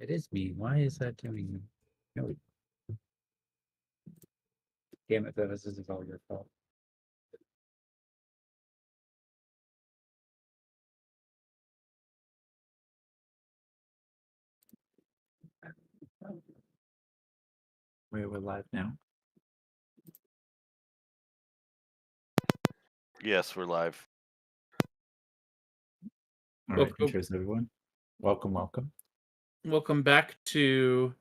It is me. Why is that doing that? No. Damn it, this is all your fault. We're live now. Yes, we're live. All right, cheers, everyone. Welcome. Welcome back to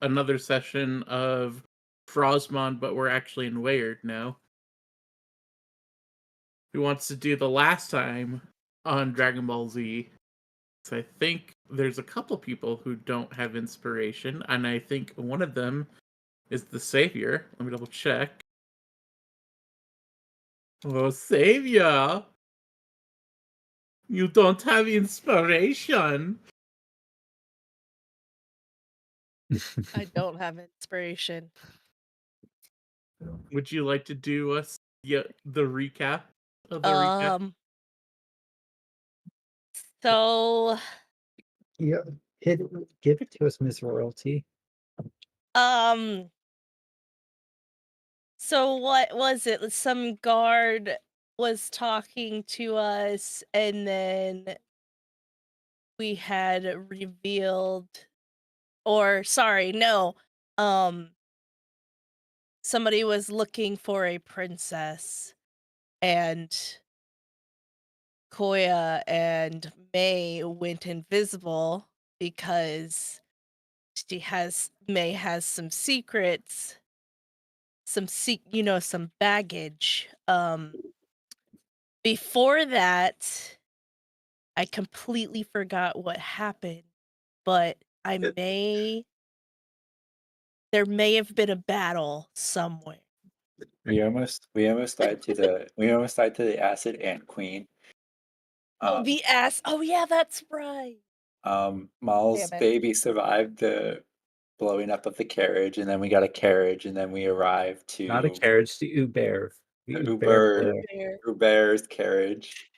another session of Frostmon, but we're actually in Weyard now. Who wants to do the last time on Dragon Ball Z? So I think there's a couple people who don't have inspiration, and I think one of them is the Savior. Let me double check. Oh, Savior! You don't have inspiration! I don't have inspiration. Would you like to do us the recap of the recap? So Yeah, give it to us, Miss Royalty. So what was it? Some guard was talking to us, and then we had revealed, or sorry, no, somebody was looking for a princess, and Koya and May went invisible because May has some secrets, some baggage. Before that, I completely forgot what happened, but there may have been a battle somewhere. We almost died to the acid ant queen. The ass. Oh yeah, that's right. Maul's baby survived the blowing up of the carriage, and then we got a carriage, and then we arrived to Not a carriage, the Uber. Uber's carriage.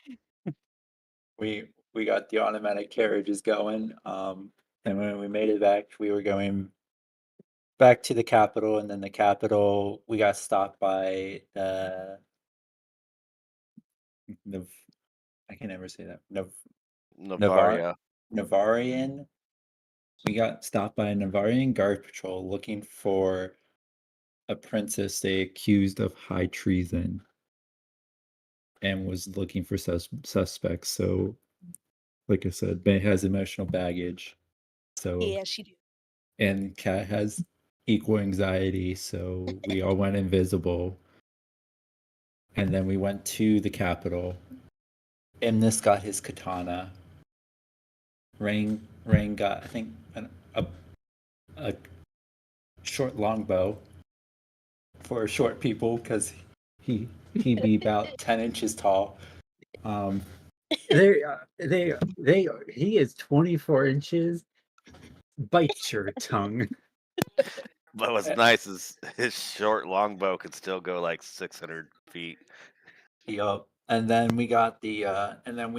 we got the automatic carriages going. And when we made it back, we were going back to the capital, and then the capital we got stopped by I can never say that. Navaria. Navarian. We got stopped by a Navarian guard patrol looking for a princess they accused of high treason and was looking for suspects. So, like I said, May has emotional baggage. So yeah, she do. And Kat has equal anxiety, so we all went invisible. And then we went to the capital. Imnis got his katana. Rain got, I think, a short longbow for short people because he'd be about 10 inches tall. He is 24 inches. Bite your tongue. But what's nice is his short longbow could still go like 600 feet. Yup. And then we got the then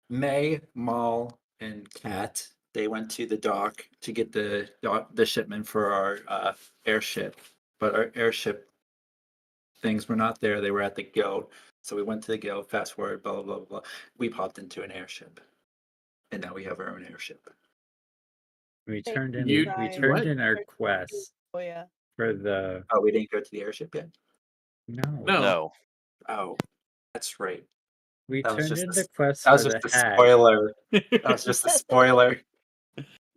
May, Maul, and Kat, they went to the dock to get the shipment for our airship. But our airship things were not there. They were at the guild. So we went to the guild, fast forward, blah, blah, blah, blah. We popped into an airship. And now we have our own airship. We turned in our quest Oh yeah. for the... Oh, we didn't go to the airship yet? No. Oh, that's right. We That turned in the quest That for was the just a hag. spoiler. That was just a spoiler.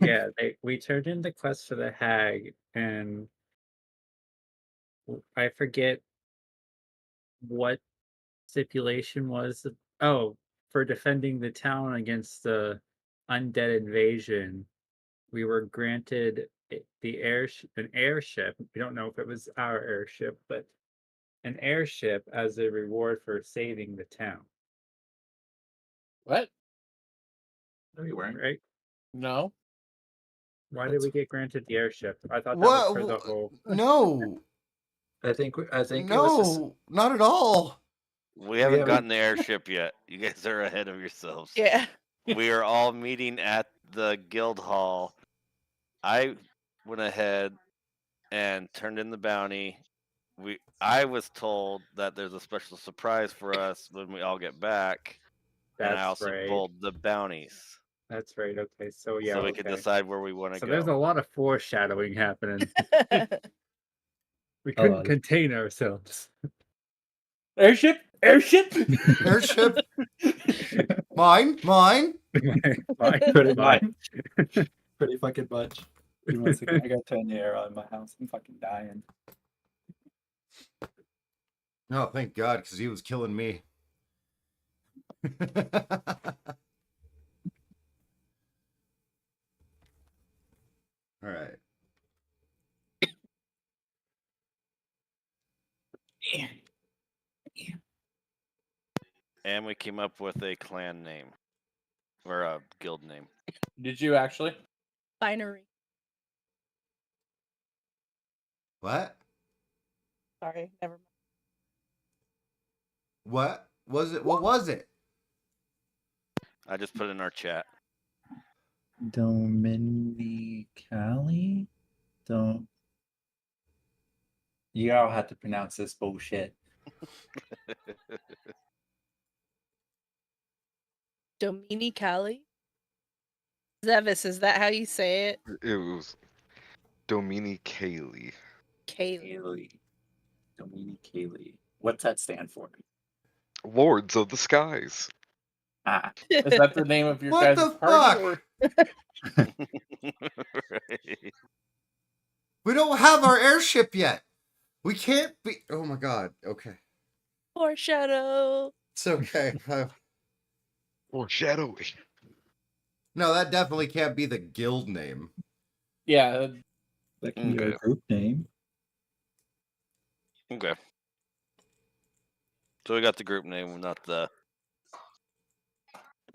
Yeah, we turned in the quest for the hag, and I forget what stipulation was. Oh, for defending the town against the undead invasion, we were granted an airship. We don't know if it was our airship, but an airship as a reward for saving the town. What? No, you weren't. Right? No. Why did we get granted the airship? I thought that What? was for the whole... No. I think no, not at all. We haven't gotten the airship yet. You guys are ahead of yourselves. Yeah. We are all meeting at the guild hall, I went ahead and turned in the bounty. I was told that there's a special surprise for us when we all get back, and I That's also right. pulled the bounties, That's right. Okay. So yeah. so we can okay. decide where we want to So go. there's a lot of foreshadowing happening. We couldn't contain ourselves. Airship, airship. Airship. Mine. Pretty much. Mine. Pretty fucking much. Give me 1 second. I gotta turn the air on in my house. I'm fucking dying. Oh, thank God, because he was killing me. All right. And we came up with a clan name or a guild name. Did you actually? Binary. What? Sorry, never mind. What was it? What was it? I just put it in our chat. Dominicali? Don't. You all have to pronounce this bullshit. Dominicali? Zevis, is that how you say it? It was Dominicali. Kaylee. Kaylee. Dominicali. What's that stand for? Lords of the Skies. Ah. Is that the name of your What guys' the party? fuck? Right. We don't have our airship yet. We can't be. Oh my God. Okay. Foreshadow. It's okay. Foreshadowing. No, that definitely can't be the guild name. Yeah. That can be a Okay. group name. Okay. So we got the group name, not the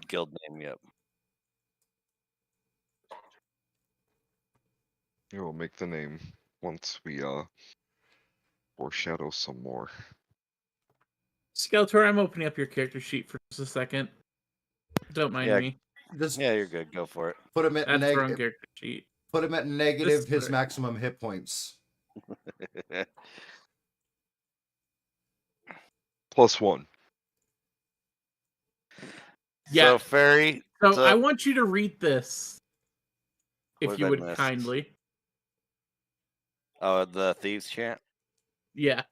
guild name yet. We will make the name once we foreshadow some more. Skeletor, I'm opening up your character sheet for just a second. Don't mind Yeah. me. Just Yeah, you're good. Go for it. put him at That's the wrong negative. character sheet. Put him at negative. This- His maximum hit points. +1. Yeah. So fairy. So I want you to read this, if What you have I would missed? kindly. Oh, the thieves chant. Yeah.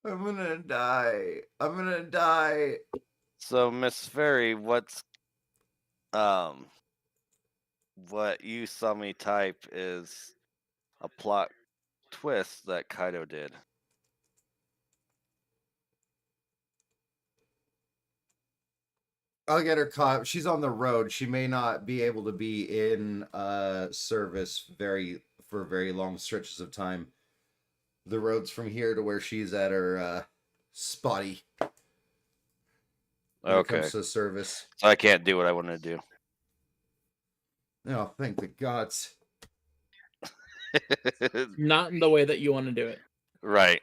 I'm gonna die. I'm gonna die. So Miss Fairy, what you saw me type is a plot twist that Kaido did. I'll get her caught. She's on the road. She may not be able to be in service for very long stretches of time. The roads from here to where she's at are spotty. When it Okay. comes to service. So I can't do what I want to do. Oh, thank the gods. Not in the way that you want to do it. Right.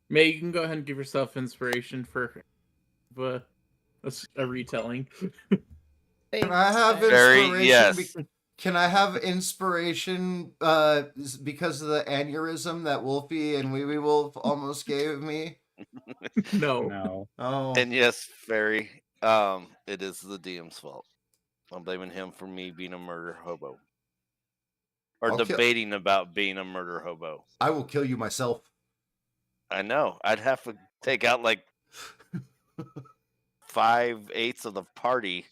May, you can go ahead and give yourself inspiration for a retelling. Can I have Very- inspiration? yes. Can I have inspiration because of the aneurysm that Wolfie and Wee Wee Wolf almost gave me? No. No. Oh, And yes, Fairy, it is the DM's fault. I'm blaming him for me being a murder hobo. Or I'll kill- debating about being a murder hobo. I will kill you myself. I know. I'd have to take out like 5/8 of the party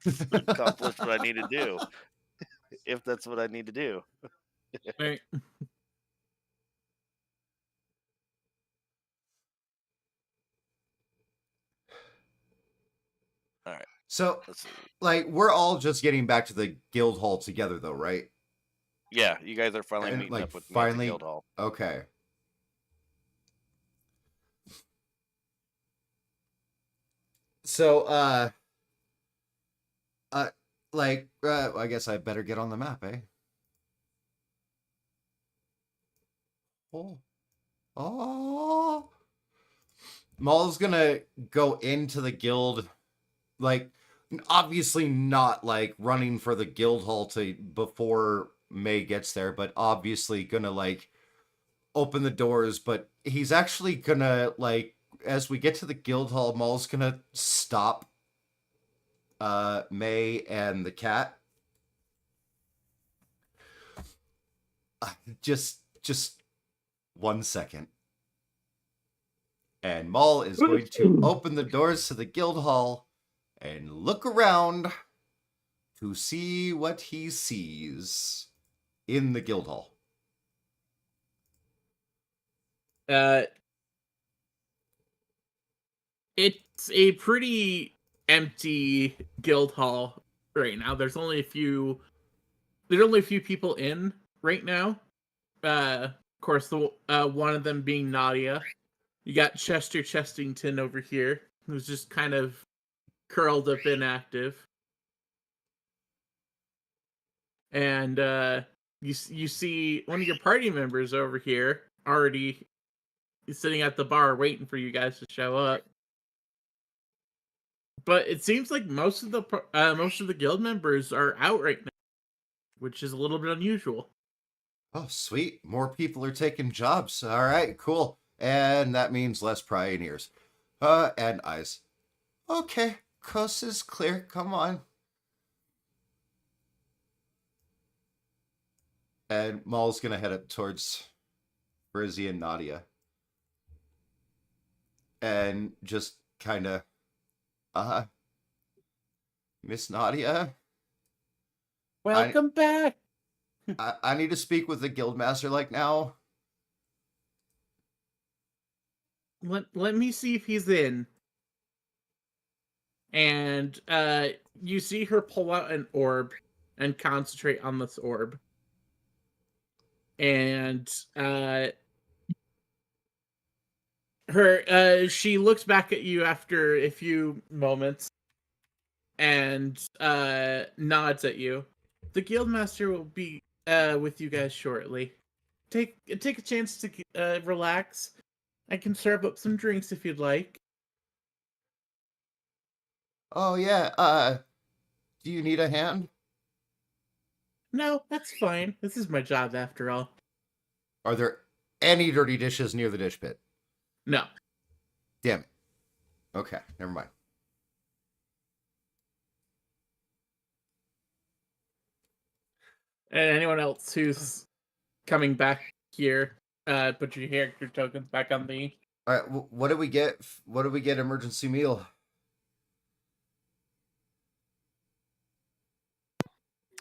to accomplish what I need to do. If that's what I need to do. Right. So, Let's see. like, we're all just getting back to the guild hall together, though, right? Yeah, you guys are finally And, meeting like, up with me at the finally- guild hall. Okay. So, I guess I better get on the map, eh? Oh. Oh. Maul's gonna go into the guild, like, obviously not, like, running for the guild hall before May gets there, but obviously gonna, like, open the doors, but he's actually gonna, like, as we get to the guild hall, Maul's gonna stop May and the cat. Just 1 second. And Maul is going to open the doors to the guild hall and look around to see what he sees in the guild hall. It's a pretty empty guild hall right now. There's only a few people in right now. Of course, the one of them being Nadia. You got Chester Chestington over here, who's just kind of curled up inactive. And you see one of your party members over here already sitting at the bar waiting for you guys to show up. But it seems like most of the guild members are out right now, which is a little bit unusual. Oh, sweet. More people are taking jobs. All right, cool. And that means less prying ears. And eyes. Okay, coast is clear. Come on. And Maul's gonna head up towards Brizzy and Nadia. And just kind of, Miss Nadia, Welcome back. I need to speak with the guildmaster, like, now. Let me see if he's in. And you see her pull out an orb and concentrate on this orb. And she looks back at you after a few moments and nods at you. The guildmaster will be with you guys shortly. Take a chance to relax. I can serve up some drinks if you'd like. Oh, yeah, do you need a hand? No, that's fine. This is my job after all. Are there any dirty dishes near the dish pit? No. Damn it. Okay, never mind. And anyone else who's coming back here, put your character tokens back on the... All right, what do we get? What do we get? Emergency meal.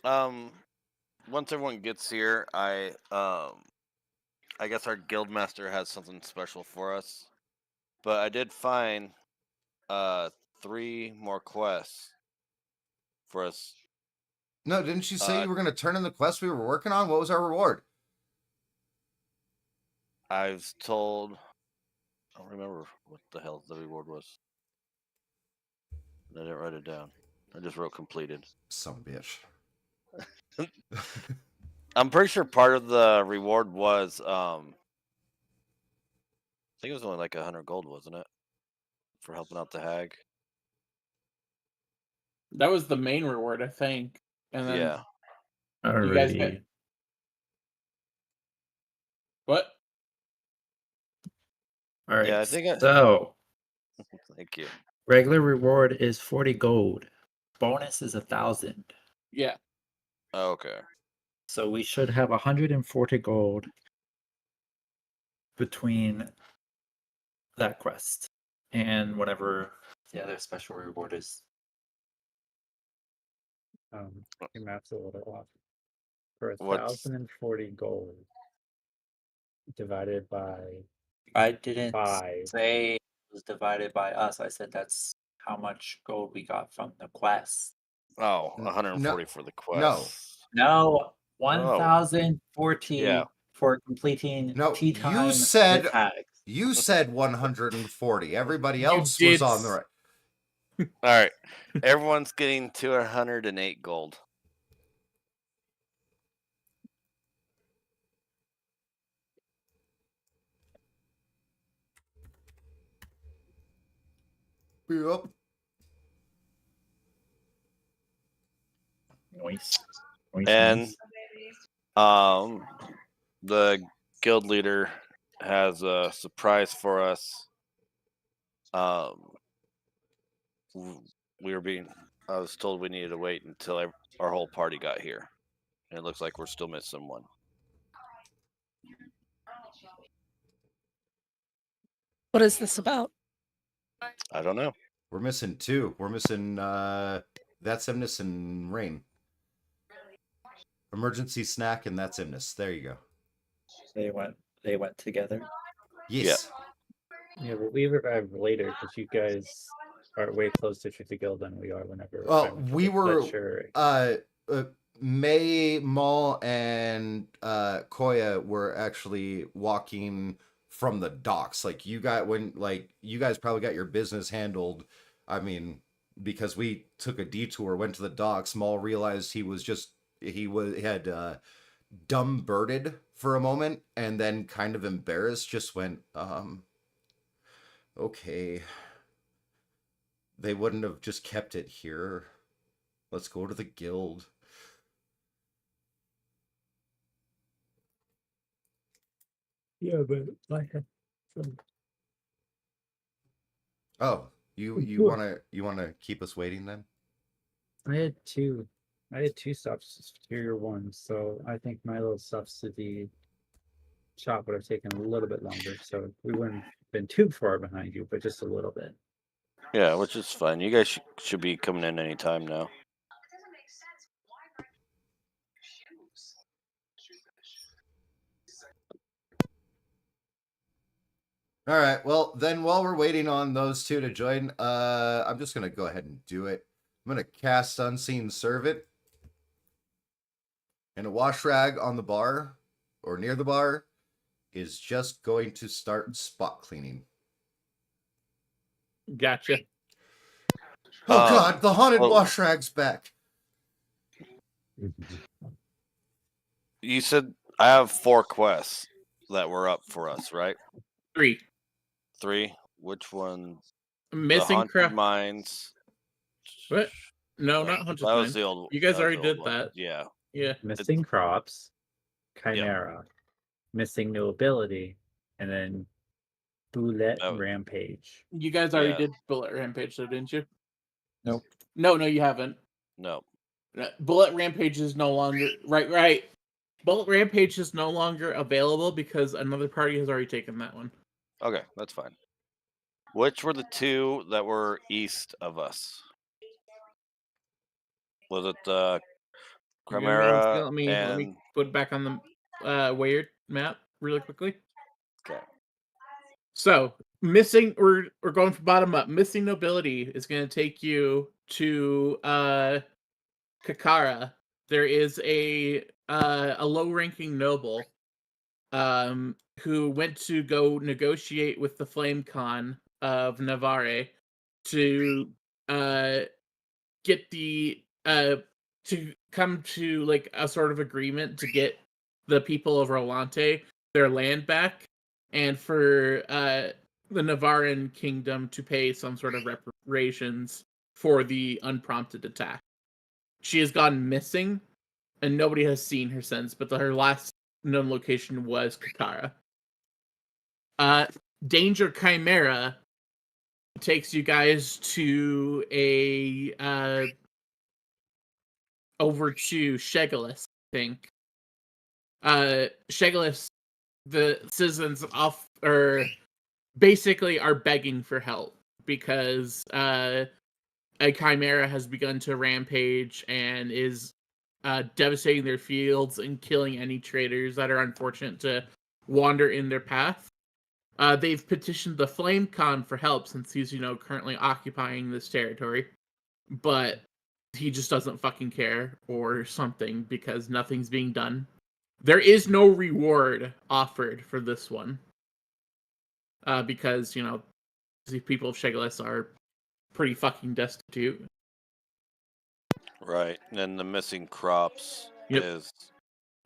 Once everyone gets here, I guess our guild master has something special for us. But I did find 3 more quests for us. No, didn't you say you were going to turn in the quest we were working on? What was our reward? I was told. I don't remember what the hell the reward was. I didn't write it down. I just wrote completed. Some bitch. I'm pretty sure part of the reward was I think it was only like 100 gold, wasn't it? For helping out the hag. That was the main reward, I think. And then Yeah. you guys Alrighty. get... What? All right. Yeah, I think So Thank you. regular reward is 40 gold. Bonus is 1,000. Yeah. Oh, okay. So we should have 140 gold between that quest and whatever the other special reward is. Your math's a little off. For What's- 1,040 gold divided by I didn't 5. say it was divided by us. I said that's how much gold we got from the quest. Oh, N- 140 no, for the quest. No, 1040 Yeah. for completing No, tea time you said with Hags. you said 140. Everybody You else did was on the right. All right. Everyone's getting to 108 gold. Yep. Nice. Nice, And nice. the guild leader has a surprise for us. I was told we needed to wait until our whole party got here. And it looks like we're still missing one. What is this about? I don't know. We're missing 2. We're missing That's Imnus and Rain. Emergency snack and That's Imnus. There you go. They went together. Yes. Yeah, but we revived later because you guys are way closer to the guild than we are whenever. I Well, went to we the were lecture. May, Maul, and Koya were actually walking from the docks. Like you guys probably got your business handled. I mean, because we took a detour, went to the docks. Maul realized he had dumb birded for a moment, and then kind of embarrassed, just went, okay. They wouldn't have just kept it here. Let's go to the guild. Yeah, but I had some. Oh, you wanna keep us waiting then? I had two stops to your one, so I think my little stops to the shop would have taken a little bit longer. So we wouldn't have been too far behind you, but just a little bit. Yeah, which is fine. You guys should be coming in anytime now. All right. Well, then while we're waiting on those two to join, I'm just gonna go ahead and do it. I'm gonna cast Unseen Servant, and a wash rag on the bar or near the bar is just going to start spot cleaning. Gotcha. Oh God, the haunted wash rag's back. You said I have 4 quests that were up for us, right? 3. 3. Which one? Missing Haunted Mines. What? No, Yeah, not Haunted that was Mines. the old. You guys that was already the old did one. that. Yeah. Yeah. Missing crops, Chimera, missing new ability, and then Bullet Rampage. You guys already Yeah. did Bullet Rampage, though, didn't you? Nope. No, you haven't. No. Bullet Rampage is no longer right. Bullet Rampage is no longer available because another party has already taken that one. Okay, that's fine. Which were the 2 that were east of us? Was it Chimera Let me put it back on the Weyard map really quickly. Okay. So missing, we're going from bottom up. Missing nobility is going to take you to Kakara. There is a low-ranking noble who went to go negotiate with the Flame Khan of Navarre to get the to come to like a sort of agreement to get the people of Rolante their land back, and for the Navarran kingdom to pay some sort of reparations for the unprompted attack. She has gone missing, and nobody has seen her since, but her last known location was Katara. Danger Chimera takes you guys to over to Shegelis, I think. Shegelis, the citizens basically are begging for help because a Chimera has begun to rampage and is devastating their fields and killing any traders that are unfortunate to wander in their path. They've petitioned the Flame Khan for help since he's, currently occupying this territory. But he just doesn't fucking care or something because nothing's being done. There is no reward offered for this one. Because, the people of Shegelis are pretty fucking destitute. Right. And the missing crops Yep. is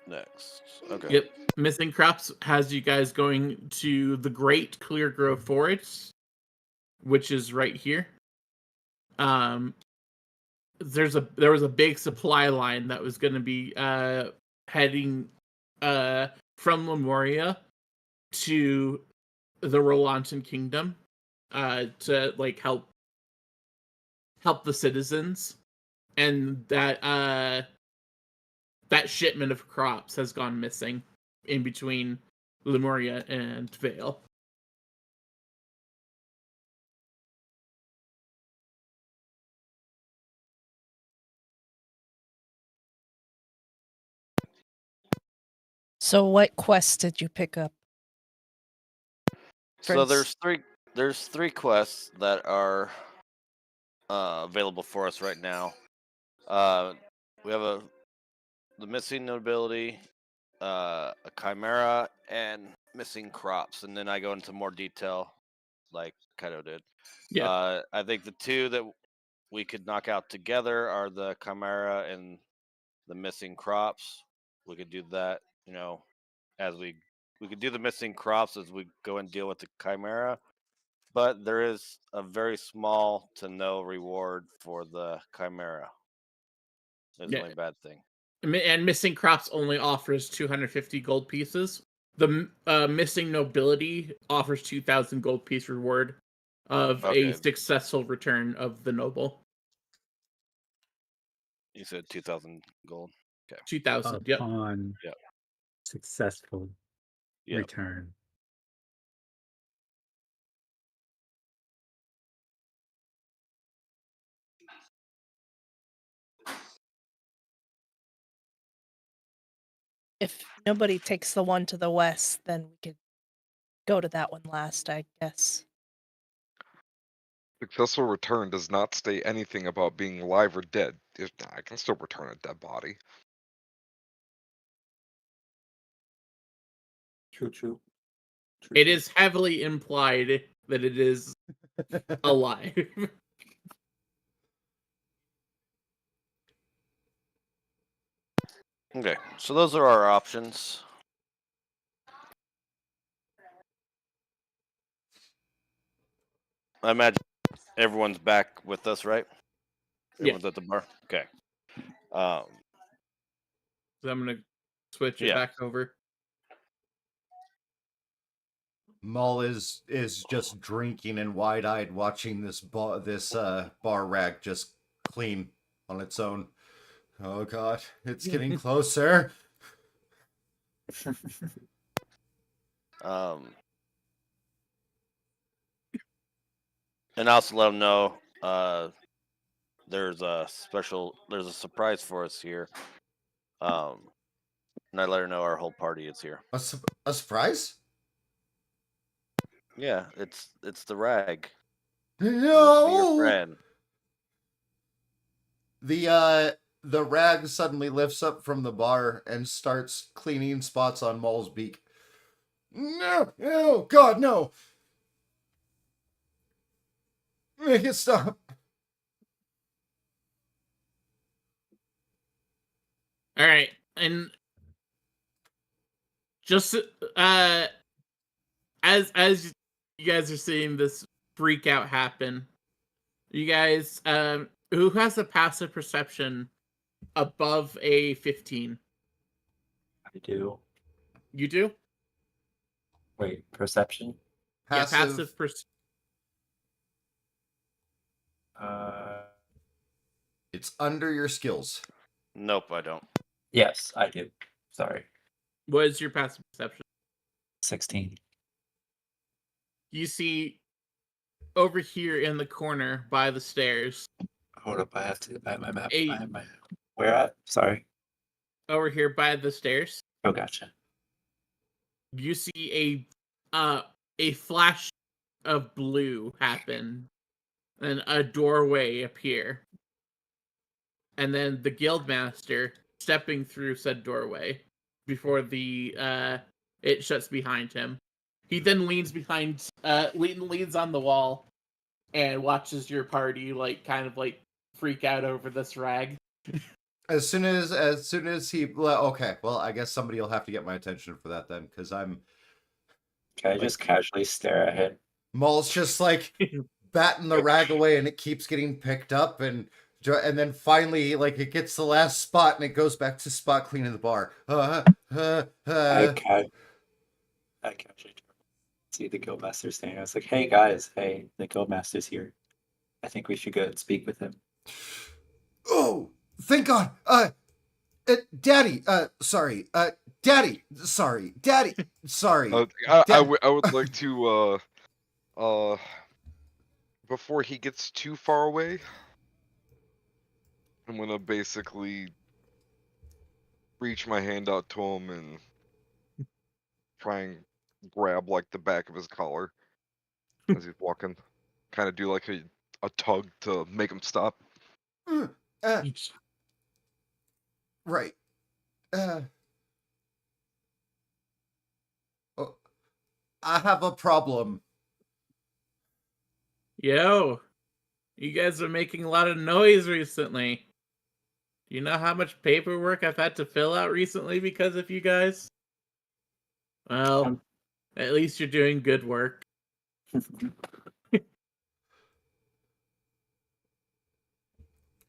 next. Okay. Yep. Missing Crops has you guys going to the Great Clear Grove Forest, which is right here. There was a big supply line that was going to be heading from Lemuria to the Rolantan Kingdom to like help the citizens, and that shipment of crops has gone missing in between Lemuria and Vale. So what quest did you pick up? So Prince? there's three quests that are available for us right now. We have the missing nobility, a chimera, and missing crops, and then I go into more detail, like Kaido did. Yeah. I think the two that we could knock out together are the chimera and the missing crops. We could do that, as we could do the missing crops as we go and deal with the chimera. But there is a very small to no reward for the chimera. That's the only bad thing. And Missing Crops only offers 250 gold pieces. The Missing Nobility offers 2,000 gold piece reward of Okay. a successful return of the noble. You said 2,000 gold. 2,000. Yep. Upon Yep. successful Yep. return. If nobody takes the one to the west, then we could go to that one last, I guess. Successful return does not state anything about being alive or dead. I can still return a dead body. True. It is heavily implied that it is alive. Okay, so those are our options. I imagine everyone's back with us, right? Yeah. Everyone's at the bar? Okay. So I'm going to switch it Yeah. back over. Maul is just drinking and wide-eyed, watching this bar rack just clean on its own. Oh God, it's getting closer. And also let them know there's a surprise for us here. And I let her know our whole party is here. A surprise? Yeah, it's the rag. No. Be your friend. The rag suddenly lifts up from the bar and starts cleaning spots on Maul's beak. No, no, God, no! Make it stop. All right, and just as you guys are seeing this freak out happen, you guys who has a passive perception above a 15? I do. You do? Wait, perception? Yeah, passive It's under your skills. Nope, I don't. Yes, I do. Sorry. What is your passive perception? 16. You see over here in the corner by the stairs. Hold up, I have my map. A- I have my where at? Sorry. Over here by the stairs, Oh, gotcha. you see a flash of blue happen and a doorway appear. and then the guildmaster stepping through said doorway before it shuts behind him. He then leans on the wall and watches your party kind of freak out over this rag. As soon as he, okay, well, I guess somebody will have to get my attention for that then, because I'm. Can I just casually stare at him? Maul's just batting the rag away, and it keeps getting picked up, and then finally, it gets the last spot, and it goes back to spot cleaning the bar. I casually see the guildmaster standing. I was like, "Hey guys, hey, the guildmaster's here. I think we should go and speak with him." Oh, thank God. Daddy. Sorry. Daddy. Sorry. Daddy. Sorry. I would like to before he gets too far away, I'm gonna basically reach my hand out to him and try and grab the back of his collar as he's walking. Kind of do a tug to make him stop. Right. I have a problem. Yo, you guys are making a lot of noise recently. Do you know how much paperwork I've had to fill out recently because of you guys? Well, at least you're doing good work.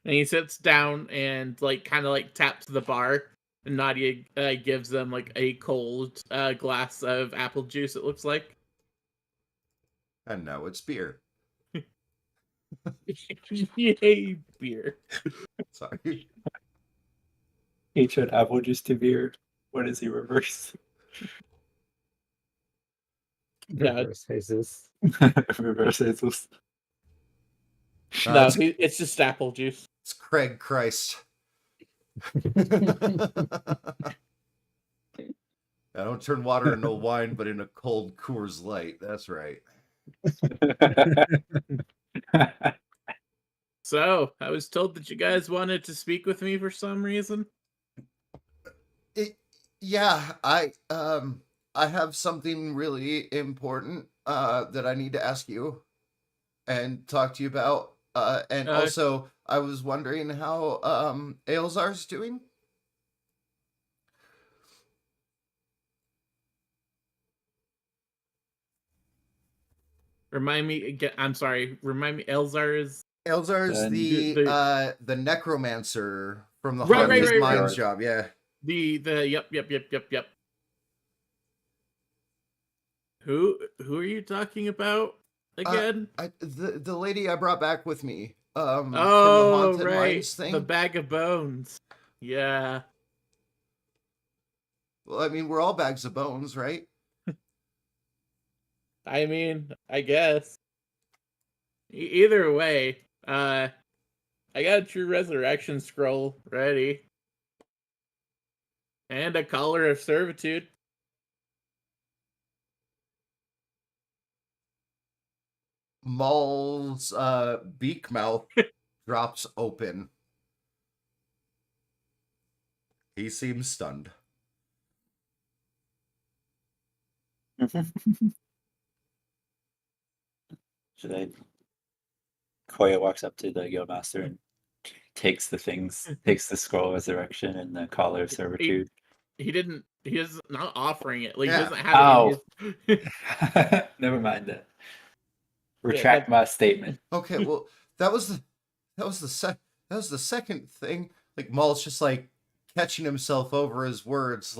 And he sits down and kind of taps the bar, and Nadia gives them a cold glass of apple juice, it looks like. And now it's beer. Yay, beer. Sorry. He tried apple juice to beer. What is he reverse? Yeah. Reverse Jesus. Reverse Jesus. No, it's just apple juice. It's Craig Christ. I don't turn water into wine, but in a cold Coors Light. That's right. So, I was told that you guys wanted to speak with me for some reason. Yeah, I have something really important that I need to ask you and talk to you about. And also, I was wondering how Aelzar's doing. Remind me again. I'm sorry. Remind me. Elzar is the necromancer from the Right, Harvest right. Mines job. Yeah. the yep. Who are you talking about again? The lady I brought back with me. From the Oh, Haunted right. Mines thing. The bag of bones. Yeah. Well, I mean, we're all bags of bones, right? I mean, I guess. Either way, I got a true resurrection scroll ready. And a collar of servitude. Maul's beak mouth drops open. He seems stunned. Should I? Koya walks up to the guildmaster and takes the scroll of resurrection and the collar of servitude. He's not offering it. He Yeah. doesn't have it. Never mind that. Retract my statement. Okay, well, that was the second thing. Maul's just catching himself over his words,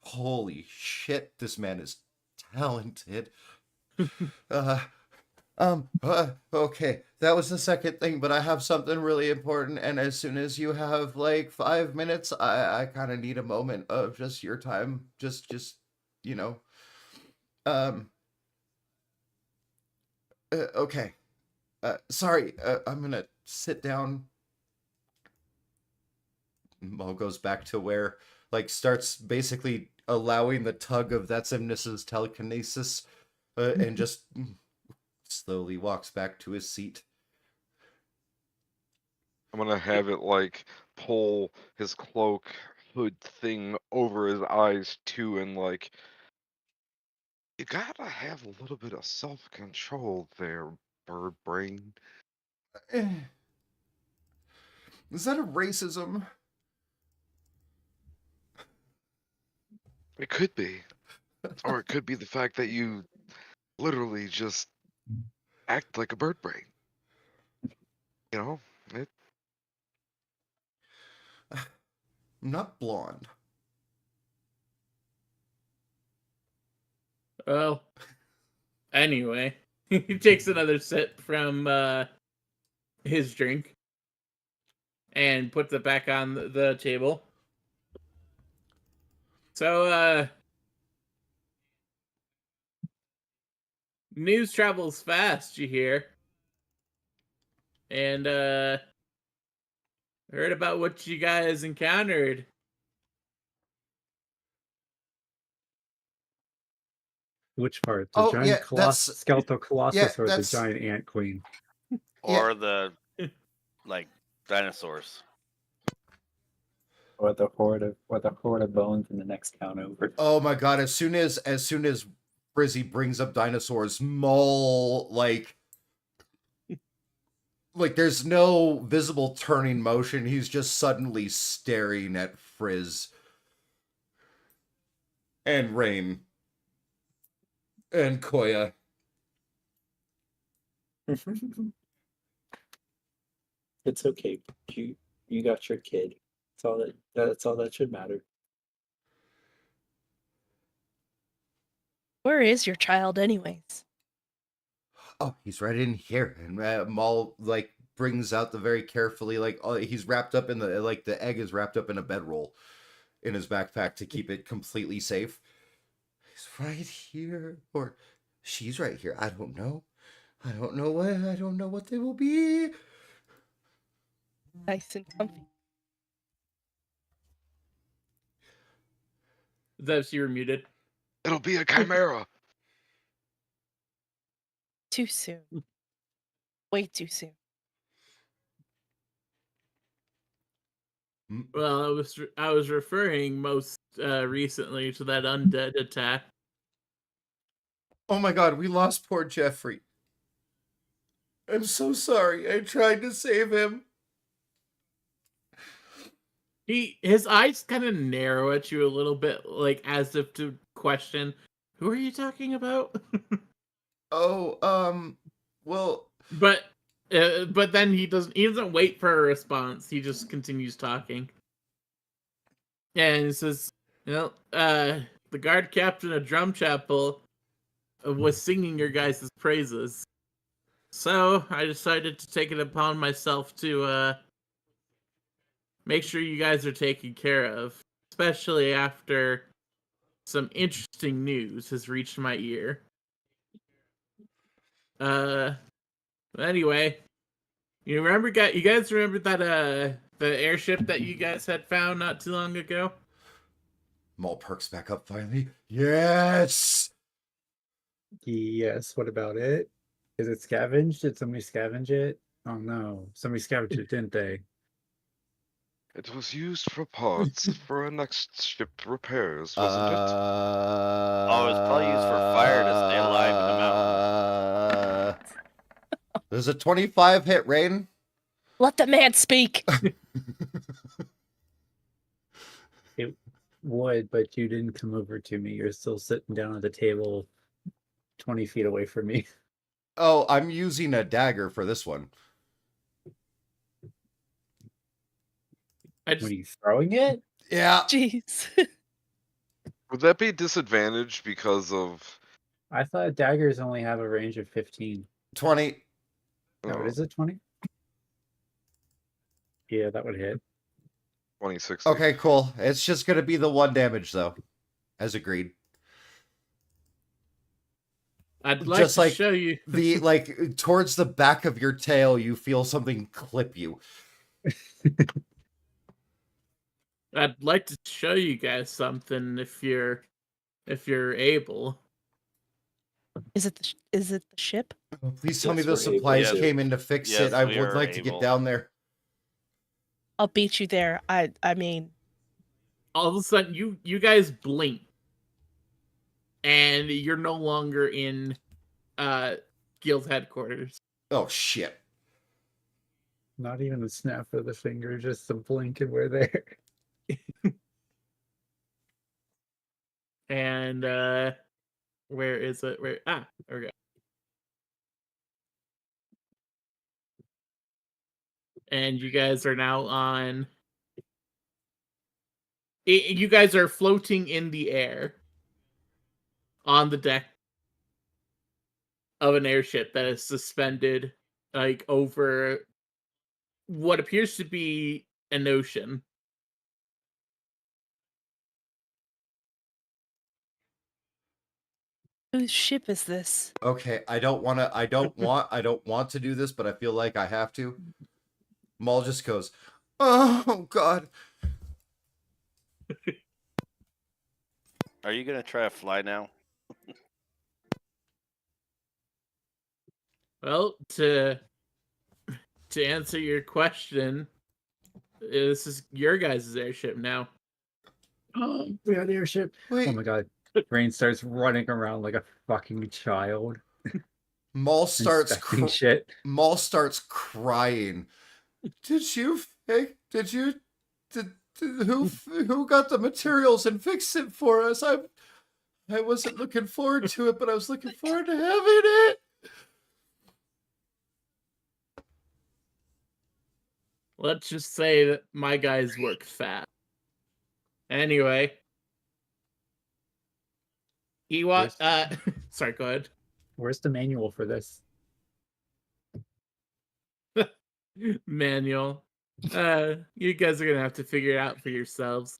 holy shit, this man is talented. Okay, that was the second thing, but I have something really important, and as soon as you have 5 minutes, I kind of need a moment of just your time, just okay. Sorry, I'm gonna sit down. Mo goes back to where, starts basically allowing the tug of that's Imnis's telekinesis, and just slowly walks back to his seat. I'm gonna have it like pull his cloak hood thing over his eyes too, and like, you gotta have a little bit of self-control there, bird brain. Is that a racism? It could be, or it could be the fact that you literally just act like a bird brain. You know, it, I'm not blonde. Well, anyway, he takes another sip from his drink and puts it back on the table. So, news travels fast, you hear. And, heard about what you guys encountered. Which part? The Oh, giant yeah, that's- skeletal colossus or the that's- giant ant queen? Or the like dinosaurs. Or the horde of bones in the next town over. Oh my god! As soon as Frizzy brings up dinosaurs, Maul like there's no visible turning motion. He's just suddenly staring at Frizz and Rain and Koya. It's okay. You got your kid. That's all that should matter. Where is your child, anyways? Oh, he's right in here. And Maul like brings out the very carefully he's wrapped up in the egg is wrapped up in a bedroll in his backpack to keep it completely safe. He's right here, or she's right here. I don't know. I don't know what they will be. Nice and comfy. Zevs, you were muted. it'll be a chimera. Too soon. Way too soon. Well, I was referring most recently to that undead attack. Oh my god, we lost poor Jeffrey. I'm so sorry. I tried to save him. His eyes kind of narrow at you a little bit, like as if to question, "Who are you talking about?" Oh, well, but then he doesn't wait for a response. He just continues talking, and he says, the guard captain of Drum Chapel was singing your guys' praises, so I decided to take it upon myself to make sure you guys are taken care of, especially after some interesting news has reached my ear. Anyway, you guys remember that the airship that you guys had found not too long ago? Maul perks back up finally. Yes! Yes, what about it? Is it scavenged? Did somebody scavenge it? Oh no, somebody scavenged it, didn't they? It was used for parts for our next ship repairs, wasn't it? Oh, it was probably used for fire to stay alive in the mountains. There's a 25 hit, Rain. Let the man speak. It would, but you didn't come over to me. You're still sitting down at the table 20 feet away from me. Oh, I'm using a dagger for this one. What are you throwing it? Yeah. Jeez. Would that be disadvantaged because of? I thought daggers only have a range of 15. 20. Oh, is it 20? Yeah, that would hit. 26. Okay, cool. It's just going to be the 1 damage, though. As agreed. I'd like Just to like show you the towards the back of your tail, you feel something clip you. I'd like to show you guys something if you're able. Is it the ship? Oh, please tell me Yes, the we're able supplies to. came in to fix Yes, it. I we would are like to able. get down there. I'll beat you there. I mean, All of a sudden, you guys blink, and you're no longer in guild headquarters. Oh shit. Not even a snap of the finger, just a blink and we're there. And where is it? There we go. And you guys are now on. You guys are floating in the air on the deck of an airship that is suspended like over what appears to be an ocean. whose ship is this? Okay, I don't want to do this, but I feel like I have to. Maul just goes, "Oh God." Are you gonna try to fly now? Well, to answer your question, this is your guys' airship now. Oh, we got an airship. Wait, Oh my god. Brain starts running around like a fucking child. Maul starts Inspecting shit. Maul starts crying. Who got the materials and fixed it for us? I wasn't looking forward to it, but I was looking forward to having it. Let's just say that my guys work fast. Anyway, sorry, go ahead. Where's the manual for this? Manual. You guys are gonna have to figure it out for yourselves.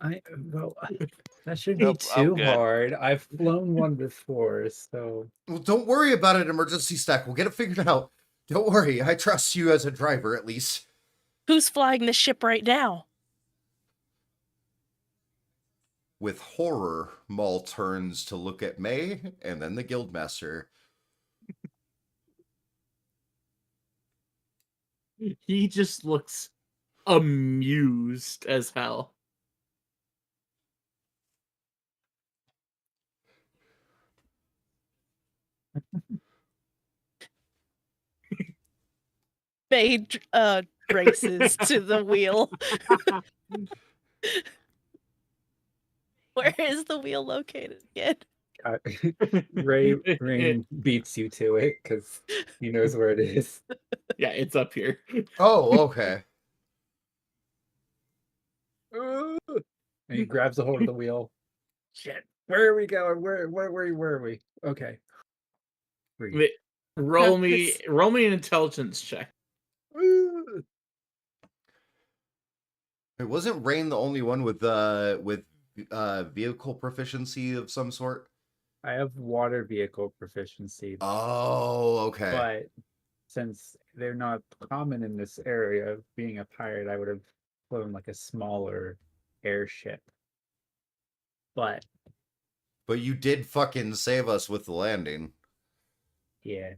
That shouldn't Nope, be I'm too good. hard. I've flown one before, so Well, don't worry about it, emergency stack. We'll get it figured out. Don't worry. I trust you as a driver, at least. Who's flying this ship right now? With horror, Maul turns to look at May and then the guildmaster. He just looks amused as hell. Made races to the wheel. Where is the wheel located again? Rain beats you to it because he knows where it is. Yeah, it's up here. Oh, okay. And he grabs a hold of the wheel. Shit, where are we going? Where are we? Okay. Wait, roll me an intelligence check. It wasn't Rain the only one with vehicle proficiency of some sort? I have water vehicle proficiency, Oh, okay. but since they're not common in this area, being a pirate, I would have flown like a smaller airship. But you did fucking save us with the landing. yeah,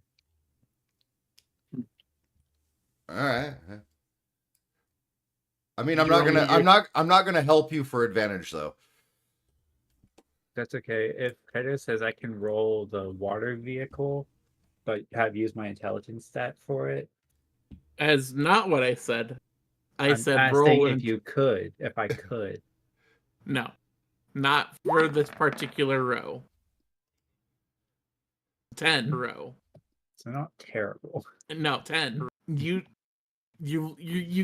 All right. I mean, I'm not gonna help you for advantage though. that's okay. If Peter says I can roll the water vehicle, but have used my intelligence stat for it, As not what I said. I I'm said asking roll if I could. No, not for this particular row. 10 row. So not terrible. No, 10. You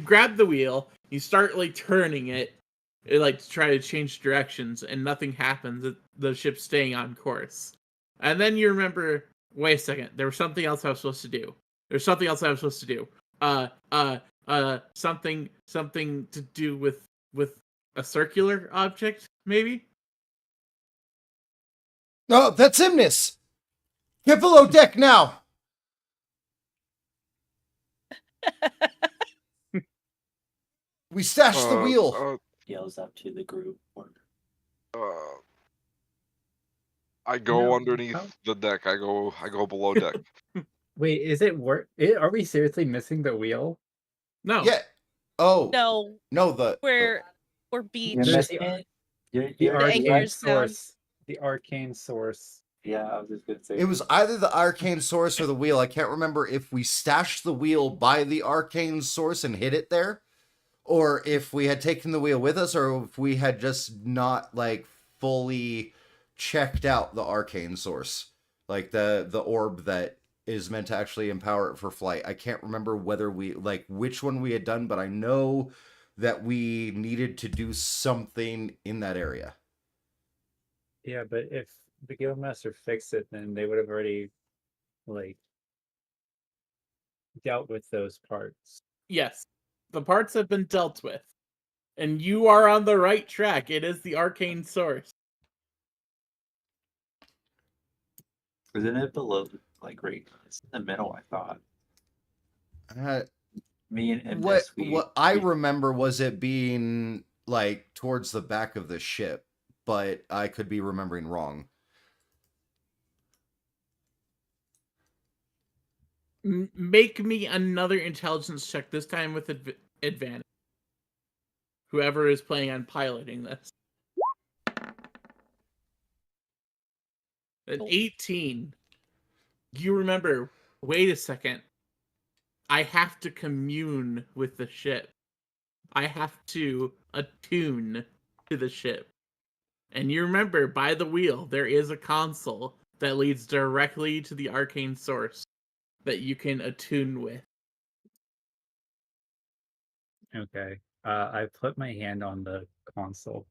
grab the wheel, you start like turning it, like to try to change directions, and nothing happens. The ship's staying on course. And then you remember, wait a second, there was something else I was supposed to do. Something to do with a circular object, maybe? No, that's Imnis! Get below deck now! We stashed the wheel! Yells out to the group. I go No, underneath how- the deck. I go below deck. Wait, is it work? Are we seriously missing the wheel? No. Yeah. Oh No, no, the we're You're beach. There's missing it. the You're arcane anchor's down. source. The arcane source. Yeah, I was just gonna say. it was either the arcane source or the wheel. I can't remember if we stashed the wheel by the arcane source and hid it there, or if we had taken the wheel with us, or if we had just not like fully checked out the arcane source, like the orb that is meant to actually empower it for flight. I can't remember whether we like which one we had done, but I know that we needed to do something in that area. Yeah, but if the guild master fixed it, then they would have already like dealt with those parts. Yes, the parts have been dealt with, and you are on the right track. It is the arcane source. Isn't it below, like right? It's in the middle. I thought. Me and What this, what I remember was it being like towards the back of the ship, but I could be remembering wrong. Make me another intelligence check, this time with advantage. Whoever is planning on piloting this. An 18. You remember, wait a second. I have to commune with the ship. I have to attune to the ship. And you remember, by the wheel, there is a console that leads directly to the arcane source that you can attune with. Okay. I put my hand on the console.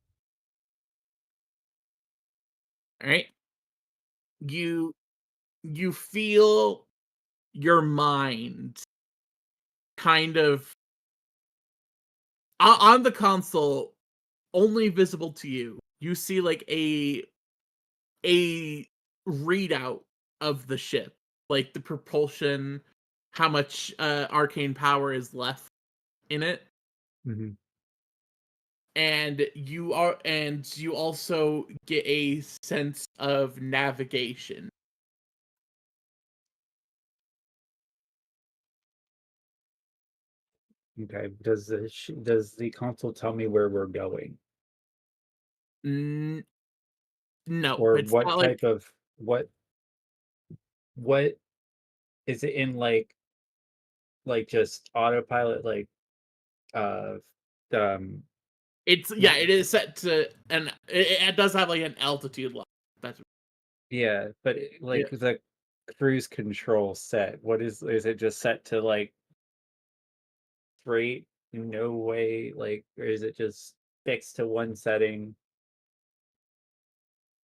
All right? You feel your mind kind of on the console, only visible to you. You see like a readout of the ship, like the propulsion, how much arcane power is left in it. Mm-hmm. And you also get a sense of navigation. Okay. Does the console tell me where we're going, No, or it's what not type like of what is it in, like just autopilot, like uh um it's it is set to, and it does have like an altitude level. That's yeah, but like the cruise control set, what is it just set to like straight, no way, like, or is it just fixed to one setting?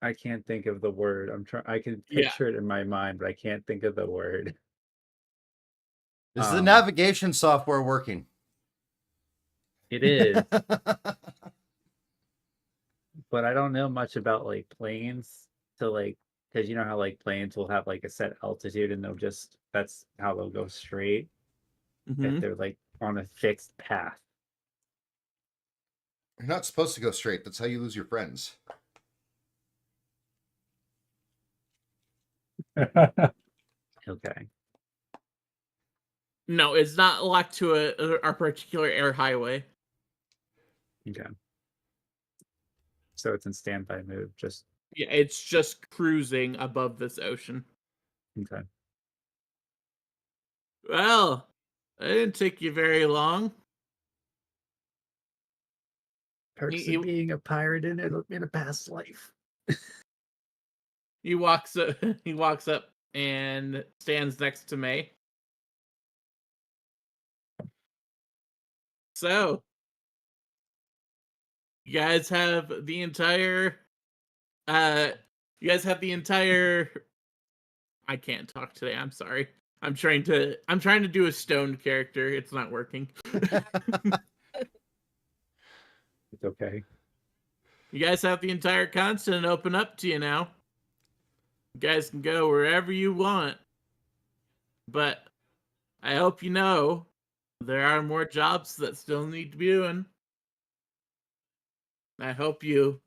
I can't think of the word. I can picture it in my mind, but I can't think of the word. Is the navigation software working? It is, but I don't know much about like planes to like, because you know how like planes will have like a set altitude and that's how they'll go straight if they're like on a fixed path. You're not supposed to go straight. That's how you lose your friends. Okay. No, it's not locked to a particular air highway. Okay. So it's in standby mode, just Yeah, it's just cruising above this ocean. okay. Well, it didn't take you very long. Perks He- of being a pirate in a past life. He walks up, he walks up and stands next to May. So, you guys have the entire I can't talk today. I'm sorry. I'm trying to do a stoned character. It's not working. It's okay. You guys have the entire continent open up to you now. You guys can go wherever you want. But I hope you know there are more jobs that still need to be doing. I hope you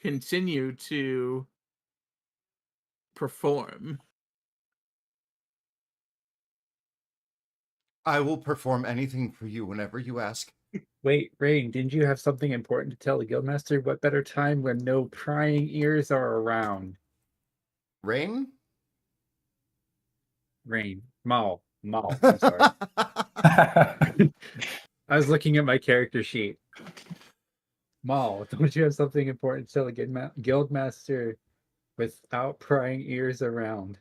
continue to perform. I will perform anything for you whenever you ask. Wait, Rain, didn't you have something important to tell the Guildmaster? What better time when no prying ears are around? Rain? Rain. Mal. I'm sorry. I was looking at my character sheet. Mal, don't you have something important to tell the Guildmaster without prying ears around?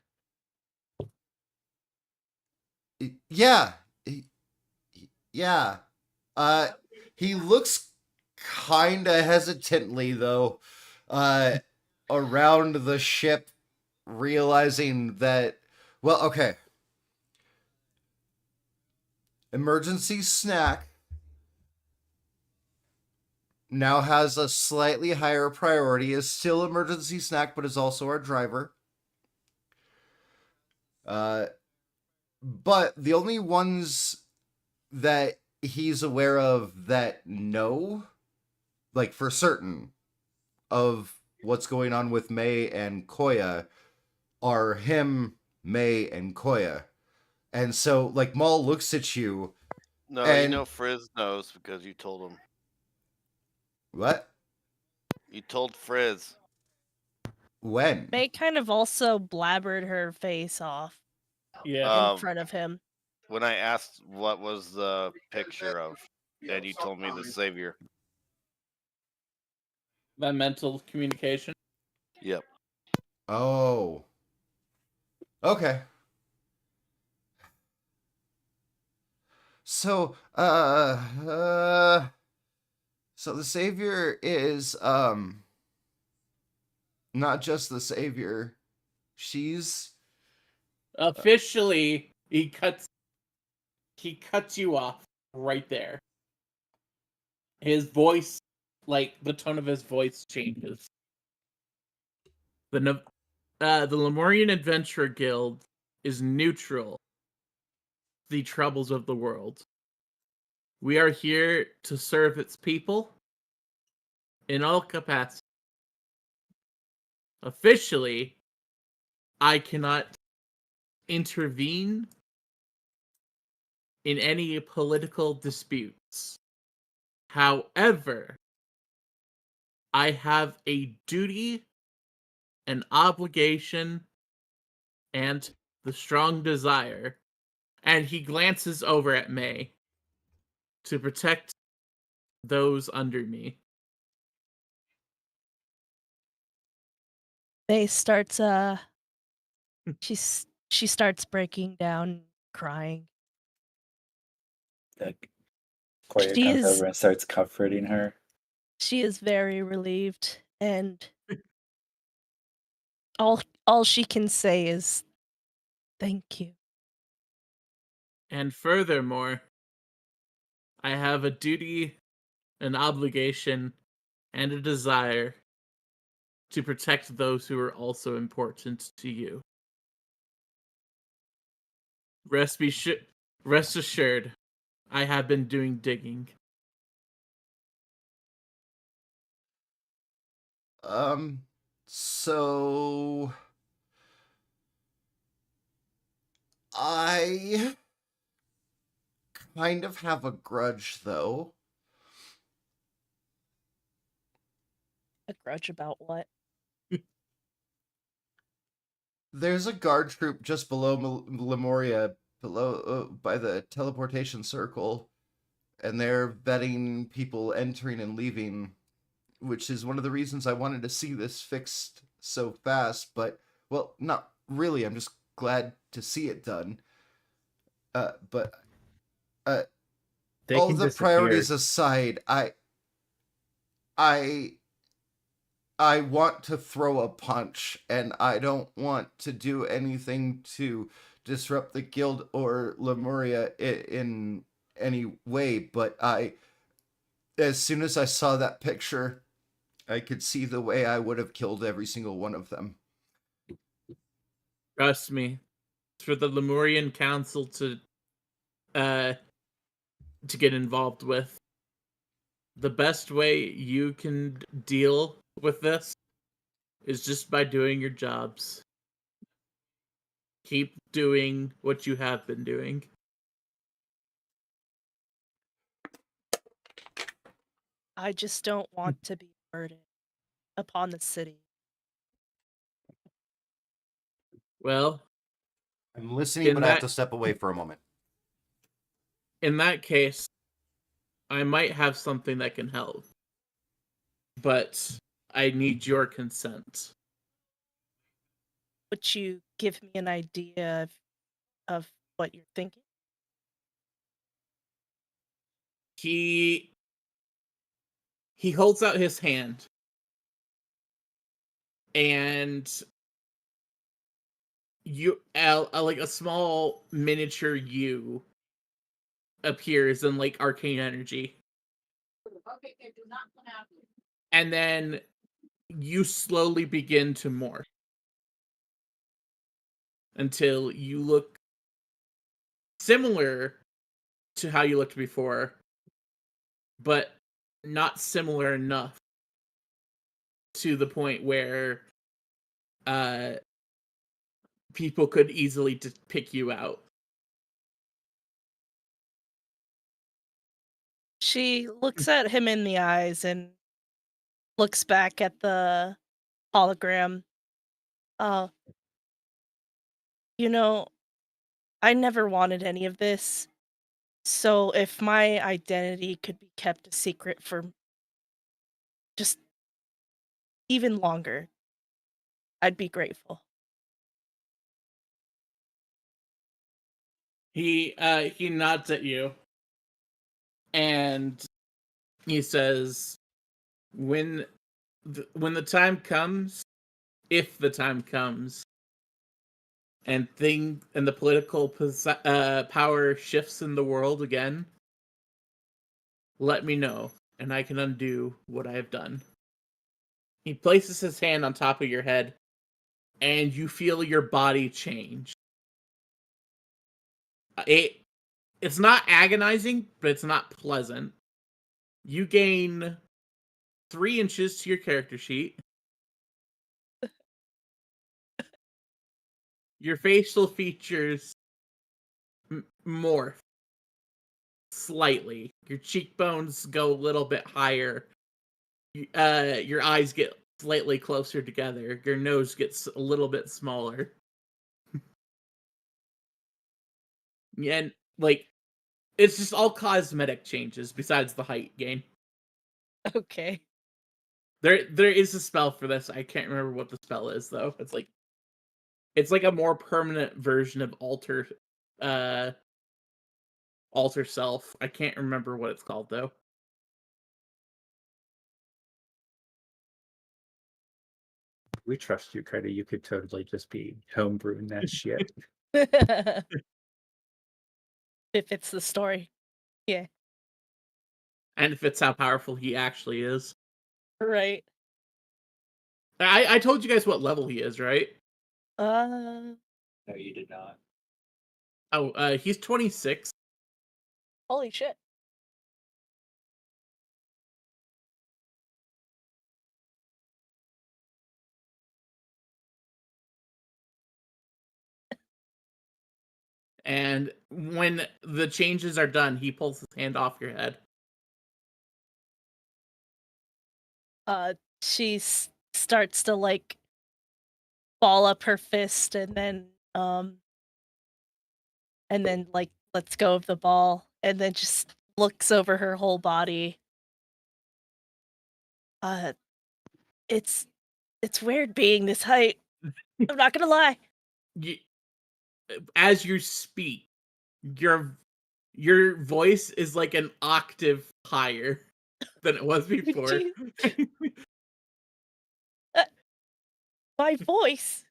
Yeah. Yeah. He looks kinda hesitantly though, around the ship, realizing that, well, okay. Emergency snack now has a slightly higher priority, is still emergency snack, but is also our driver. But the only ones that he's aware of that know, like for certain, of what's going on with May and Koya are him, May, and Koya. And so, like, Maul looks at you. No, and... you know Frizz knows because you told him. What? You told Frizz. When? May kind of also blabbered her face off Yeah. in front of him. When I asked what was the picture of, and you told me the Savior. That mental communication. Yep. Oh. Okay. So, so the Savior is, not just the Savior. She's... Officially, he cuts you off right there. His voice, like, the tone of his voice changes. The Lemurian Adventurer Guild is neutral to the troubles of the world. We are here to serve its people in all capacities. Officially, I cannot intervene in any political disputes. However, I have a duty, an obligation, and the strong desire, and he glances over at May, to protect those under me. May starts she starts breaking down, crying. Like, Koya She comes is- over and starts comforting her. She is very relieved, and all she can say is thank you. And furthermore, I have a duty, an obligation, and a desire to protect those who are also important to you. Rest assured, I have been doing digging. So I kind of have a grudge, though. A grudge about what? There's a guard troop just below Lemuria, below by the teleportation circle, and they're vetting people entering and leaving, which is one of the reasons I wanted to see this fixed so fast. But, well, not really. I'm just glad to see it done. But They all can the disappear. priorities aside, I want to throw a punch, and I don't want to do anything to disrupt the guild or Lemuria in any way, but as soon as I saw that picture, I could see the way I would have killed every single one of them. Trust me, it's for the Lemurian Council to get involved with. The best way you can deal with this is just by doing your jobs. Keep doing what you have been doing. I just don't want to be a burden upon the city. Well, I'm listening, In but I have that- to step away for a moment. in that case, I might have something that can help. But I need your consent. Would you give me an idea of what you're thinking? He holds out his hand, and like a small miniature you appears in like arcane energy, and then you slowly begin to morph until you look similar to how you looked before, but not similar enough to the point where people could easily just pick you out. She looks at him in the eyes and looks back at the hologram. Uh, you know, I never wanted any of this. So if my identity could be kept a secret for just even longer, I'd be grateful. He nods at you and he says, when the time comes, if the time comes, and the political power shifts in the world again, let me know, and I can undo what I have done. He places his hand on top of your head, and you feel your body change. It's not agonizing, but it's not pleasant. You gain 3 inches to your character sheet. Your facial features morph slightly. Your cheekbones go a little bit higher. Your eyes get slightly closer together. Your nose gets a little bit smaller. And like, it's just all cosmetic changes besides the height gain. Okay. There is a spell for this. I can't remember what the spell is though. It's like a more permanent version of alter self. I can't remember what it's called though. We trust you, Cody. You could totally just be homebrewing that shit. If it's the story. Yeah. And if it's how powerful he actually is. Right. I told you guys what level he is, right? Uh, No, you did not. Oh, he's 26. holy shit. And when the changes are done, he pulls his hand off your head. She starts to like ball up her fist and then like lets go of the ball and then just looks over her whole body. It's weird being this height. I'm not gonna lie. As you speak, your voice is like an octave higher than it was before. Jeez. My voice.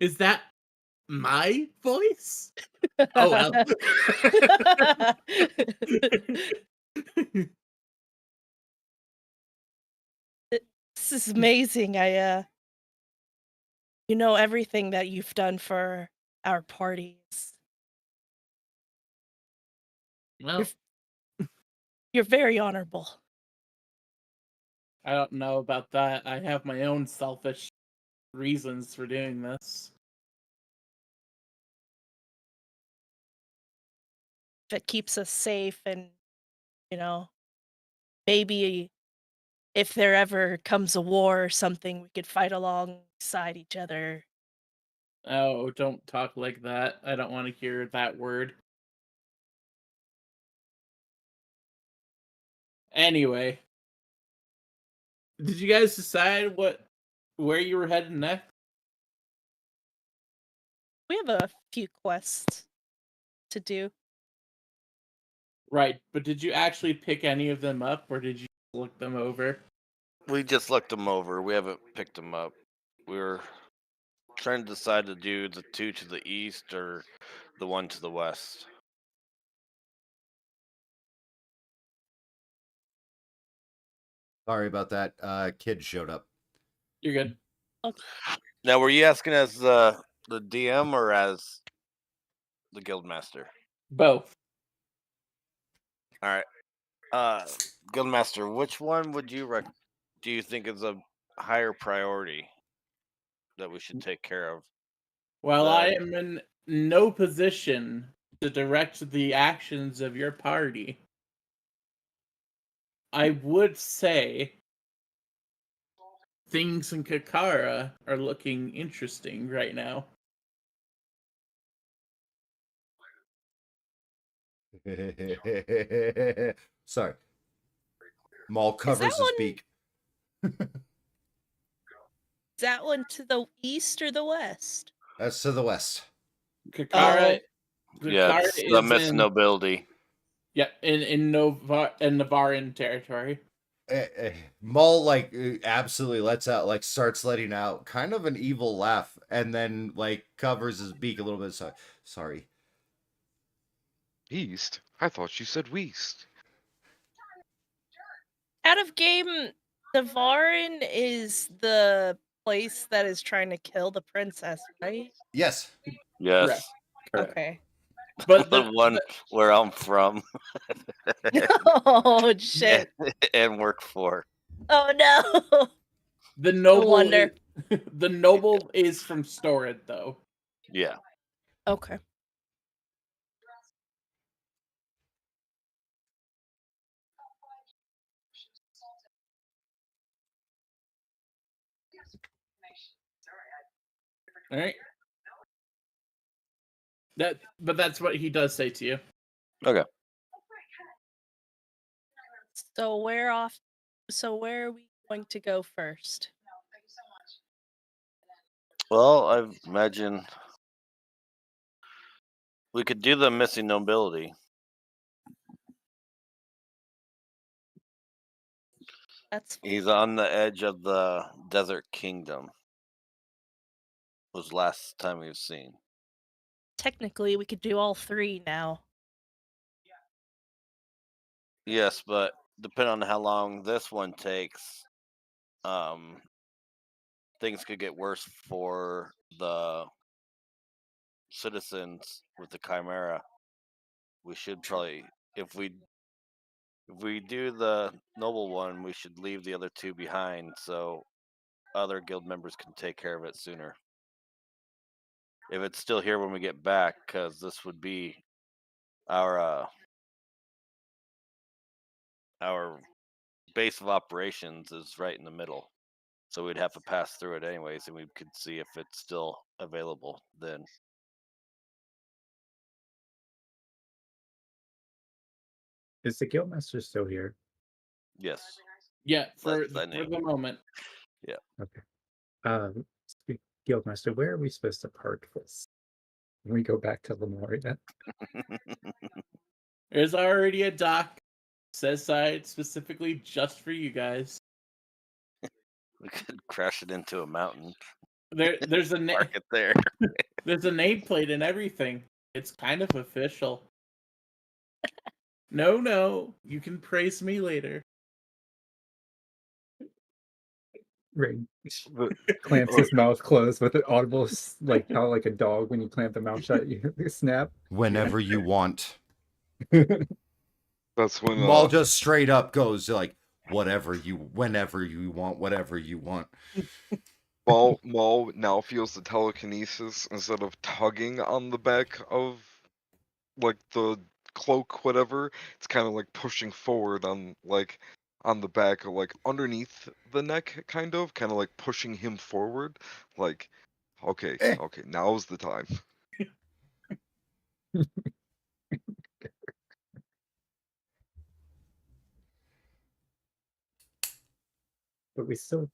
Is that my voice? Oh well. This is amazing. You know everything that you've done for our parties. Well, You're very honorable. I don't know about that. I have my own selfish reasons for doing this. If it keeps us safe and you know, maybe if there ever comes a war or something, we could fight alongside each other. Oh, don't talk like that. I don't want to hear that word. Anyway, did you guys decide where you were headed next? We have a few quests to do. Right, but did you actually pick any of them up, or did you look them over? We just looked them over. We haven't picked them up. We were trying to decide to do the 2 to the east or the 1 to the west. Sorry about that. Kid showed up. You're good. Now, were you asking as the DM or as the guildmaster? Both. All right. Guildmaster, which one would you do you think is a higher priority that we should take care of? Well, I The- am in no position to direct the actions of your party. I would say things in Kakara are looking interesting right now. Sorry. Maul covers his one- beak. Is that one to the east or the west? That's to the west. Kakara, yeah, Kakara it's the is Miss in, Nobility. yeah, in Navaran territory. Maul absolutely lets out, starts letting out kind of an evil laugh, and then covers his beak a little bit. Sorry. East? I thought you said west. Out of game, Navarin is the place that is trying to kill the princess, right? Yes. Yes, Correct. Okay. But the one where I'm from Oh shit! and work for. Oh no! the noble, wonder. the noble is from Storid, though. Yeah. Okay. All right. But that's what he does say to you. Okay. So where are we going to go first? Well, I imagine we could do the missing nobility. That's He's on the edge of the desert kingdom. Was last time we was seen. technically we could do all three now. Yes, but depending on how long this one takes, things could get worse for the citizens with the Chimera. We should probably, if we do the noble one, we should leave the other 2 behind so other guild members can take care of it sooner. If it's still here when we get back, because this would be our base of operations is right in the middle, so we'd have to pass through it anyways, and we could see if it's still available then. Is the guildmaster still here? Yes. Yeah, for That's the name. the moment. Okay. Guildmaster, where are we supposed to park this? When we go back to Lemuria? There's already a dock set aside specifically just for you guys. We could crash it into a mountain. There's a Park it there. there's a nameplate and everything. It's kind of official. No, you can praise me later. Right. Clamps his mouth closed with an audible, how like a dog when you clamp the mouth shut, you snap. Whenever you want. That's when Maul just straight up goes whenever you want, whatever you want. Maul now feels the telekinesis instead of tugging on the back of the cloak, whatever. It's kind of like pushing forward on the back, or like underneath the neck, kind of like pushing him forward. Like, okay, now's the time. But we still.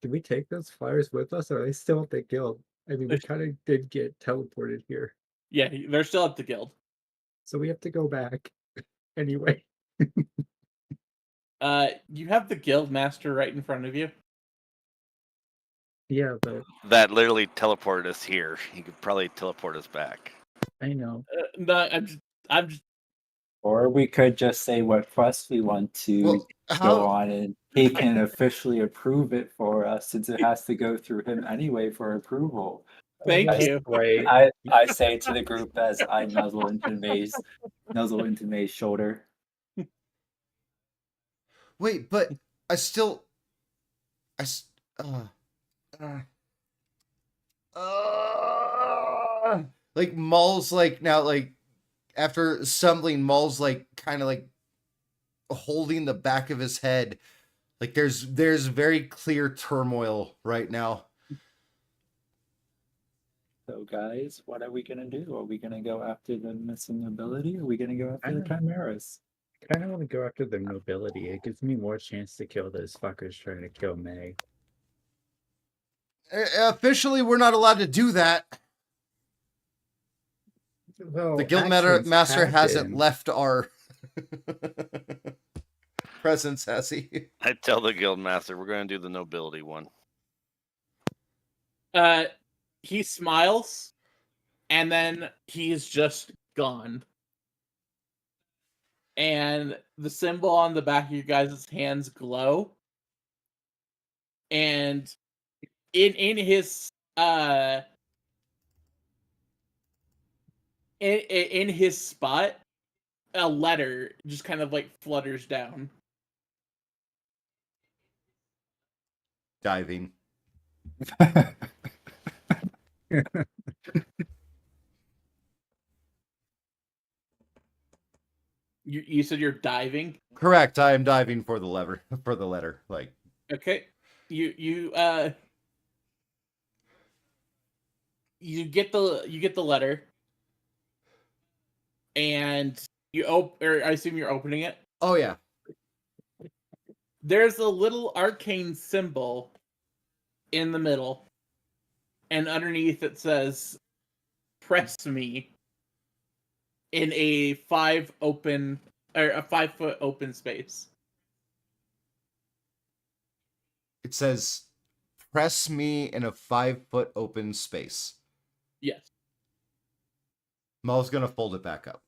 Did we take those flyers with us, or are they still at the guild? I mean, we kind of did get teleported here, Yeah, they're still at the guild. so we have to go back anyway. You have the guild master right in front of you. Yeah, but That literally teleported us here. He could probably teleport us back. I know. No, I'm just. Or we could just say what quest we want to Well, go how? on, and he can officially approve it for us, since it has to go through him anyway for approval. Thank I- you. Right. I say to the group as I nuzzle into May's shoulder. Wait, but I still. Like Maul's like now like after stumbling, Maul's like kind of like holding the back of his head. Like there's very clear turmoil right now. So guys, what are we gonna do? Are we gonna go after the missing ability? Or are we gonna go after the I don't- chimeras? I kind of want to go after the nobility. It gives me more chance to kill those fuckers trying to kill May. Officially, we're not allowed to do that. Well, The guild actions master hasn't happen. left our presence, has he? I tell the guild master we're going to do the nobility one. He smiles, and then he's just gone. And the symbol on the back of your guys' hands glow. And in his in his spot, a letter just kind of like flutters down. Diving. You said you're diving. Correct. I am diving for the letter. Like, Okay. You get the letter, and or I assume you're opening it. oh yeah. There's a little arcane symbol in the middle, and underneath it says "Press me" in a 5-foot open space. It says, "Press me in a 5-foot open space." Yes. Maul's gonna fold it back up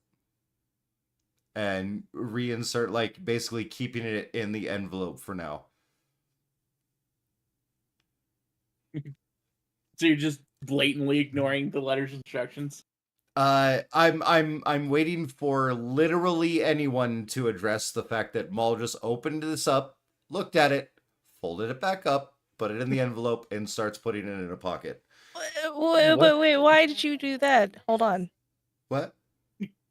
and reinsert, like basically keeping it in the envelope for now. So you're just blatantly ignoring the letter's instructions. I'm waiting for literally anyone to address the fact that Maul just opened this up, looked at it, folded it back up, put it in the envelope, and starts putting it in a pocket. Wait, why did you do that? Hold on. What?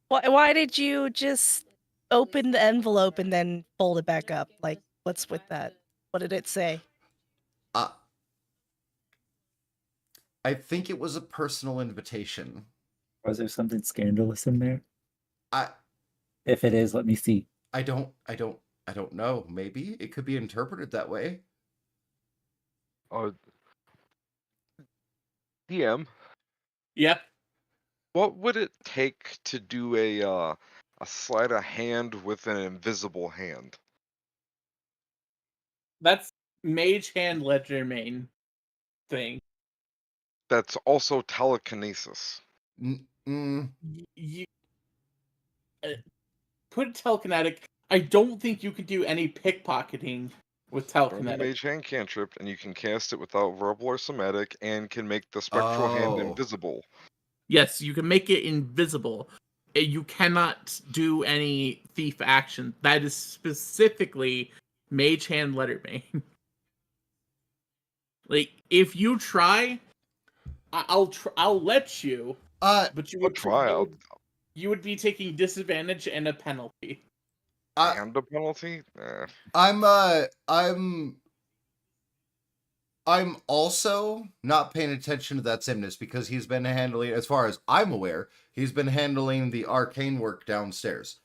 Why did you just open the envelope and then fold it back up? Like, what's with that? What did it say? I think it was a personal invitation. Was there something scandalous in there? I If it is, let me see. I don't know. Maybe it could be interpreted that way. DM, Yeah. what would it take to do a sleight of hand with an invisible hand? That's Mage Hand Ledger main thing. That's also telekinesis. You put telekinetic. I don't think you could do any pickpocketing with Burn the telekinetic. mage hand cantrip, and you can cast it without verbal or somatic, and can make the spectral hand Oh. invisible. Yes, you can make it invisible. You cannot do any thief action. That is specifically Mage Hand Letter main. Like, if you try, I'll let you. Uh, But you I'll would try. You would be taking disadvantage and a penalty. And a penalty? I'm also not paying attention to that sameness because he's been handling, as far as I'm aware, he's been handling the arcane work downstairs.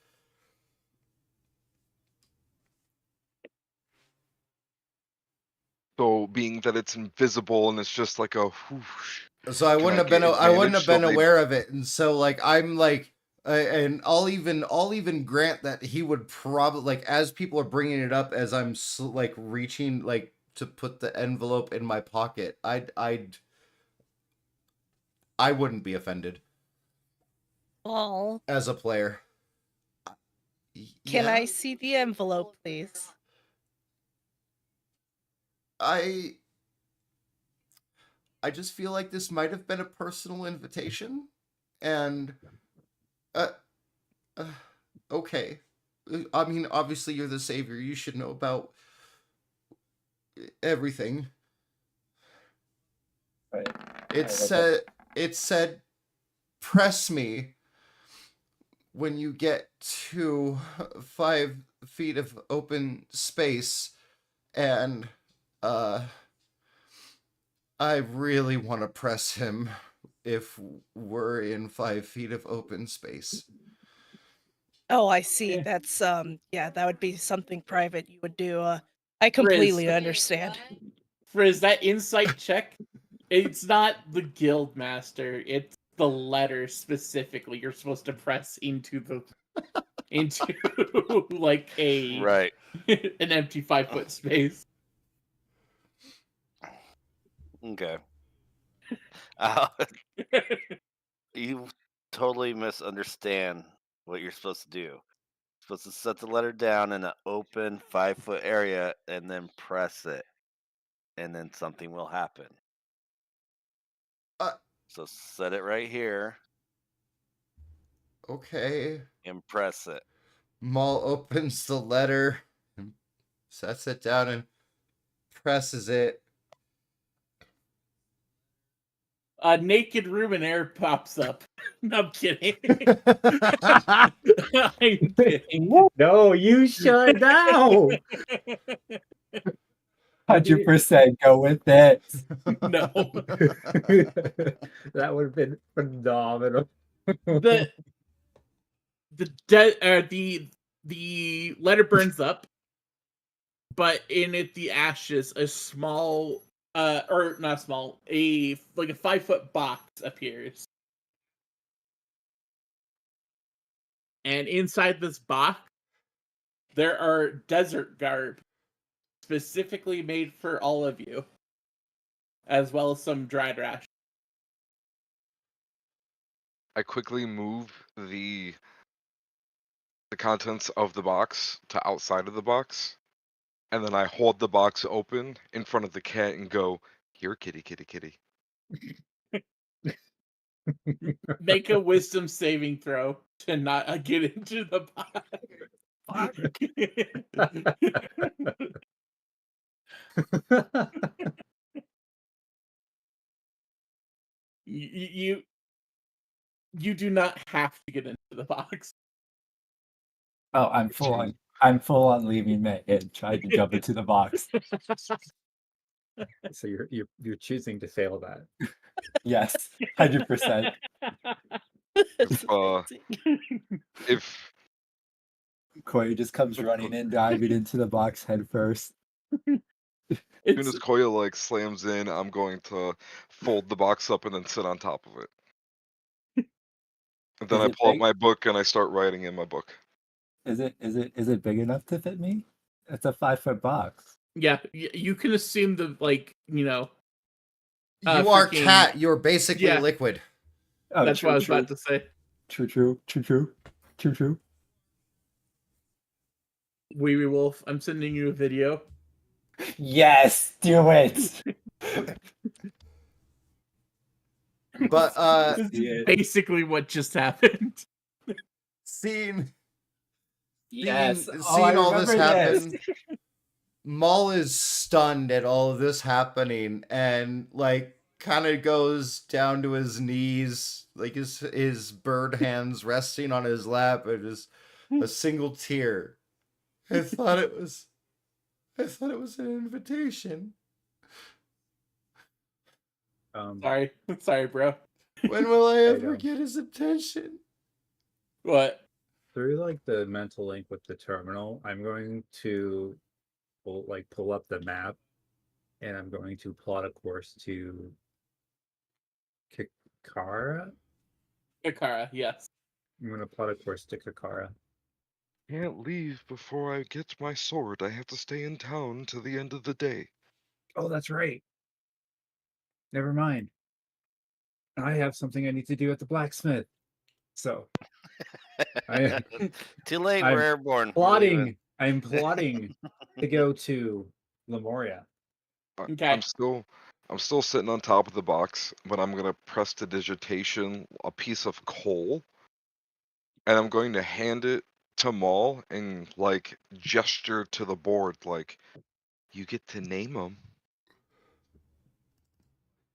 So being that it's invisible and it's just like a whoosh. So I wouldn't have been aware of it, and so like I'm like, and I'll even grant that he would probably, like, as people are bringing it up, as I'm like reaching like to put the envelope in my pocket, I wouldn't be offended Well, as a player. can Yeah, I see the envelope, please? I just feel like this might have been a personal invitation, and okay. I mean, obviously you're the savior. You should know about everything. Right. It said, press me when you get to 5 feet of open space, and I really want to press him if we're in 5 feet of open space. Oh, I see. That's yeah, that would be something private you would do. I completely understand. Frizz, that insight check, it's not the guild master, it's the letter specifically you're supposed to press into the into like a Right. an empty 5-foot space. Okay. You totally misunderstand what you're supposed to do. You're supposed to set the letter down in an open 5-foot area and then press it, and then something will happen. So set it right here Okay. and press it. Maul opens the letter, and sets it down, and presses it. A naked Ruminaire pops up. No, I'm kidding. I'm kidding. No, you shut down. 100% go with it. No. That would have been phenomenal. The letter burns up, but in it the ashes, a small or not small, a 5-foot box appears. And inside this box there are desert garb specifically made for all of you, as well as some dried rash. I quickly move the contents of the box to outside of the box, and then I hold the box open in front of the cat and go, "Here, kitty, kitty, kitty." Make a wisdom saving throw to not get into the box. you do not have to get into the box. Oh, I'm full on leaving May and trying to jump into the box. So you're choosing to fail that. Yes, 100%. If Corey just comes running in, diving into the box head first. as soon as Koya like slams in, I'm going to fold the box up and then sit on top of it. And then Is I it pull out big? my book and I start writing in my book. Is it big enough to fit me? It's a 5-foot box. Yeah, you can assume the You are freaking- cat. You're basically Yeah. liquid. Oh, That's what I was about to say. True. Wee Wolf, I'm sending you a video. Yes, do it. But This is basically what just happened. seeing Yes. seeing I all this remember happen, Maul is stunned at all of this happening, and like kind of goes down to his knees, like his bird hands resting on his lap, and just a single tear. I thought it was an invitation. Sorry, bro. When will I I ever don't. get his attention? What? Through like the mental link with the terminal, I'm going to pull up the map, and I'm going to plot a course to Kikara. Ikara, yes. I'm going to plot a course to Kikara. Can't leave before I get my sword. I have to stay in town till the end of the day. Oh, that's right. Never mind. I have something I need to do at the blacksmith. So Too late, I'm we're airborne. We're leaving. I'm plotting to go to Lemuria. Okay. I'm still sitting on top of the box, but I'm gonna prestidigitation a piece of coal, and I'm going to hand it to Maul and like gesture to the board, like, you get to name them.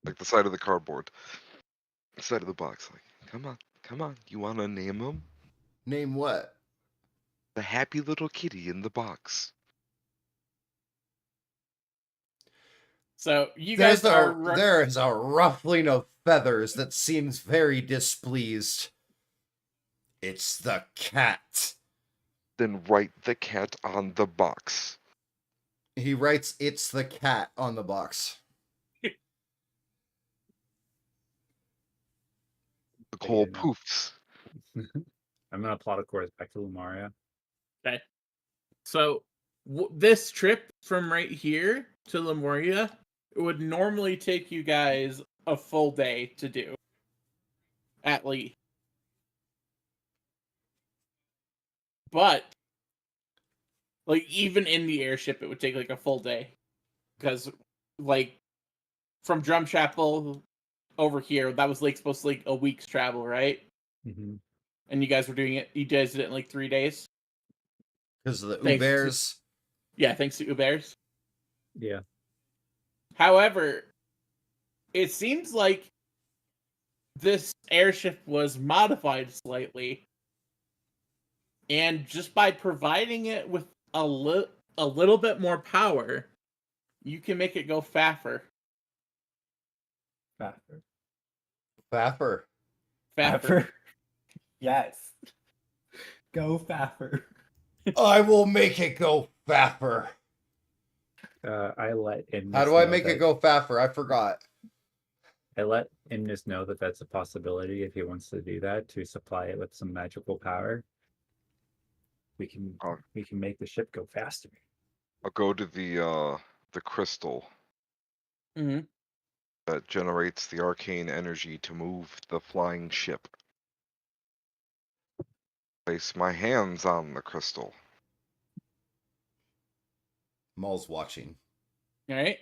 Like the side of the cardboard, the side of the box. Like, come on, you wanna name them? Name what? The happy little kitty in the box. So you guys are There is a ruffling of feathers that seems very displeased. It's the cat. Then write the cat on the box. He writes, "It's the cat" on the box. The coal Yeah. poofs. I'm going to plot a course back to Lemuria. Okay. So this trip from right here to Lemuria would normally take you guys a full day to do. At least. But like even in the airship it would take like a full day. Because like from Drum Chapel over here, that was like supposed to like a week's travel, right? Mm-hmm. And you guys did it in like 3 days? Because of the Thanks to- Ubers. Yeah, thanks to Ubers. Yeah. However, it seems like this airship was modified slightly, and just by providing it with a little bit more power, you can make it go faster. Faffer. Faffer. Faster. Yes. Go Faffer. I will make it go Faffer. I let Imnis How do I know make it that- go Faffer? I forgot. I let Imnis know that that's a possibility if he wants to do that, to supply it with some magical power. We can Oh. make the ship go faster. I'll go to the crystal Mm-hmm. that generates the arcane energy to move the flying ship. Place my hands on the crystal. Maul's watching. All right.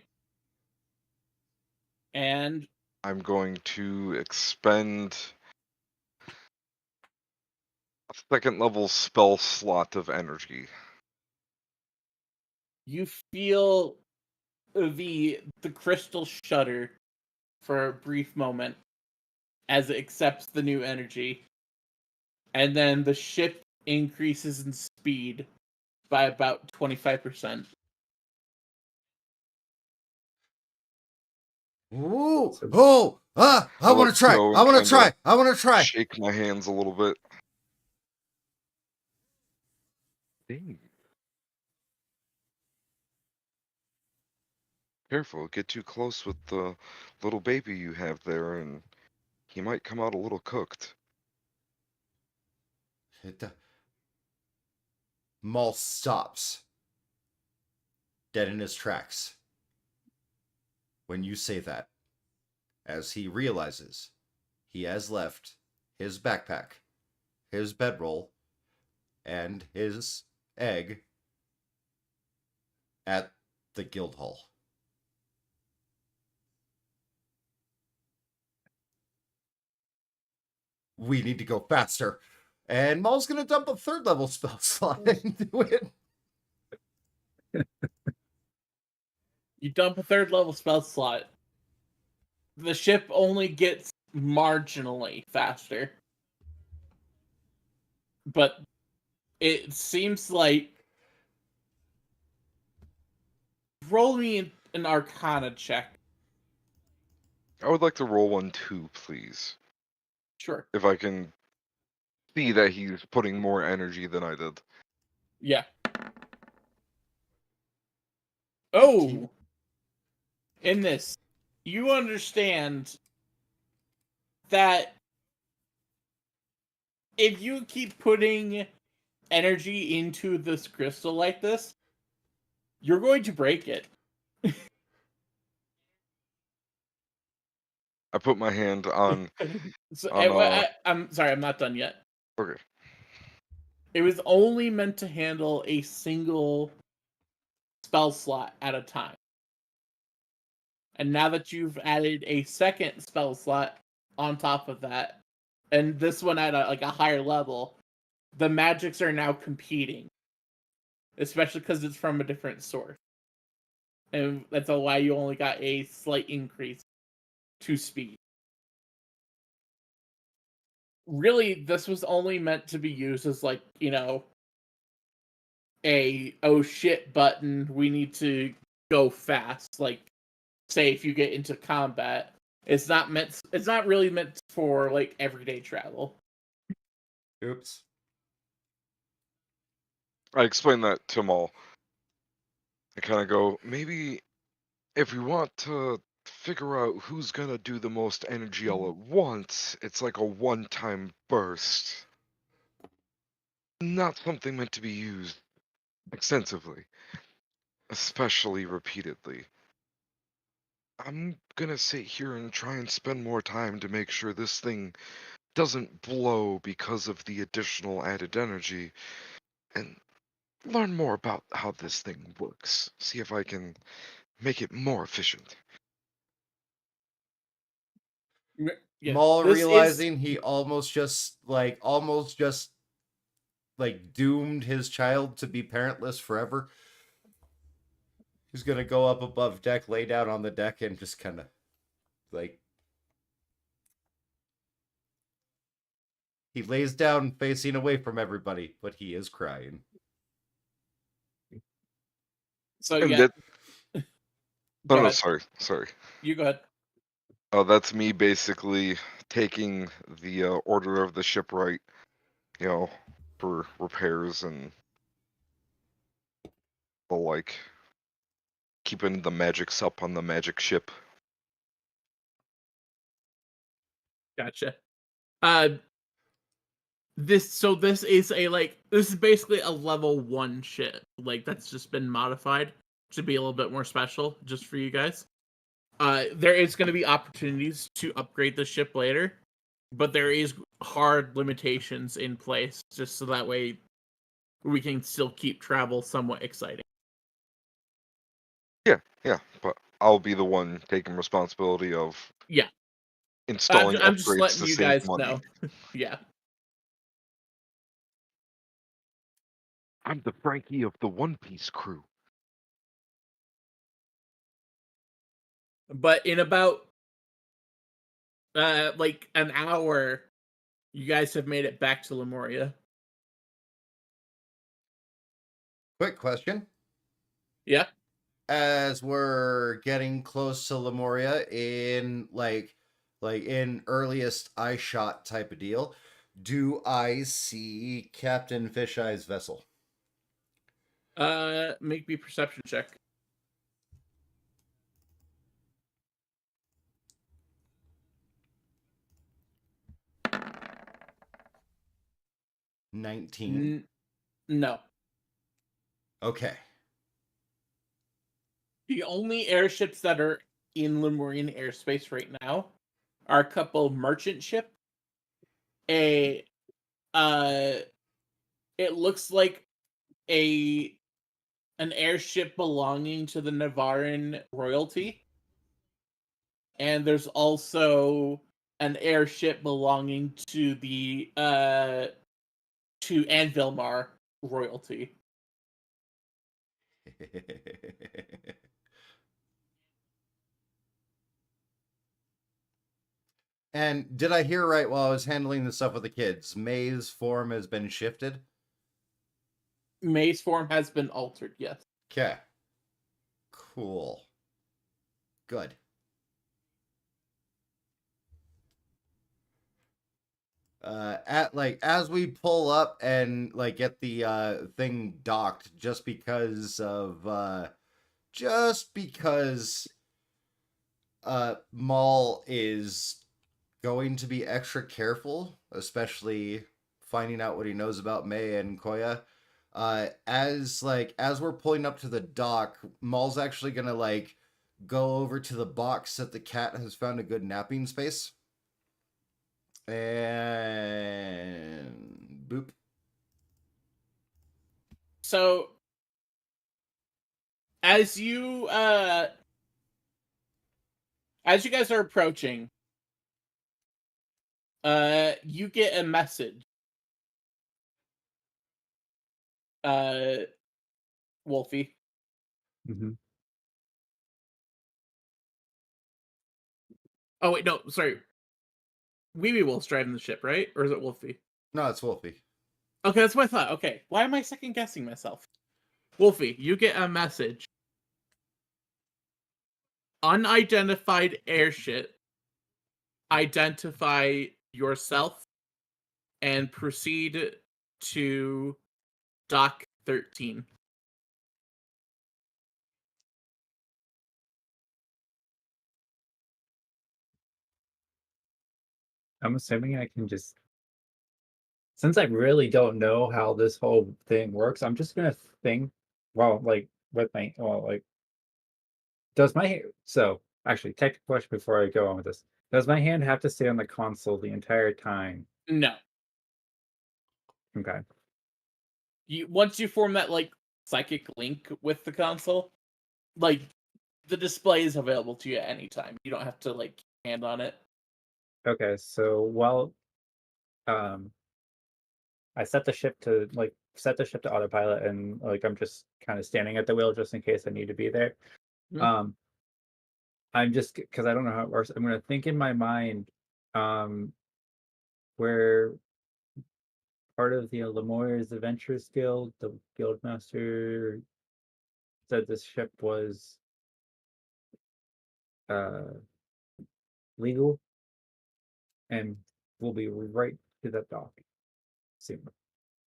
And I'm going to expend a second level spell slot of energy. you feel the crystal shudder for a brief moment as it accepts the new energy, and then the ship increases in speed by about 25%. Ooh! Oh! Ah! I I'll want let to try! go I and want to kinda try! I want to try! Shake my hands a little bit. Dang. Careful, get too close with the little baby you have there, and he might come out a little cooked. Maul stops. Dead in his tracks. When you say that, as he realizes he has left his backpack, his bedroll, and his egg at the guild hall. We need to go faster. And Maul's gonna dump a third level spell slot into it. You dump a third level spell slot. the ship only gets marginally faster. But it seems like... Roll me an Arcana check. I would like to roll one too, please. Sure. If I can see that he's putting more energy than I did. Yeah. Oh! In this, you understand that if you keep putting energy into this crystal like this, you're going to break it. I put my hand on. So, On I'm sorry, I'm not done yet. Okay. It was only meant to handle a single spell slot at a time. And now that you've added a second spell slot on top of that, and this one at a higher level, the magics are now competing. Especially because it's from a different source. And that's why you only got a slight increase to speed. Really, this was only meant to be used as like, a oh shit button, we need to go fast. Like, say if you get into combat. It's not really meant for like everyday travel. Oops. I explained that to Maul. I kind of go, maybe if we want to figure out who's gonna do the most energy all at once, it's like a one-time burst. Not something meant to be used extensively, especially repeatedly. I'm gonna sit here and try and spend more time to make sure this thing doesn't blow because of the additional added energy, and learn more about how this thing works. See if I can make it more efficient. Yeah, Maul this realizing he almost just doomed his child to be parentless forever. He's gonna go up above deck, lay down on the deck, and just kind of like he lays down facing away from everybody, but he is crying. So And yeah. that, Go no, ahead. sorry. You go ahead. Oh, that's me basically taking the order of the shipwright, for repairs and the like. Keeping the magics up on the magic ship. Gotcha. This is this is basically a level 1 ship. Like, that's just been modified to be a little bit more special just for you guys. There is going to be opportunities to upgrade the ship later, but there is hard limitations in place just so that way we can still keep travel somewhat exciting. Yeah, but I'll be the one taking responsibility of Yeah. installing I'm just upgrades letting to you save guys money. know. Yeah. I'm the Frankie of the One Piece crew. But in about an hour, you guys have made it back to Lemuria. Quick question. Yeah. As we're getting close to Lemuria in in earliest eye shot type of deal, do I see Captain Fisheye's vessel? Make me perception check. $19. No. Okay. The only airships that are in Lemurian airspace right now are a couple merchant ship. It looks like an airship belonging to the Navaran royalty. And there's also an airship belonging to the to Anvilmar royalty. And did I hear right while I was handling the stuff with the kids? May's form has been shifted? May's form has been altered, yes. Okay. Cool. Good. As we pull up and like get the thing docked just because Maul is going to be extra careful, especially finding out what he knows about May and Koya. As we're pulling up to the dock, Maul's actually gonna like go over to the box that the cat has found a good napping space. And boop. So as you guys are approaching, you get a message. Wolfie. Mm-hmm. Oh wait, no, sorry. Wee Wolf's driving the ship, right? Or is it Wolfie? No, it's Wolfie. Okay, that's what I thought. Okay, why am I second guessing myself? Wolfie, you get a message. Unidentified airship. Identify yourself and proceed to Dock 13. I'm assuming I can just, since I really don't know how this whole thing works, I'm just gonna think, well, like does my so actually technical question before I go on with this. Does my hand have to stay on the console the entire time? No. Okay. Once you form that like psychic link with the console, like the display is available to you at any time. You don't have to like hand on it. Okay, so while I set the ship to autopilot, and like I'm just kind of standing at the wheel just in case I need to be there. Mhm. I'm just, because I don't know how it works, I'm gonna think in my mind where part of the Lemoyre's Adventurers Guild, the guildmaster said this ship was legal and will be right to that dock soon.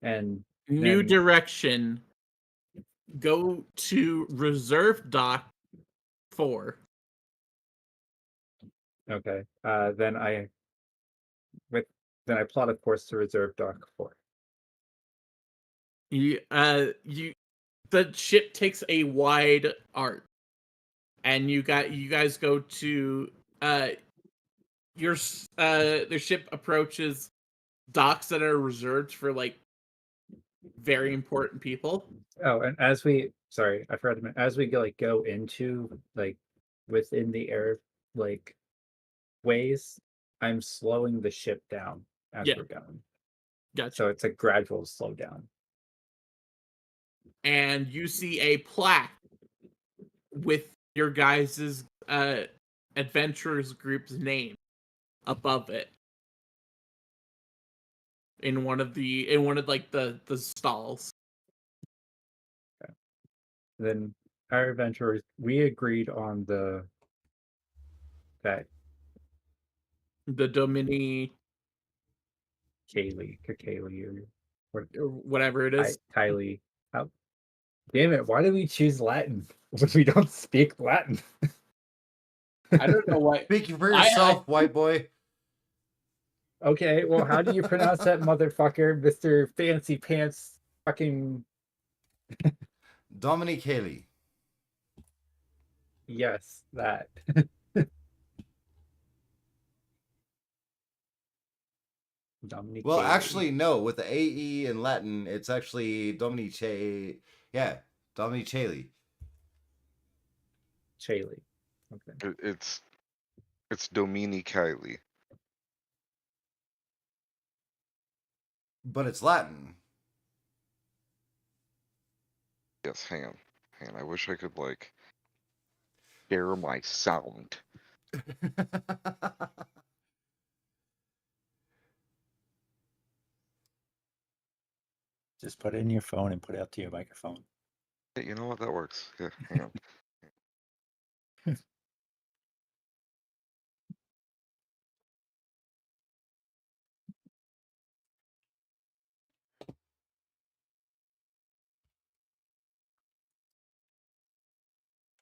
And New then, direction. Go to Reserve Dock 4. okay, then I plot a course to Reserve Dock 4. The ship takes a wide arc, and you guys go to the ship approaches docks that are reserved for like very important people. Oh, and I forgot to mention, as we go into like within the air like ways, I'm slowing the ship down as we're going. Gotcha. So it's a gradual slowdown. And you see a plaque with your guys' adventurers group's name above it in one of like the stalls. Okay. Then our adventurers, we agreed on that The Domini Kaylee or or whatever it is. Kylie. How damn it, why do we choose Latin when we don't speak Latin? I don't know why. Speaking for yourself, white boy. Okay, well, how do you pronounce that motherfucker, Mr. Fancy Pants fucking... Dominic Haley. Yes, that. Dominic Well, Haley. actually, no. With the AE in Latin, it's actually Dominic Yeah, Dominic Haley. Chaley. Okay. It's Domini Kylie. But it's Latin. Yes, hang on. I wish I could like share my sound. Just put it in your phone and put it up to your microphone. Hey, you know what? That works. Yeah, hang on.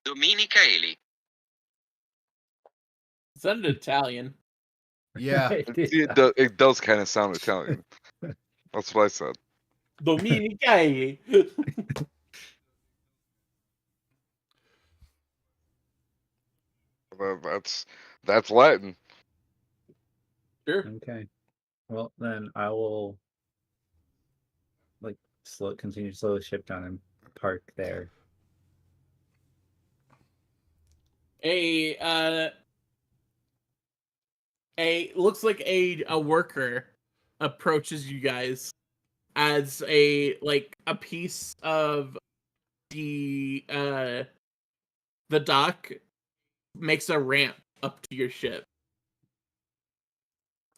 Dominicali. It sounded Italian. Yeah. It does kind of sound Italian. That's what I said. Dominicali. That's Latin. Sure. Okay. Well, then I will continue to slowly shift down and park there. Looks like a worker approaches you guys as a piece of the dock makes a ramp up to your ship.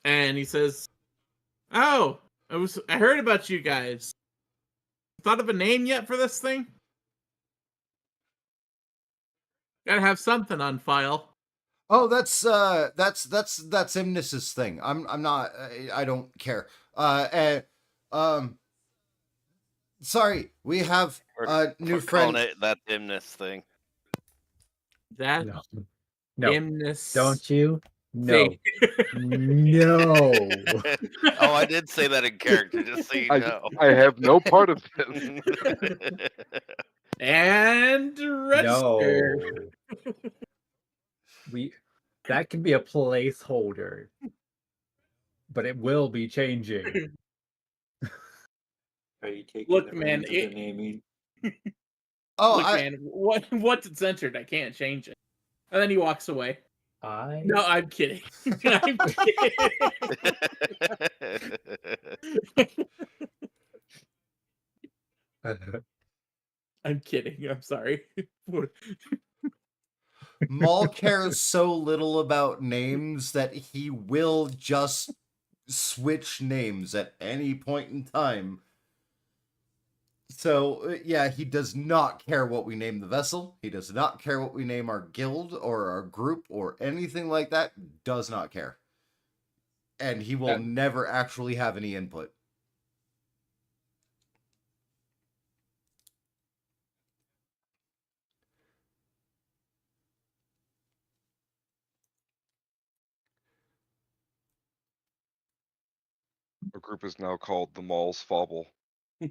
And he says, "Oh, I heard about you guys. Thought of a name yet for this thing? Gotta have something on file." Oh, that's Imnis's thing. I'm not. I don't care. Sorry, we have a new We're friend. calling it that Dimness thing. That No, Imnis don't you? No, thing. no. Oh, I did say that in character, just so you know. I have no part of this. And register. No. That can be a placeholder, but it will be changing. Are you taking Look, the man, reins of the naming? Oh, Look, man, once it's entered, I can't change it. And then he walks away. No, I'm kidding. I'm kidding. I'm kidding. I'm sorry. Maul cares so little about names that he will just switch names at any point in time. So, yeah, he does not care what we name the vessel. He does not care what we name our guild or our group or anything like that. Does not care. And he will never actually have any input. Our group is now called the Mall's Fobble. I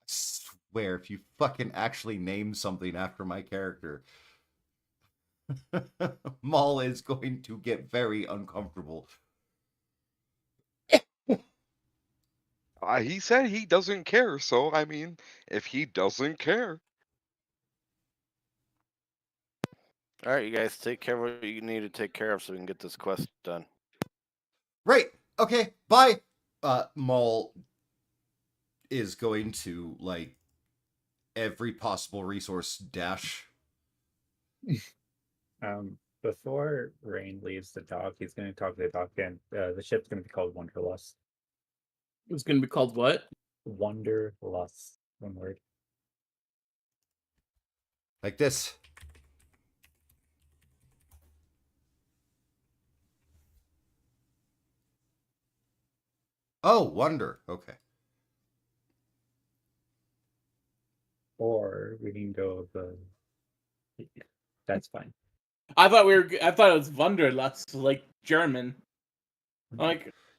swear, if you fucking actually name something after my character, Maul is going to get very uncomfortable. He said he doesn't care, so I mean, if he doesn't care. All right, you guys take care of what you need to take care of so we can get this quest done. Right. Okay. Bye. Maul is going to every possible resource dash. Before Rain leaves the dock, he's going to talk to the dock again. The ship's going to be called Wanderlust. It's going to be called what? Wanderlust. One word. Like this. Oh, wonder. Okay. Or we can go That's fine. I thought it was Wanderlust, like German.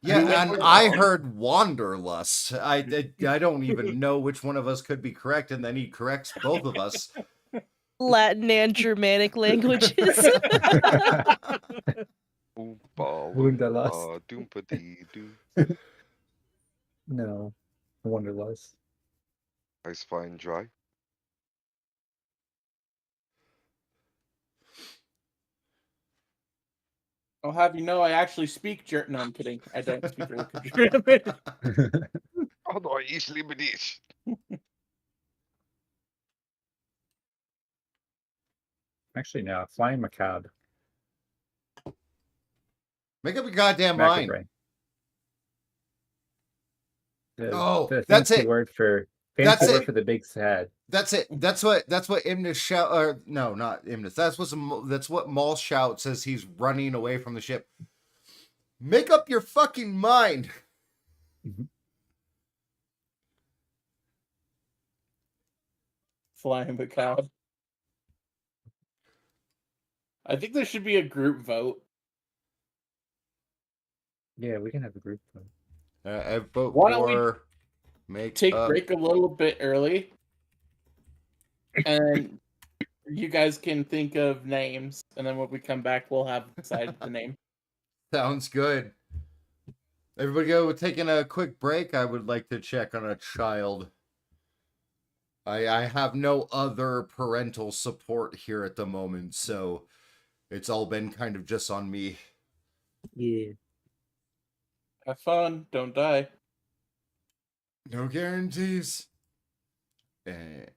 Yeah, and I heard Wanderlust. I don't even know which one of us could be correct, and then he corrects both of us. Latin and Germanic languages. Wanderlust. Doompa-dee-doo. No, Wanderlust. Ice fine dry. I'll have you know I actually speak German. No, I'm kidding. I don't speak German. Although or easily Badish. Actually, no. Flying Macabre. Make up your goddamn mind. Macabre. The, Oh, the that's fancy it. word for That's fancy word it. for the big sad. That's it. That's what Imnis shout. Or no, not Imnis. That's what Maul shouts as he's running away from the ship. Make up your fucking mind. Flying Macabre. I think there should be a group vote. Yeah, we can have a group vote. I vote Why don't we for make Take up. break a little bit early, and you guys can think of names, and then when we come back, we'll have decided the name. Sounds good. Everybody go taking a quick break. I would like to check on a child. I have no other parental support here at the moment, so it's all been kind of just on me. Yeah. Have fun. Don't die. No guarantees. And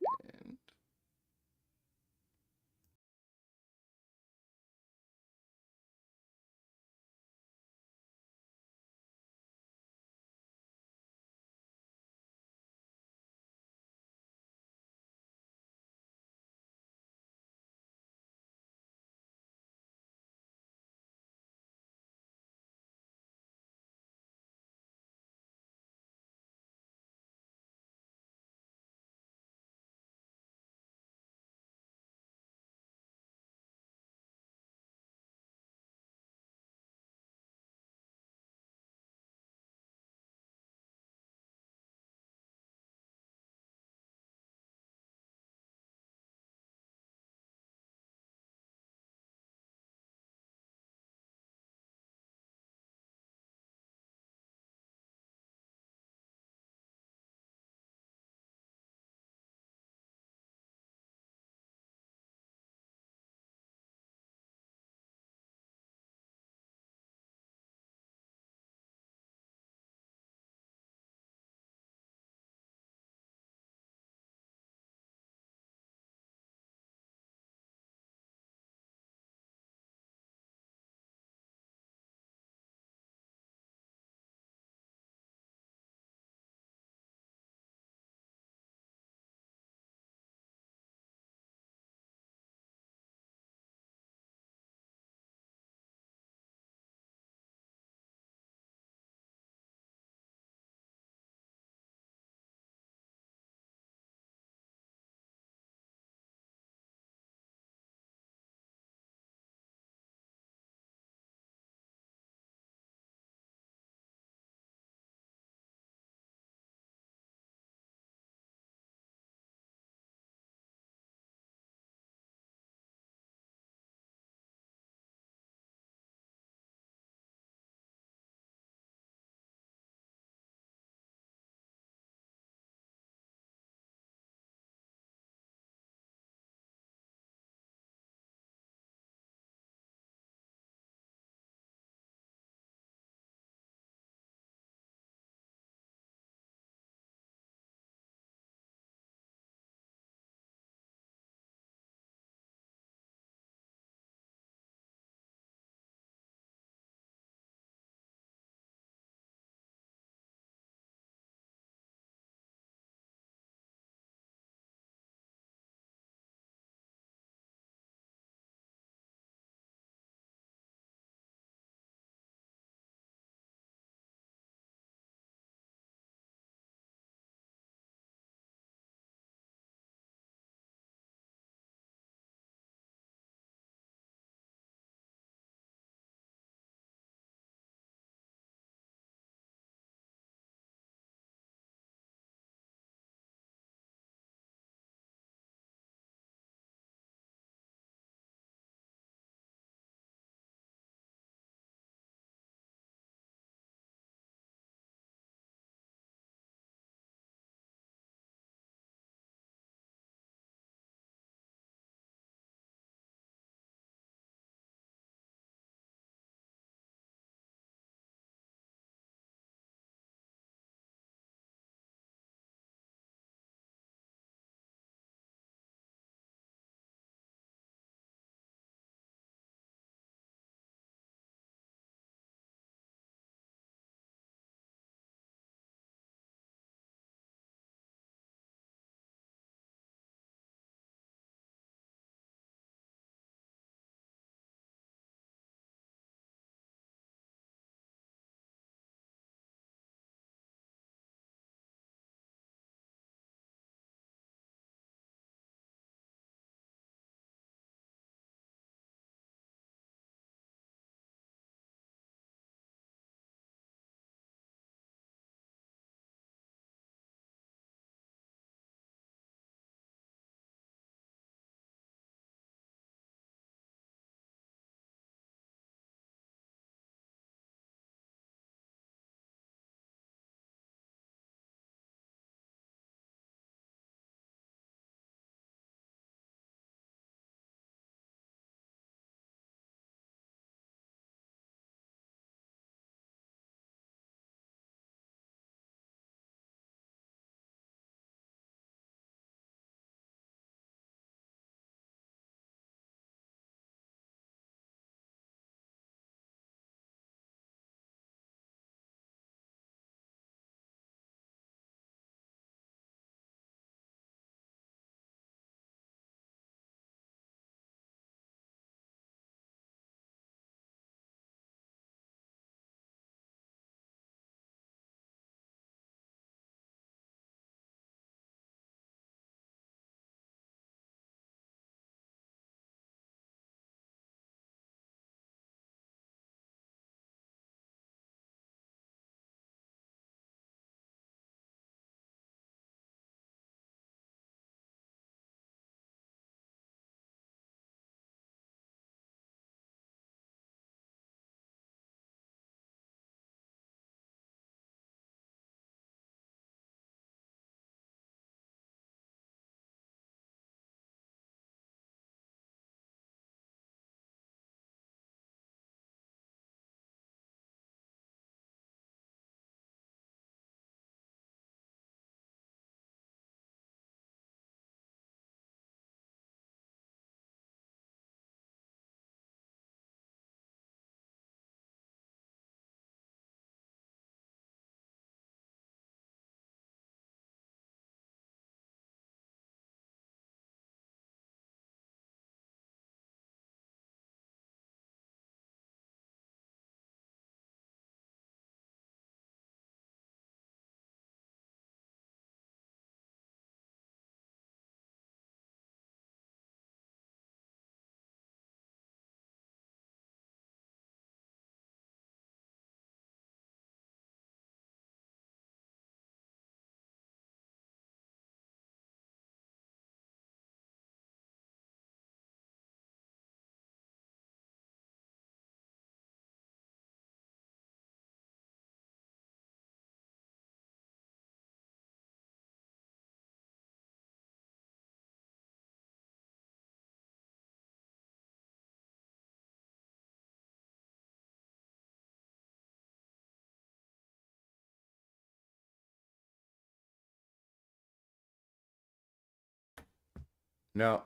No.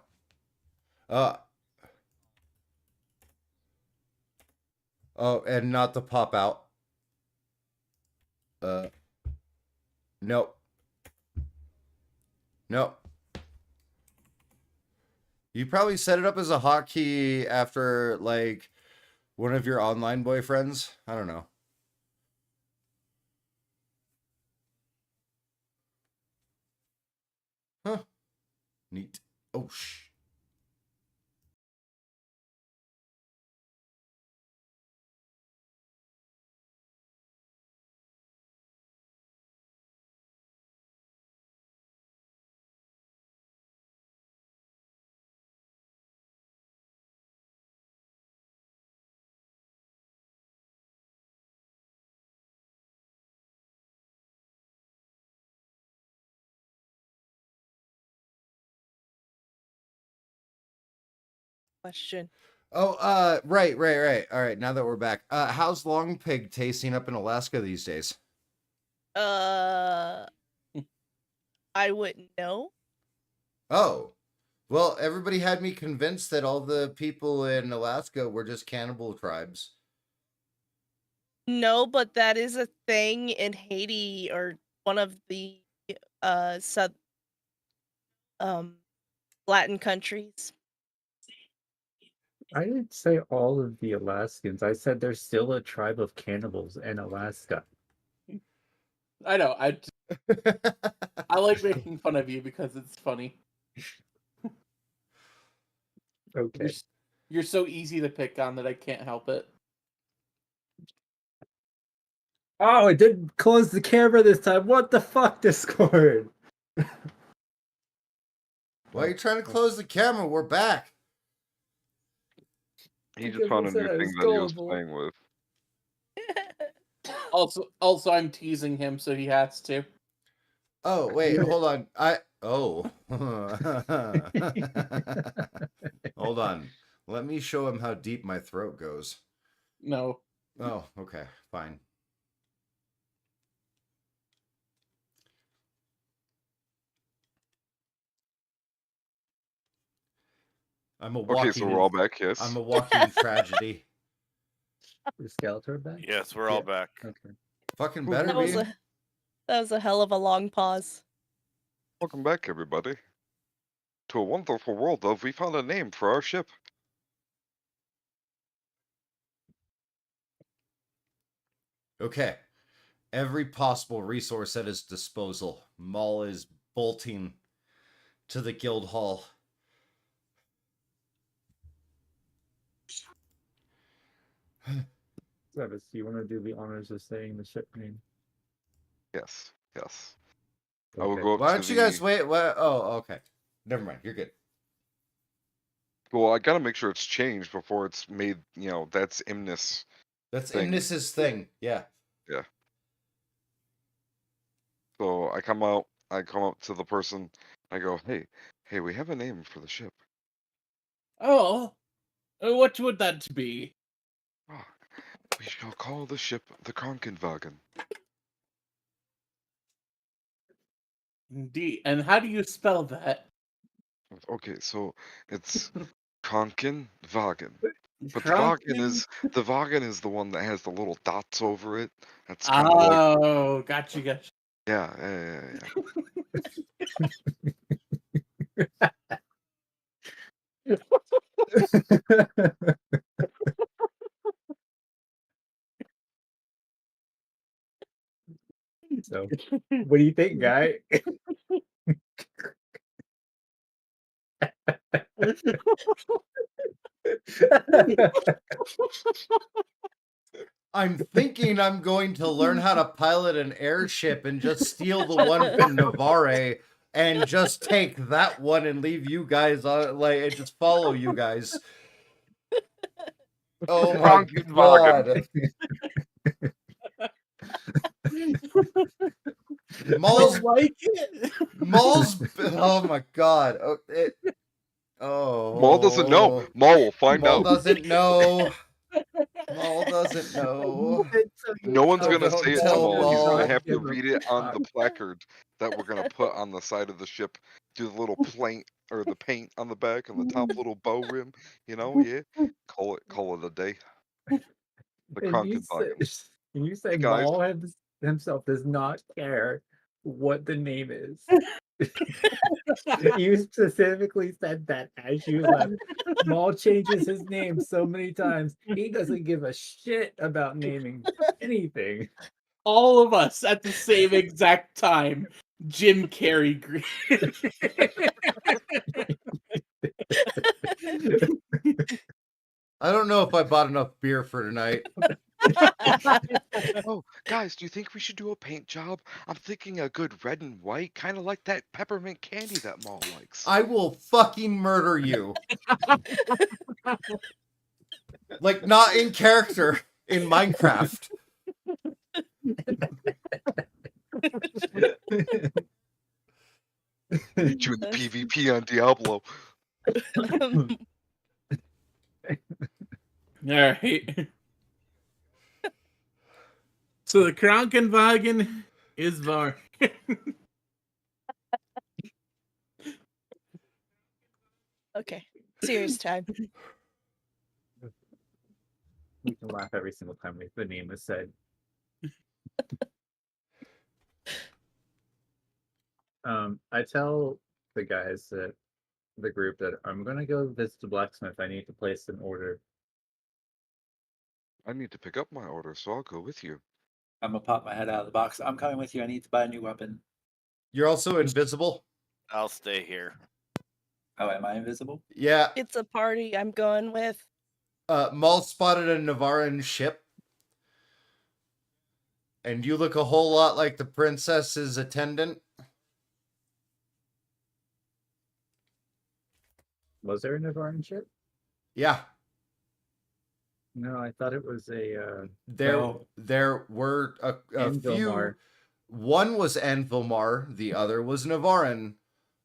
Oh, and not to pop out. Nope. Nope. You probably set it up as a hotkey after, like, one of your online boyfriends. I don't know. Huh. Neat. Oh, shh. Question. Oh, right. All right, now that we're back. How's long pig tasting up in Alaska these days? I wouldn't know. Oh. Well, everybody had me convinced that all the people in Alaska were just cannibal tribes. No, but that is a thing in Haiti or one of the sub Latin countries. I didn't say all of the Alaskans. I said there's still a tribe of cannibals in Alaska. I know. I like making fun of you because it's funny. Okay. You're so easy to pick on that I can't help it. Oh, it didn't close the camera this time. What the fuck, Discord? Why are you trying to close the camera? We're back. He just Because found I a said new I thing was that he was gullible. playing with. Also, I'm teasing him, so he has to. Oh, wait, hold on. Hold on. Let me show him how deep my throat goes. No. Oh, okay, fine. I'm a walking. Okay, so we're all back, yes? I'm a walking tragedy. Is Skeletor back? Yes, we're all Yeah. back. Okay. Fucking better be. That was a hell of a long pause. Welcome back, everybody. To a wonderful world of we found a name for our ship. Okay. Every possible resource at his disposal. Maul is bolting to the guild hall. Travis, do you want to do the honors of saying the ship name? Yes, yes. I will Okay. go up Why to don't you guys wait? What? Oh, okay. Never mind. You're good. Well, I gotta make sure it's changed before it's made, that's Imnis. That's Thing. Imnis's thing. Yeah. Yeah. So I come up to the person, I go, hey, we have a name for the ship. Oh, what would that be? Oh, we shall call the ship the Krankenwagen. Indeed. And how do you spell that? Okay, so it's Krankenwagen. But Kranken- the wagon is the one that has the little dots over it. That's kind of like Oh, gotcha. yeah. So, what do you think, guy? I'm thinking I'm going to learn how to pilot an airship and just steal the one from Navarre and just take that one and leave you guys on, and just follow you guys. Oh my god. Maul's like it. Maul's oh my god. Maul doesn't know. Maul will find Maul out. doesn't know. Maul doesn't know. No one's Oh, gonna don't say it to tell Maul. He's Maul. gonna have to Give a read it on the fuck. placard that we're gonna put on the side of the ship. Do the little paint or the paint on the back on the top little bow rim. You know, yeah. Call it a day. The And you Kronkenwagen. say, and you say Hey, guys. Maul himself does not care what the name is. You specifically said that as you left. Maul changes his name so many times. He doesn't give a shit about naming anything. All of us at the same exact time. Jim Carrey Green. I don't know if I bought enough beer for tonight. Oh, guys, do you think we should do a paint job? I'm thinking a good red and white, kind of like that peppermint candy that Maul likes. I will fucking murder you. Like, not in character, in Minecraft. Beat you in the PvP on Diablo. Alright. So the Krankenwagen is Var. Okay, serious time. We can laugh every single time the name is said. I tell the guys that the group that I'm gonna go visit the blacksmith. I need to place an order. I need to pick up my order, so I'll go with you. I'm gonna pop my head out of the box. I'm coming with you. I need to buy a new weapon. You're also invisible? I'll stay here. Oh, am I invisible? Yeah. It's a party I'm going with. Maul spotted a Navaran ship. And you look a whole lot like the princess's attendant. Was there a Navaran ship? Yeah. No, I thought it was a There were a few. Anvilmar. One was Anvilmar, the other was Navaran.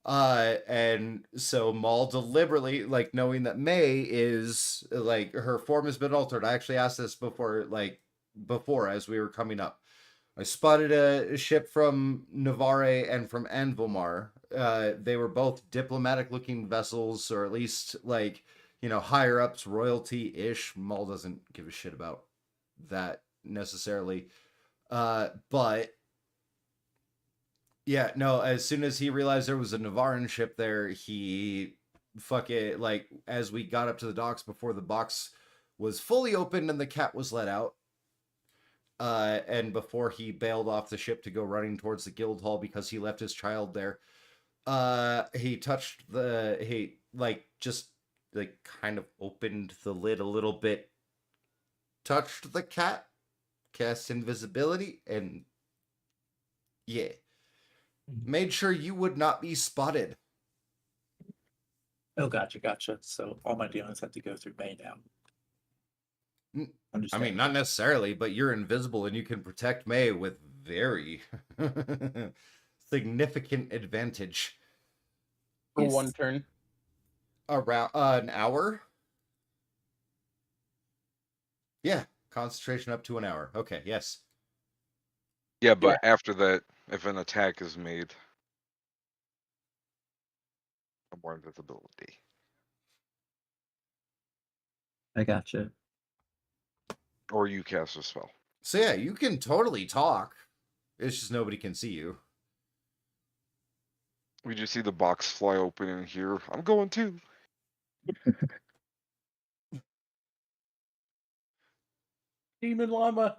And so Maul deliberately, like, knowing that May is, like, her form has been altered. I actually asked this before as we were coming up. I spotted a ship from Navarre and from Anvilmar. They were both diplomatic-looking vessels, or at least, like, higher-ups, royalty-ish. Maul doesn't give a shit about that necessarily. But yeah, no, as soon as he realized there was a Navaran ship there, he as we got up to the docks before the box was fully opened and the cat was let out, and before he bailed off the ship to go running towards the guild hall because he left his child there, he touched kind of opened the lid a little bit, touched the cat, cast invisibility, and yeah. Made sure you would not be spotted. Oh, gotcha. So all my dealings have to go through May now. I mean, not necessarily, but you're invisible and you can protect May with very significant advantage. For one turn. Around an hour? Yeah, concentration up to an hour. Okay, yes. Yeah, but after that, if an attack is made, more invisibility. I gotcha. Or you cast a spell. So yeah, you can totally talk. It's just nobody can see you. We just see the box fly open in here. I'm going too. Demon llama.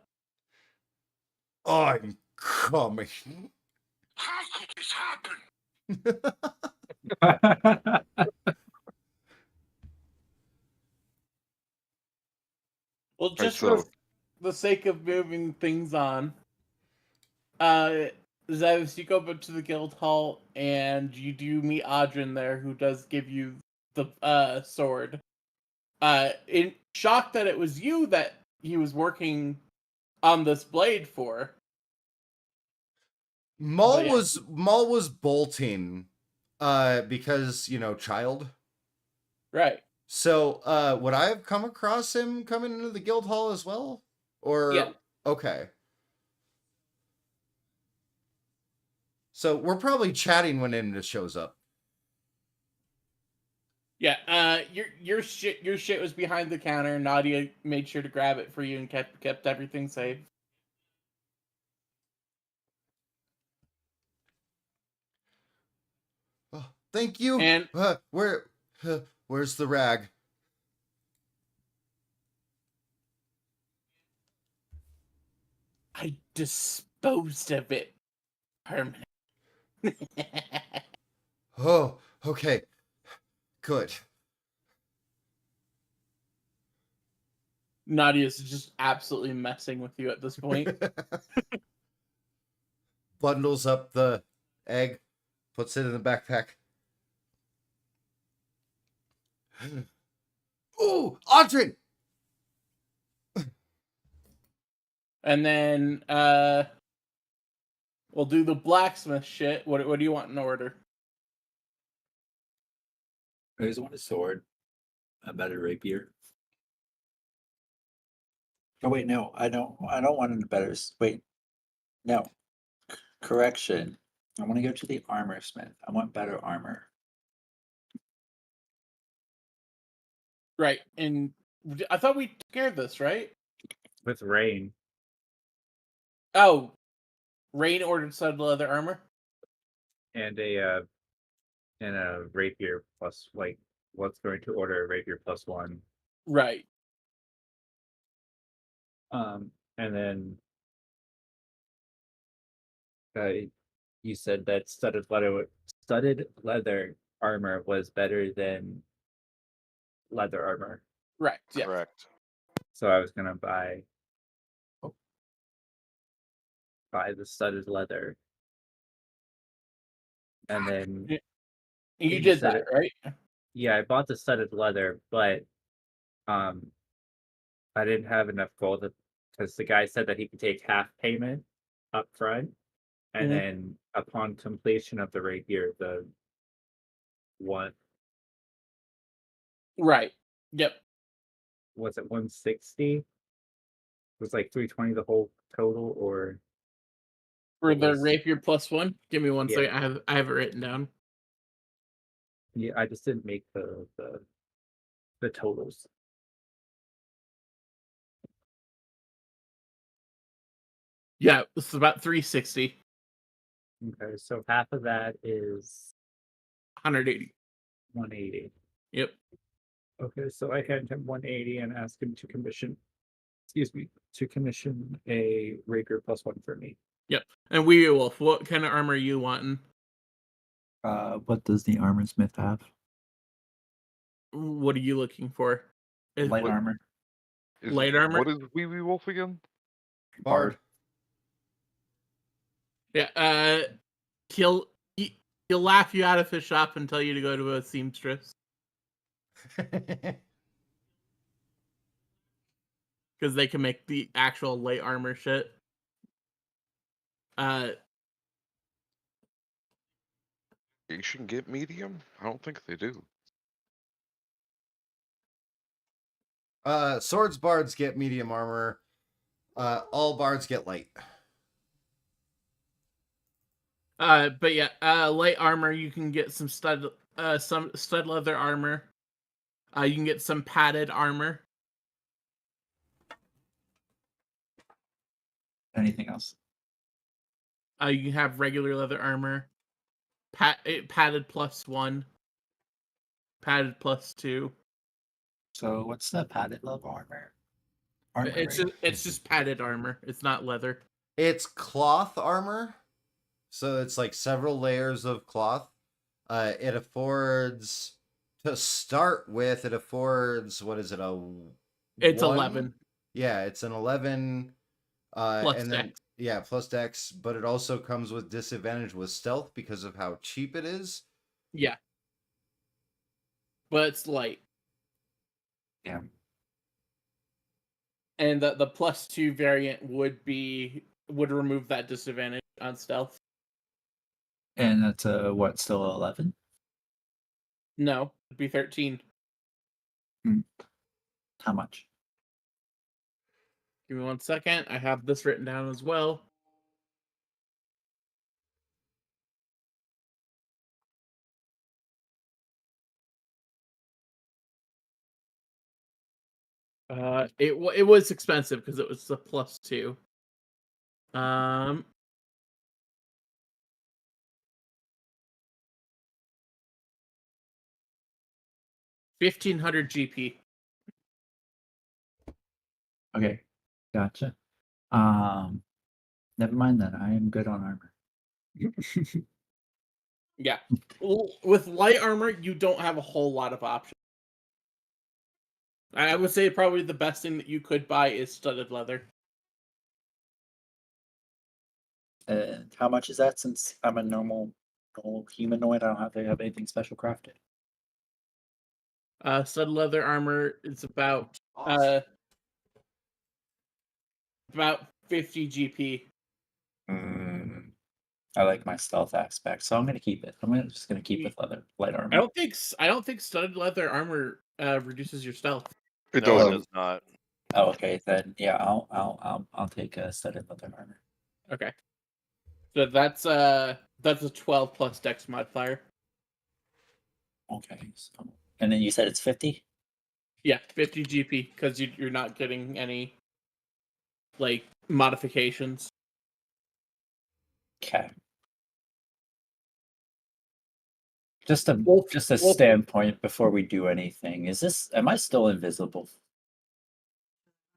I'm coming. How could this happen? Well, just so- for the sake of moving things on, Zeus, you go up to the guild hall and you do meet Adrian there, who does give you the sword. In shocked that it was you that he was working on this blade for. Maul yeah. was bolting because, child. Right. So, would I have come across him coming into the guild hall as well? Or Yeah. okay. So we're probably chatting when Inda shows up. Yeah, your shit was behind the counter. Nadia made sure to grab it for you and kept everything safe. Oh, thank you. And Where's the rag? I disposed of it permanently. Oh, okay. Good. Nadia's just absolutely messing with you at this point. Bundles up the egg, puts it in the backpack. Ooh, Audrin! And then we'll do the blacksmith shit. What do you want in order? I just want a sword, a better rapier. Oh wait, no, I don't want a better. Wait, no. Correction. I want to go to the armor smith. I want better armor. Right, and I thought we took care of this, right? With Rain. Oh, Rain ordered studded leather armor. And a rapier plus, like, what's going to order a rapier +1. Right. And then you said that studded leather armor was better than leather armor. Right. Yeah. Correct. So I was gonna buy the studded leather. And then You you did said that, it- right? yeah, I bought the studded leather, but I didn't have enough gold because the guy said that he could take half payment up front, and Mhm. then upon completion of the rapier, the one Right. Yep. was it 160? It was like 320 the whole total, or For What the was- rapier +1. Give me one Yeah. second. I have it written down. yeah, I just didn't make the totals. Yeah, it's about 360, Okay, so half of that is 180. 180. Yep. Okay, so I hand him 180 and ask him to commission a rapier +1 for me. Yep. And Weyard Wolf, what kind of armor are you wanting? What does the armor smith have? What are you looking for? Light what- armor. Light armor? What is Wee Wee Wolf again? Bard. Yeah. He'll laugh you out of his shop and tell you to go to a seamstress because they can make the actual light armor shit. You should get medium? I don't think they do. Swords bards get medium armor. All bards get light. But yeah, light armor. You can get some stud leather armor. You can get some padded armor. Anything else? You can have regular leather armor, padded +1, padded +2. So what's the padded leather armor? It's just padded armor. It's not leather. It's cloth armor. So it's like several layers of cloth. It affords, to start with, what is it? It's 1? 11 Yeah, it's an 11. plus and then dex. yeah, plus dex, but it also comes with disadvantage with stealth because of how cheap it is. Yeah, but it's light. Yeah. And the +2 variant would remove that disadvantage on stealth. And that's what, still 11? No, it'd be 13. How much? Give me 1 second. I have this written down as well. It was expensive because it was the +2. 1,500 GP. Okay, gotcha. Never mind then. I am good on armor. Yeah. With light armor, you don't have a whole lot of options. I would say probably the best thing that you could buy is studded leather. How much is that? Since I'm a normal humanoid, I don't have to have anything special crafted. Studded leather armor is about 50 GP. I like my stealth aspect, so I'm gonna keep it. Just gonna keep with light armor. I don't think studded leather armor reduces your stealth. It No, it doesn't. does not. Oh, okay, then yeah, I'll take a studded leather armor. Okay. So that's a 12 plus dex modifier. Okay, so and then you said it's 50? Yeah, 50 GP because you're not getting any like modifications. Okay. Just a Wolf- standpoint before we do anything. Am I still invisible?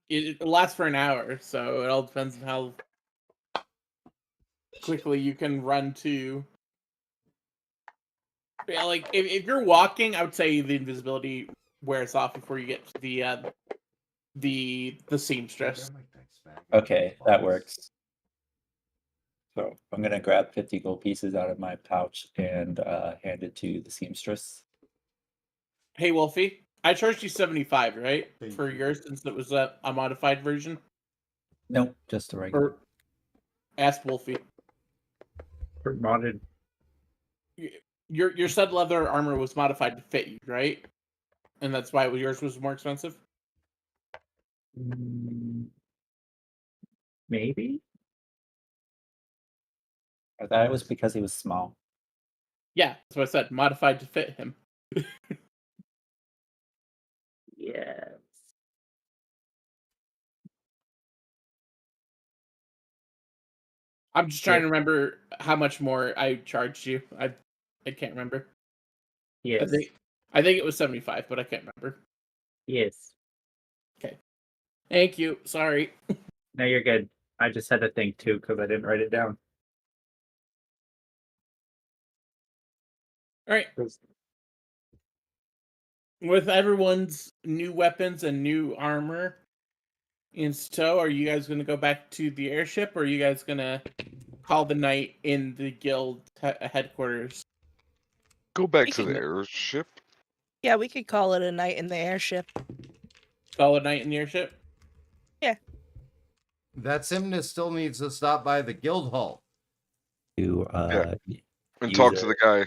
It lasts for an hour, so it all depends on how quickly you can run to. Yeah, like if you're walking, I would say the invisibility wears off before you get to the seamstress. Okay, that works. So I'm gonna grab 50 gold pieces out of my pouch and hand it to the seamstress. Hey Wolfie, I charged you 75, right? Thank For you. yours since it was a modified version. Nope, just a regular. Or ask Wolfie. For modded. Your stud leather armor was modified to fit you, right? And that's why yours was more expensive? Maybe? I thought it was because he was small. Yeah, that's what I said. Modified to fit him. Yes. I'm just trying to remember how much more I charged you. I can't remember. Yes. I think it was 75, but I can't remember. Yes. Okay. Thank you. Sorry. No, you're good. I just had to think too because I didn't write it down. All right. With everyone's new weapons and new armor in tow, are you guys going to go back to the airship, or are you guys going to call the night in the guild headquarters? Go back to the airship. Yeah, we could call it a night in the airship. Call a night in the airship? That Simnus still needs to stop by the guild hall. To And use talk to the guy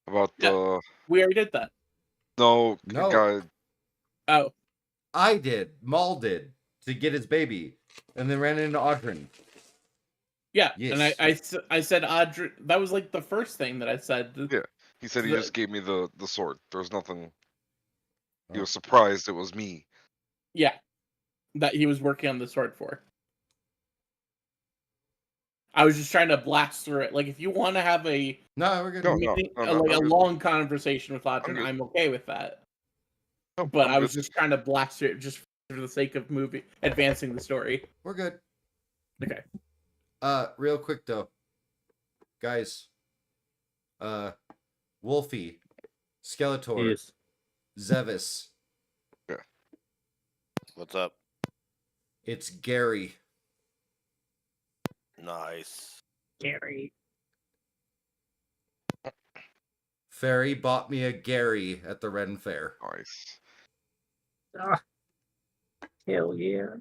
about the. We already did that. No, No. guy. Oh, I did. Maul did to get his baby, and then ran into Audrin. yeah. Yes. And I said Audrey. That was like the first thing that I said. Yeah. He said he The- just gave me the sword. There was nothing. He Oh. was surprised it was me. Yeah, that he was working on the sword for. I was just trying to blast through it. Like, if you want to have a No, we're good. No, meeting, no, like a I'm good. long conversation with Audrey, good. I'm okay with that. No, But I'm I was good. just trying to blast through it just for the sake of advancing the story. We're good. Okay. Real quick though, guys. Wolfie, Skeletor, Yes. Zevis. What's up? It's Gary. Nice. Gary. Fairy bought me a Gary at the Ren Fair. Nice. Ah. Hell yeah. You know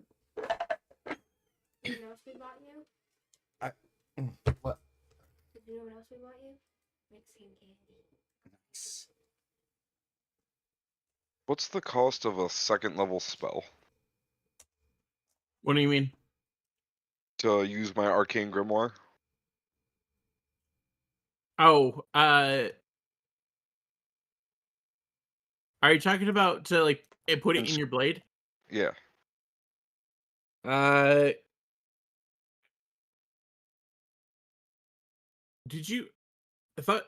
what else we bought you? What? Did you know what else we bought you? Mexican candy. Nice. What's the cost of a second level spell What do you mean? to use my arcane grimoire? Oh, are you talking about to like put it in your blade? Yeah. Did you? I thought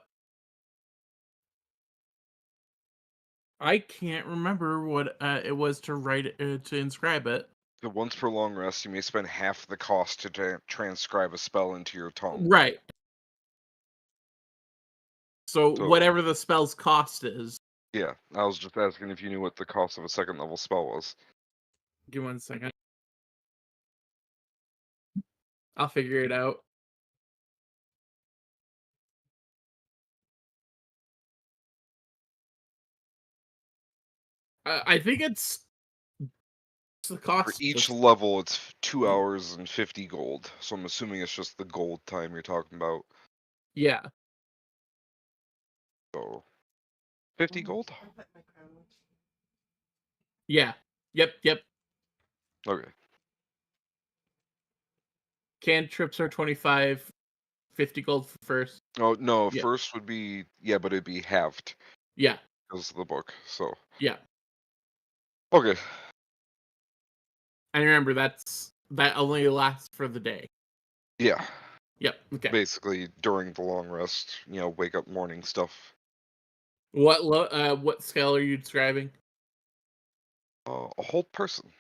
I can't remember what it was to write it, to inscribe it. So once per long rest, you may spend half the cost to transcribe a spell into your tongue. Right. So So- whatever the spell's cost is. Yeah, I was just asking if you knew what the cost of a second level spell was. Give me 1 second. I'll figure it out. I think it's the cost. For each level, it's 2 hours and 50 gold. So I'm assuming it's just the gold time you're talking about. Yeah. So 50 gold? Yeah. Yep. Okay. Cantrips are 25, 50 gold for first. Oh, no, Yeah. first would be, yeah, but it'd be halved Yeah. because of the book. So, Yeah. okay. And remember that only lasts for the day. Yeah. Yep. Okay. Basically, during the long rest, wake up morning stuff. What scale are you describing? A whole person.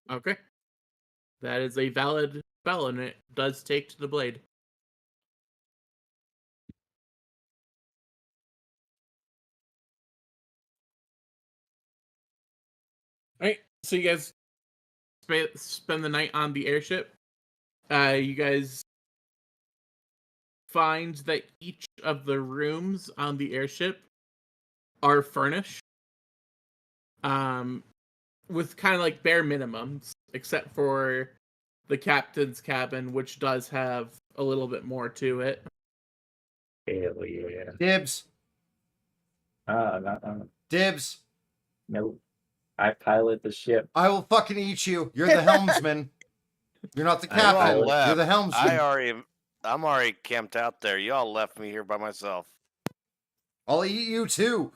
Okay. That is a valid spell, and it does take to the blade. Alright, so you guys spend the night on the airship. You guys find that each of the rooms on the airship are furnished. With kind of like bare minimums, except for the captain's cabin, which does have a little bit more to it. Hell yeah. Dibs. No. Dibs. Nope. I pilot the ship. I will fucking eat you. You're the helmsman. You're not the I You all captain. pilot- You're the left. helmsman. I'm already camped out there. Y'all left me here by myself. I'll eat you too.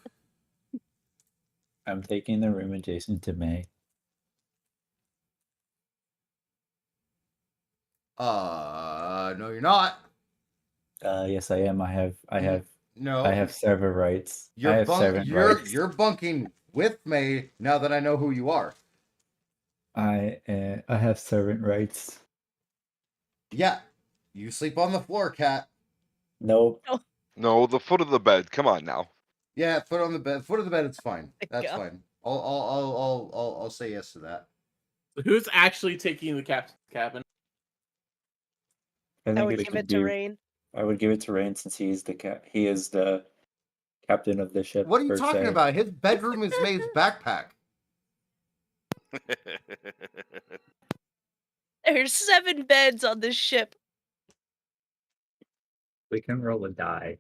I'm taking the room adjacent to May. No, you're not. Yes, I am. I have No. server rights. I have servant rights. You're bunking with me now that I know who you are. I have servant rights. Yeah. You sleep on the floor, cat. Nope. No, the foot of the bed. Come on now. Yeah, foot on the bed. Foot of the bed. It's fine. That's Yeah. fine. I'll say yes to that. Who's actually taking the captain's cabin? I I think would it give should it to be. Rain. I would give it to Rain since he is the captain of the ship. What are you per talking se. about? His bedroom is May's backpack. There's 7 beds on this ship. We can roll a die.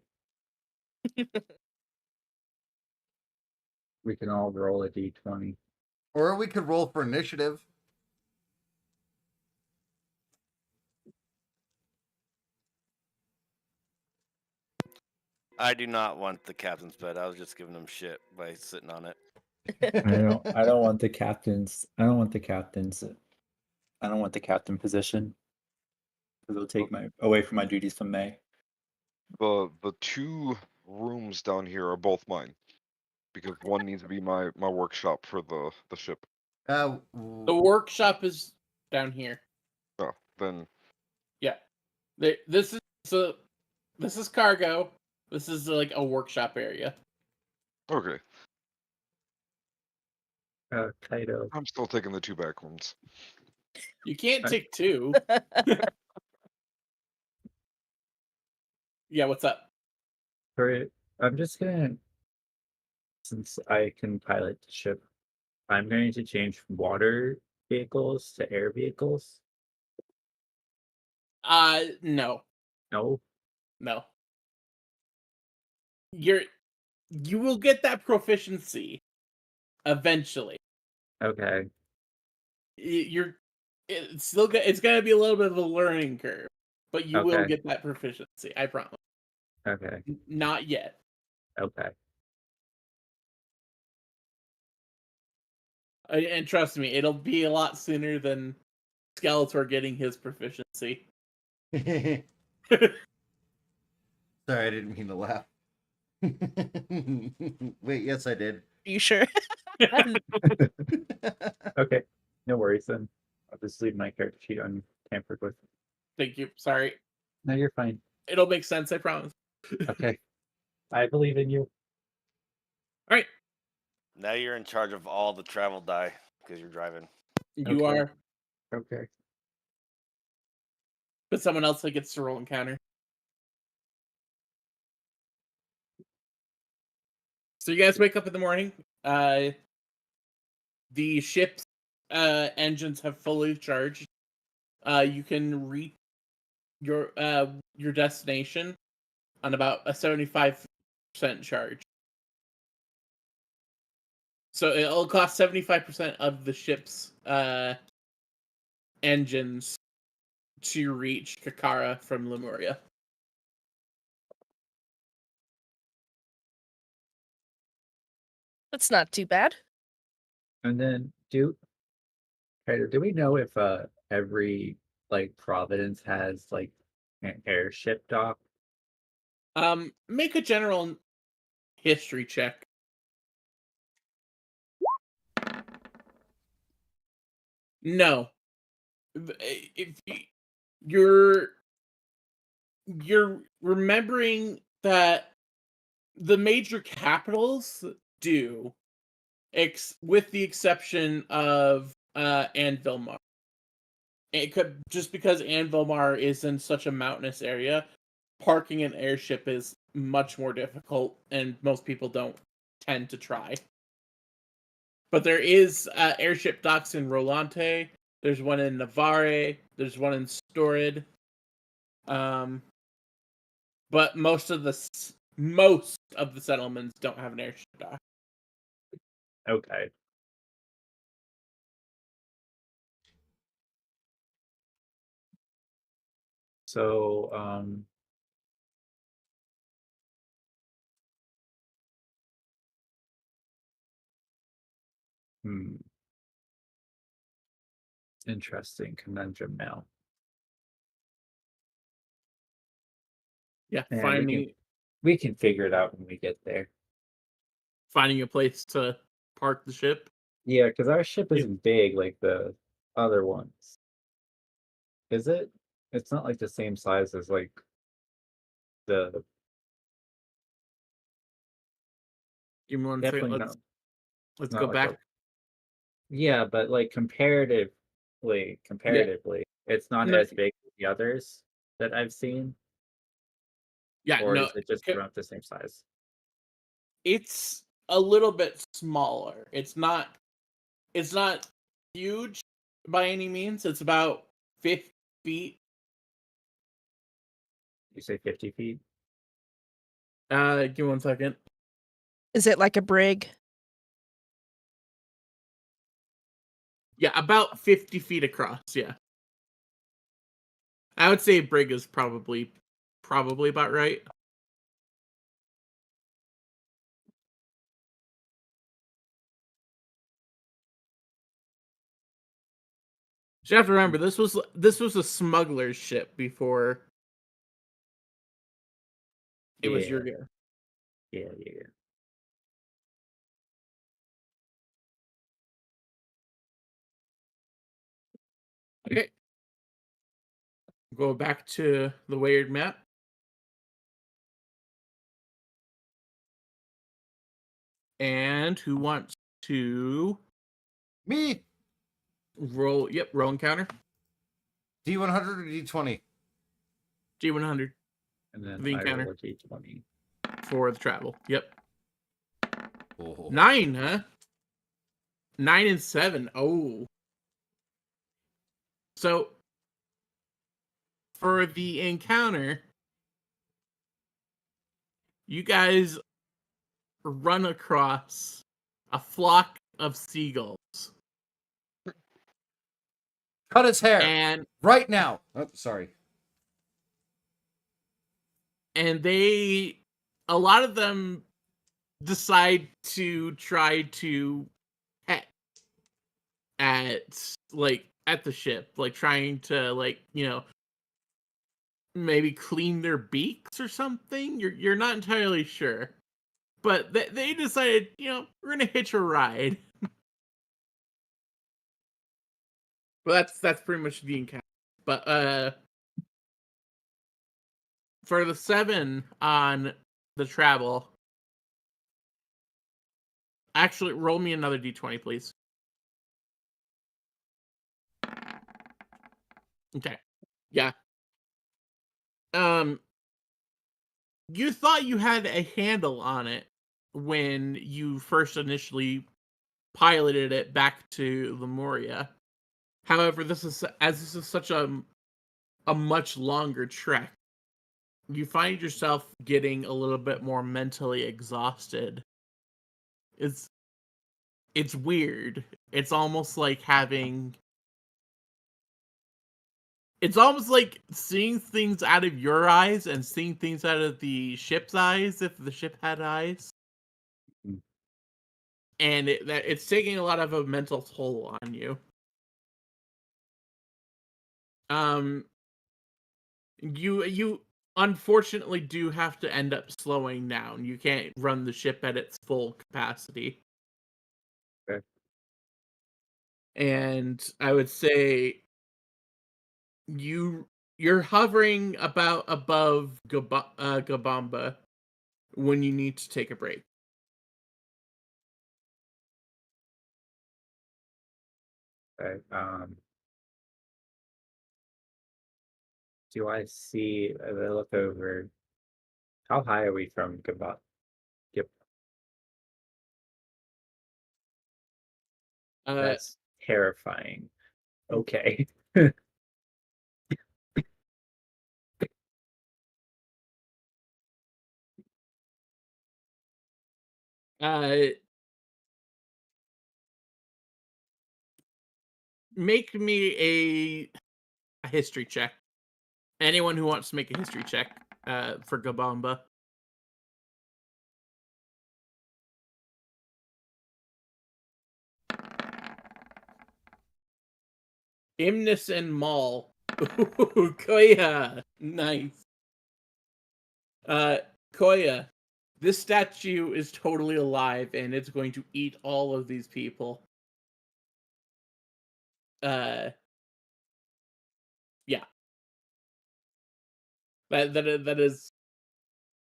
We can all roll a d20. Or we could roll for initiative. I do not want the captain's bed. I was just giving him shit by sitting on it. I don't want the captains. I don't want the captains. I don't want the captain position. Because it'll take away from my duties from May. The 2 rooms down here are both mine. Because one needs to be my workshop for the ship. The workshop is down here. Oh, then Yeah. This is cargo. This is like a workshop area. okay. Kaido. I'm still taking the 2 back rooms. You can't take 2. Yeah, what's up? I'm just gonna, since I can pilot the ship, I'm going to change from water vehicles to air vehicles. No. No. You will get that proficiency. eventually. Okay. It's gonna be a little bit of a learning curve, but you will Okay. get that proficiency. I promise. Okay. Not yet. Okay. And trust me, it'll be a lot sooner than Skeletor getting his proficiency. Sorry, I didn't mean to laugh. Wait, yes, I did. You sure? Okay. No worries then. I'll just leave my character sheet untampered with. Thank you. Sorry. No, you're fine. It'll make sense, I promise. Okay. I believe in you. All right. Now you're in charge of all the travel die because you're driving. You Okay. are, Okay. but someone else that gets to roll encounter. So you guys wake up in the morning. The ship's engines have fully charged. You can reach your destination on about a 75% charge. So it'll cost 75% of the ship's engines to reach Kakara from Lemuria. That's not too bad. And then do we know if every like province has like an airship dock? Make a general history check. No. If you're remembering that the major capitals do, with the exception of Anvilmar. It could, just because Anvilmar is in such a mountainous area, parking an airship is much more difficult, and most people don't tend to try. But there is airship docks in Rolante. There's one in Navarre. There's one in Storid. But most of the settlements don't have an airship dock. Okay. So interesting conundrum now. Yeah, Yeah, we can figure it out when we get there. finding a place to park the ship. Yeah, because our ship Yeah. isn't big like the other ones. Is it? It's not like the same size as like the Give me one definitely second. not. Let's not go like back. Yeah, but like comparatively, it's not No, as big as the others that I've seen. Yeah, Or no, is it just around the same size? it's a little bit smaller. It's not huge by any means. It's about 50 feet. You say 50 feet? Give me one second. Is it like a brig? Yeah, about 50 feet across, yeah. I would say brig is probably about right. You have to remember, this was a smuggler's ship before it was your gear. Yeah. Okay. Go back to the Weyard map. And who wants to Me. roll? Yep, roll encounter. D100 or D20? G100 And then the I encounter roll a D20. for the travel. Yep. Oh. 9, huh? 9 and 7. Oh. So for the encounter, you guys run across a flock of seagulls. Cut his hair And right now. Oh, sorry. a lot of them decide to try to peck at the ship, like trying to maybe clean their beaks or something. You're not entirely sure, but they decided we're gonna hitch a ride. Well, that's pretty much the encounter. But for the 7 on the travel, actually roll me another d20, please. Okay. Yeah. You thought you had a handle on it when you first initially piloted it back to Lemuria. However, this is such a much longer trek. You find yourself getting a little bit more mentally exhausted. It's weird. It's almost like seeing things out of your eyes and seeing things out of the ship's eyes if the ship had eyes. Mm. And it's taking a lot of a mental toll on you. You unfortunately do have to end up slowing down. You can't run the ship at its full capacity. Okay. And I would say you're hovering about above Gabamba when you need to take a break. Okay. Do I see? I look over. How high are we from Gabon? Yep. That's terrifying. Okay. Make me a history check. Anyone who wants to make a history check for Gabamba. Imnis and Maul. Ooh, Koya. Nice. Koya, this statue is totally alive and it's going to eat all of these people. Yeah. That is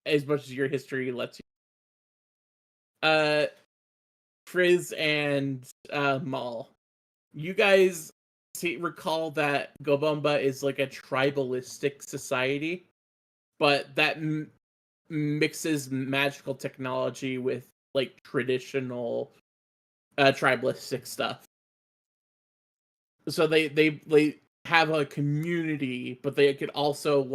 as much as your history lets you. Frizz and Maul. You guys recall that Gobumba is like a tribalistic society, but that mixes magical technology with like traditional tribalistic stuff. So they have a community, but they could also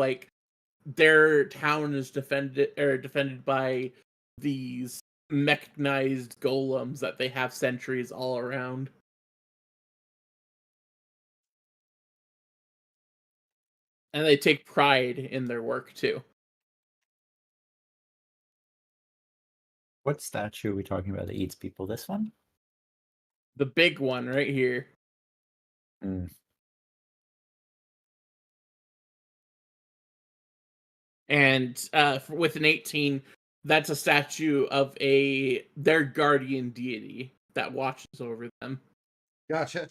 their town is defended by these mechanized golems that they have sentries all around. And they take pride in their work too. What statue are we talking about that eats people? This one? The big one right here. Mm. And with an 18, that's a statue of their guardian deity that watches over them. Gotcha.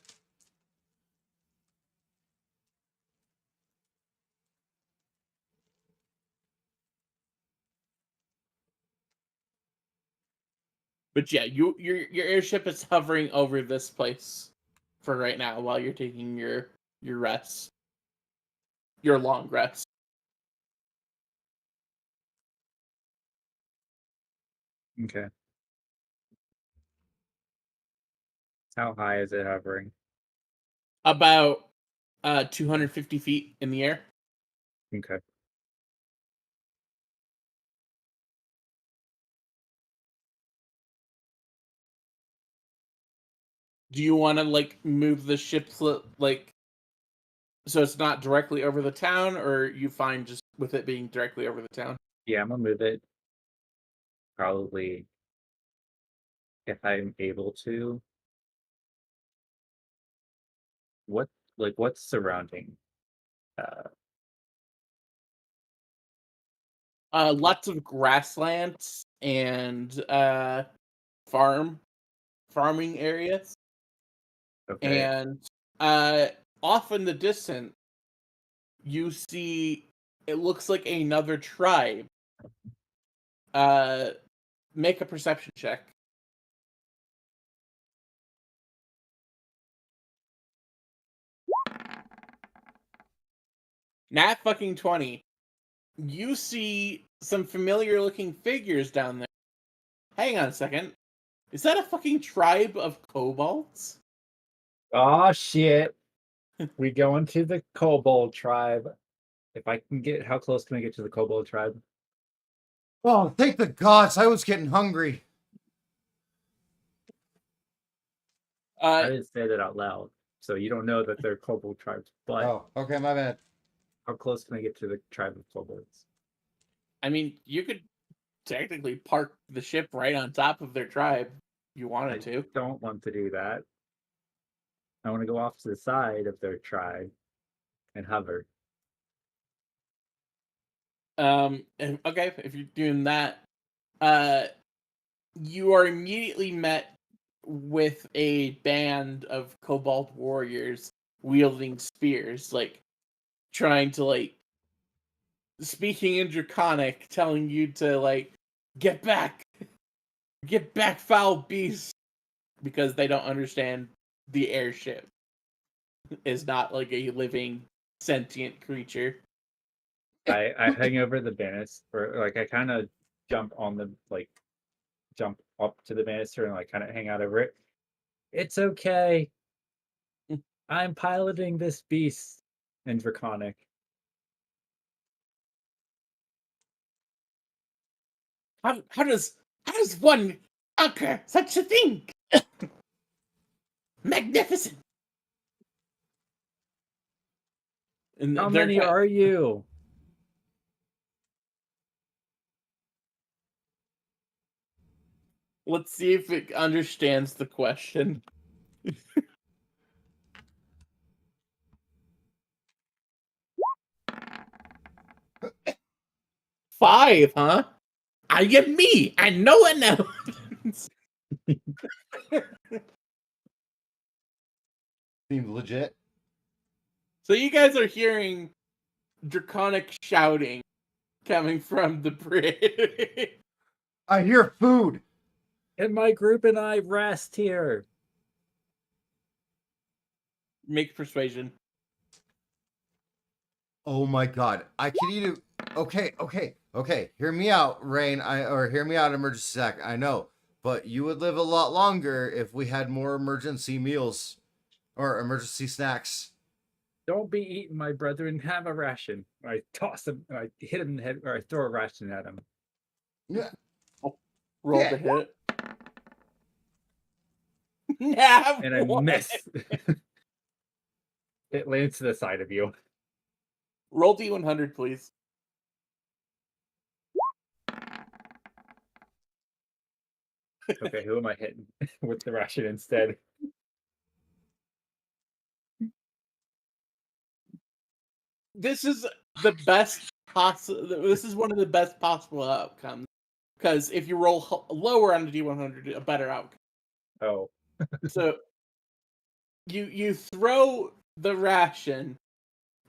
But yeah, your airship is hovering over this place for right now while you're taking your rest, your long rest. Okay. How high is it hovering? About 250 feet in the air. Okay. Do you want to like move the ship like so it's not directly over the town, or you fine just with it being directly over the town? Yeah, I'm gonna move it. Probably, if I'm able to. What's surrounding? Lots of grasslands and farming areas, Okay. and off in the distance you see it looks like another tribe. Make a perception check. Nat fucking 20. You see some familiar looking figures down there. Hang on a second. Is that a fucking tribe of kobolds? Oh shit! We go into the kobold tribe. If I can get, how close can I get to the kobold tribe? Oh, thank the gods! I was getting hungry. I didn't say that out loud, so you don't know that they're kobold tribes. But Oh, okay, my bad. how close can I get to the tribe of kobolds? I mean, you could technically park the ship right on top of their tribe if you wanted to. Don't want to do that. I want to go off to the side of their tribe and hover. Okay, if you're doing that, you are immediately met with a band of kobold warriors wielding spears, like trying to like speaking in Draconic, telling you to like get back, foul beast, because they don't understand the airship is not like a living sentient creature. I hang over the banister, or like I kind of jump up to the banister and like kind of hang out over it. It's okay. I'm piloting this beast in Draconic. How does one conquer such a thing? Magnificent. And How many are you? Let's see if it understands the question. 5, huh? I am me, and no one else. Seems legit. So you guys are hearing Draconic shouting coming from the bridge. I hear food. And my group and I rest here. Make persuasion. Oh my god. I can eat it. Okay. Hear me out, Rain. Hear me out, Emergency Sack. I know. But you would live a lot longer if we had more emergency meals. Or emergency snacks. Don't be eating my brethren. Have a ration. I toss him. I hit him in the head, or I throw a ration at him. Yeah. Roll Yeah. the hit. Yeah, And I miss. It lands to the side of you. Roll D100, please. Okay, who am I hitting with the ration instead? This is the best possible. This is one of the best possible outcomes, because if you roll lower on the D100, a better outcome. Oh. So you throw the ration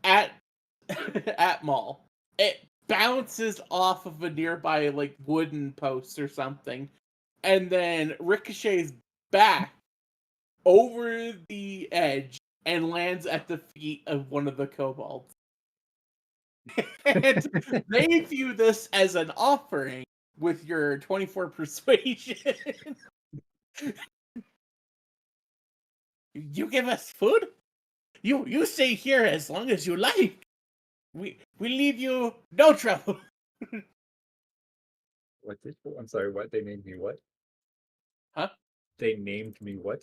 at Maul. It bounces off of a nearby like wooden post or something, and then ricochets back over the edge and lands at the feet of one of the kobolds. And they view this as an offering with your 24 persuasion. You give us food? You stay here as long as you like. We leave you no trouble. I'm sorry, what? They named me what? Huh? They named me what?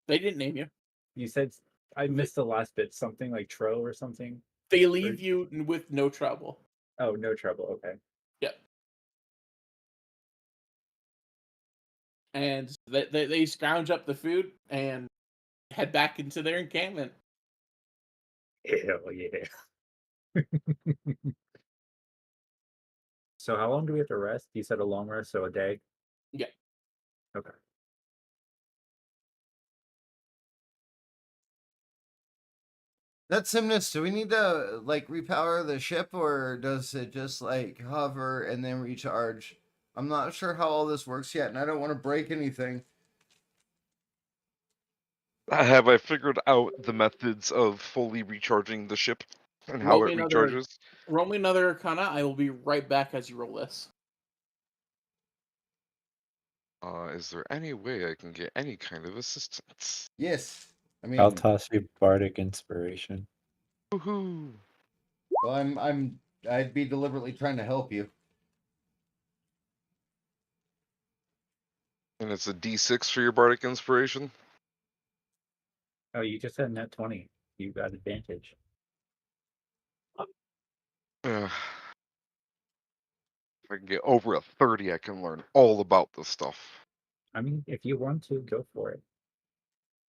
They didn't name you. You said I missed the last bit. Something like Tro or something. They leave you with no trouble. Oh, no trouble. Okay. Yep. And they scrounge up the food and head back into their encampment. Hell yeah. So how long do we have to rest? You said a long rest, so a day? Yeah. Okay. That's Simnus. Do we need to like repower the ship, or does it just like hover and then recharge? I'm not sure how all this works yet, and I don't want to break anything. Have I figured out the methods of fully recharging the ship and how Roll it me another- recharges? Roll me another Arcana. I will be right back as you roll this. Is there any way I can get any kind of assistance? Yes. I mean, I'll toss you Bardic Inspiration. Woohoo! well, I'd be deliberately trying to help you. And it's a D6 for your bardic inspiration. Oh, you just had net 20. You got advantage. If I can get over a 30, I can learn all about this stuff. I mean, if you want to, go for it.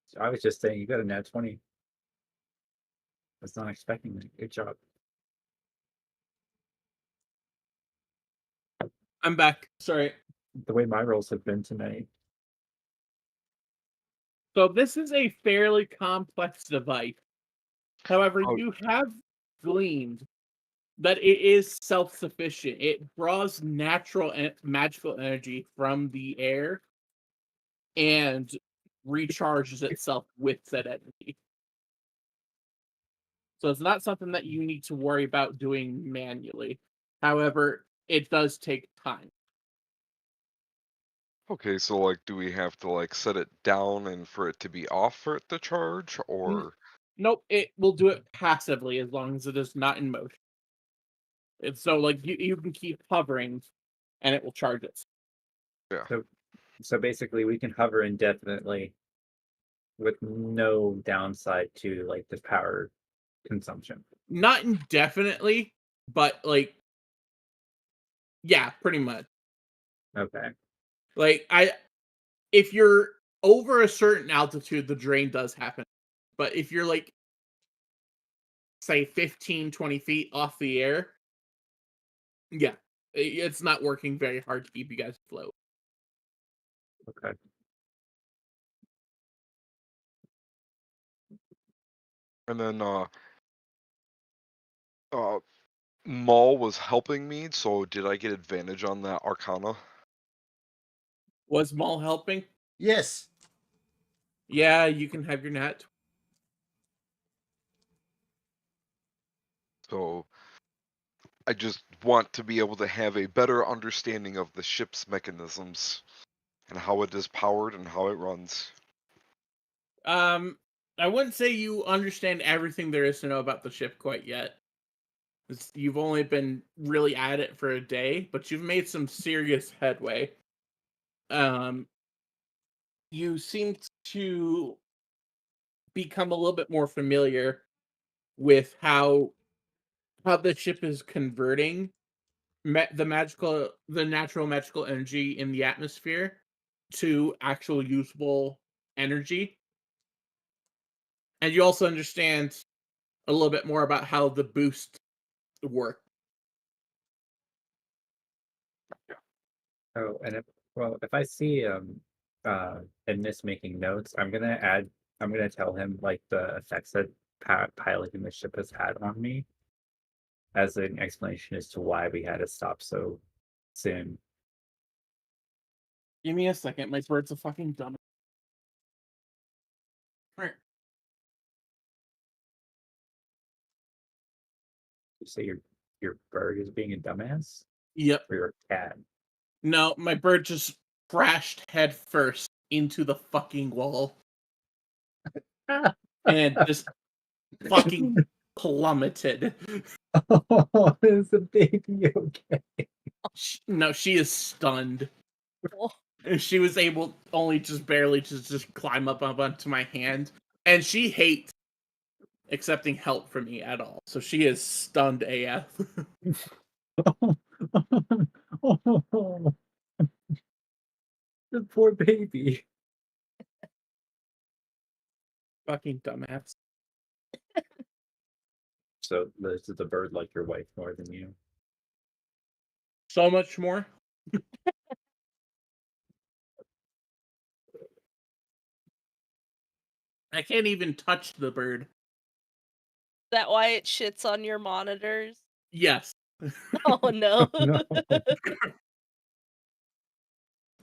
So I was just saying, you got a net 20. I was not expecting that. Good job. I'm back. Sorry. The way my rolls have been tonight. So this is a fairly complex device. However, Oh. you have gleaned that it is self-sufficient. It draws natural magical energy from the air and recharges itself with said energy. So it's not something that you need to worry about doing manually. However, it does take time. Okay, so like, do we have to like set it down and for it to be off for it to charge, or? Nope, it will do it passively as long as it is not in motion. It's so like you can keep hovering and it will charge it. Yeah. So basically, we can hover indefinitely with no downside to like the power consumption. Not indefinitely, but like, yeah, pretty much. Okay. Like if you're over a certain altitude, the drain does happen. But if you're like, say 15, 20 feet off the air, yeah, it's not working very hard to keep you guys afloat. Okay. And then Maul was helping me, so did I get advantage on that Arcana? Was Maul helping? Yes. Yeah, you can have your net. So I just want to be able to have a better understanding of the ship's mechanisms and how it is powered and how it runs. I wouldn't say you understand everything there is to know about the ship quite yet. You've only been really at it for a day, but you've made some serious headway. You seem to become a little bit more familiar with how the ship is converting the natural magical energy in the atmosphere to actual usable energy. And you also understand a little bit more about how the boost work. Oh, and if I see Edness making notes, I'm gonna tell him like the effects that piloting the ship has had on me, as an explanation as to why we had to stop so soon. Give me a second. My bird's a fucking dumb. Come here. You say your bird is being a dumbass, Yep. or your cat? No, my bird just crashed head first into the fucking wall and just fucking plummeted. Oh, is the baby okay? No, she is stunned. she was able only just barely to just climb up onto my hand, and she hates accepting help from me at all. So she is stunned AF. Oh, the poor baby. Fucking dumbass. So does the bird like your wife more than you? So much more. I can't even touch the bird. Is that why it shits on your monitors? Yes. Oh no. No.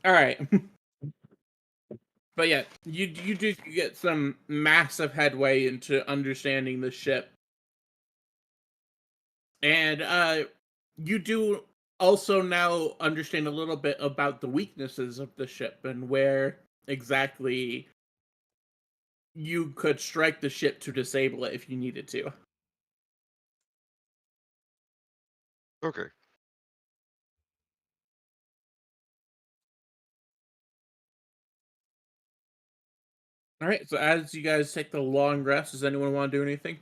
All right. But yeah, you do get some massive headway into understanding the ship. And you do also now understand a little bit about the weaknesses of the ship and where exactly you could strike the ship to disable it if you needed to. Okay. All right, so as you guys take the long rest, does anyone want to do anything?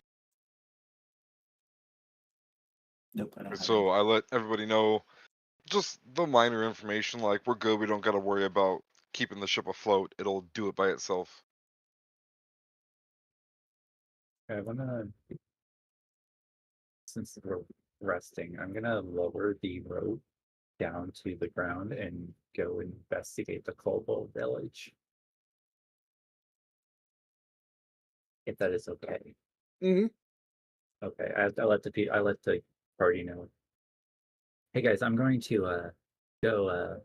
Nope, I don't have So I let everybody know just the minor information, like we're good, we don't gotta worry about keeping the ship afloat. It'll do it by itself. I wanna, since we're resting, I'm gonna lower the rope down to the ground and go investigate the Kobold village. If that is okay. Mm-hmm. Okay, I let the party know. Hey guys, I'm going to go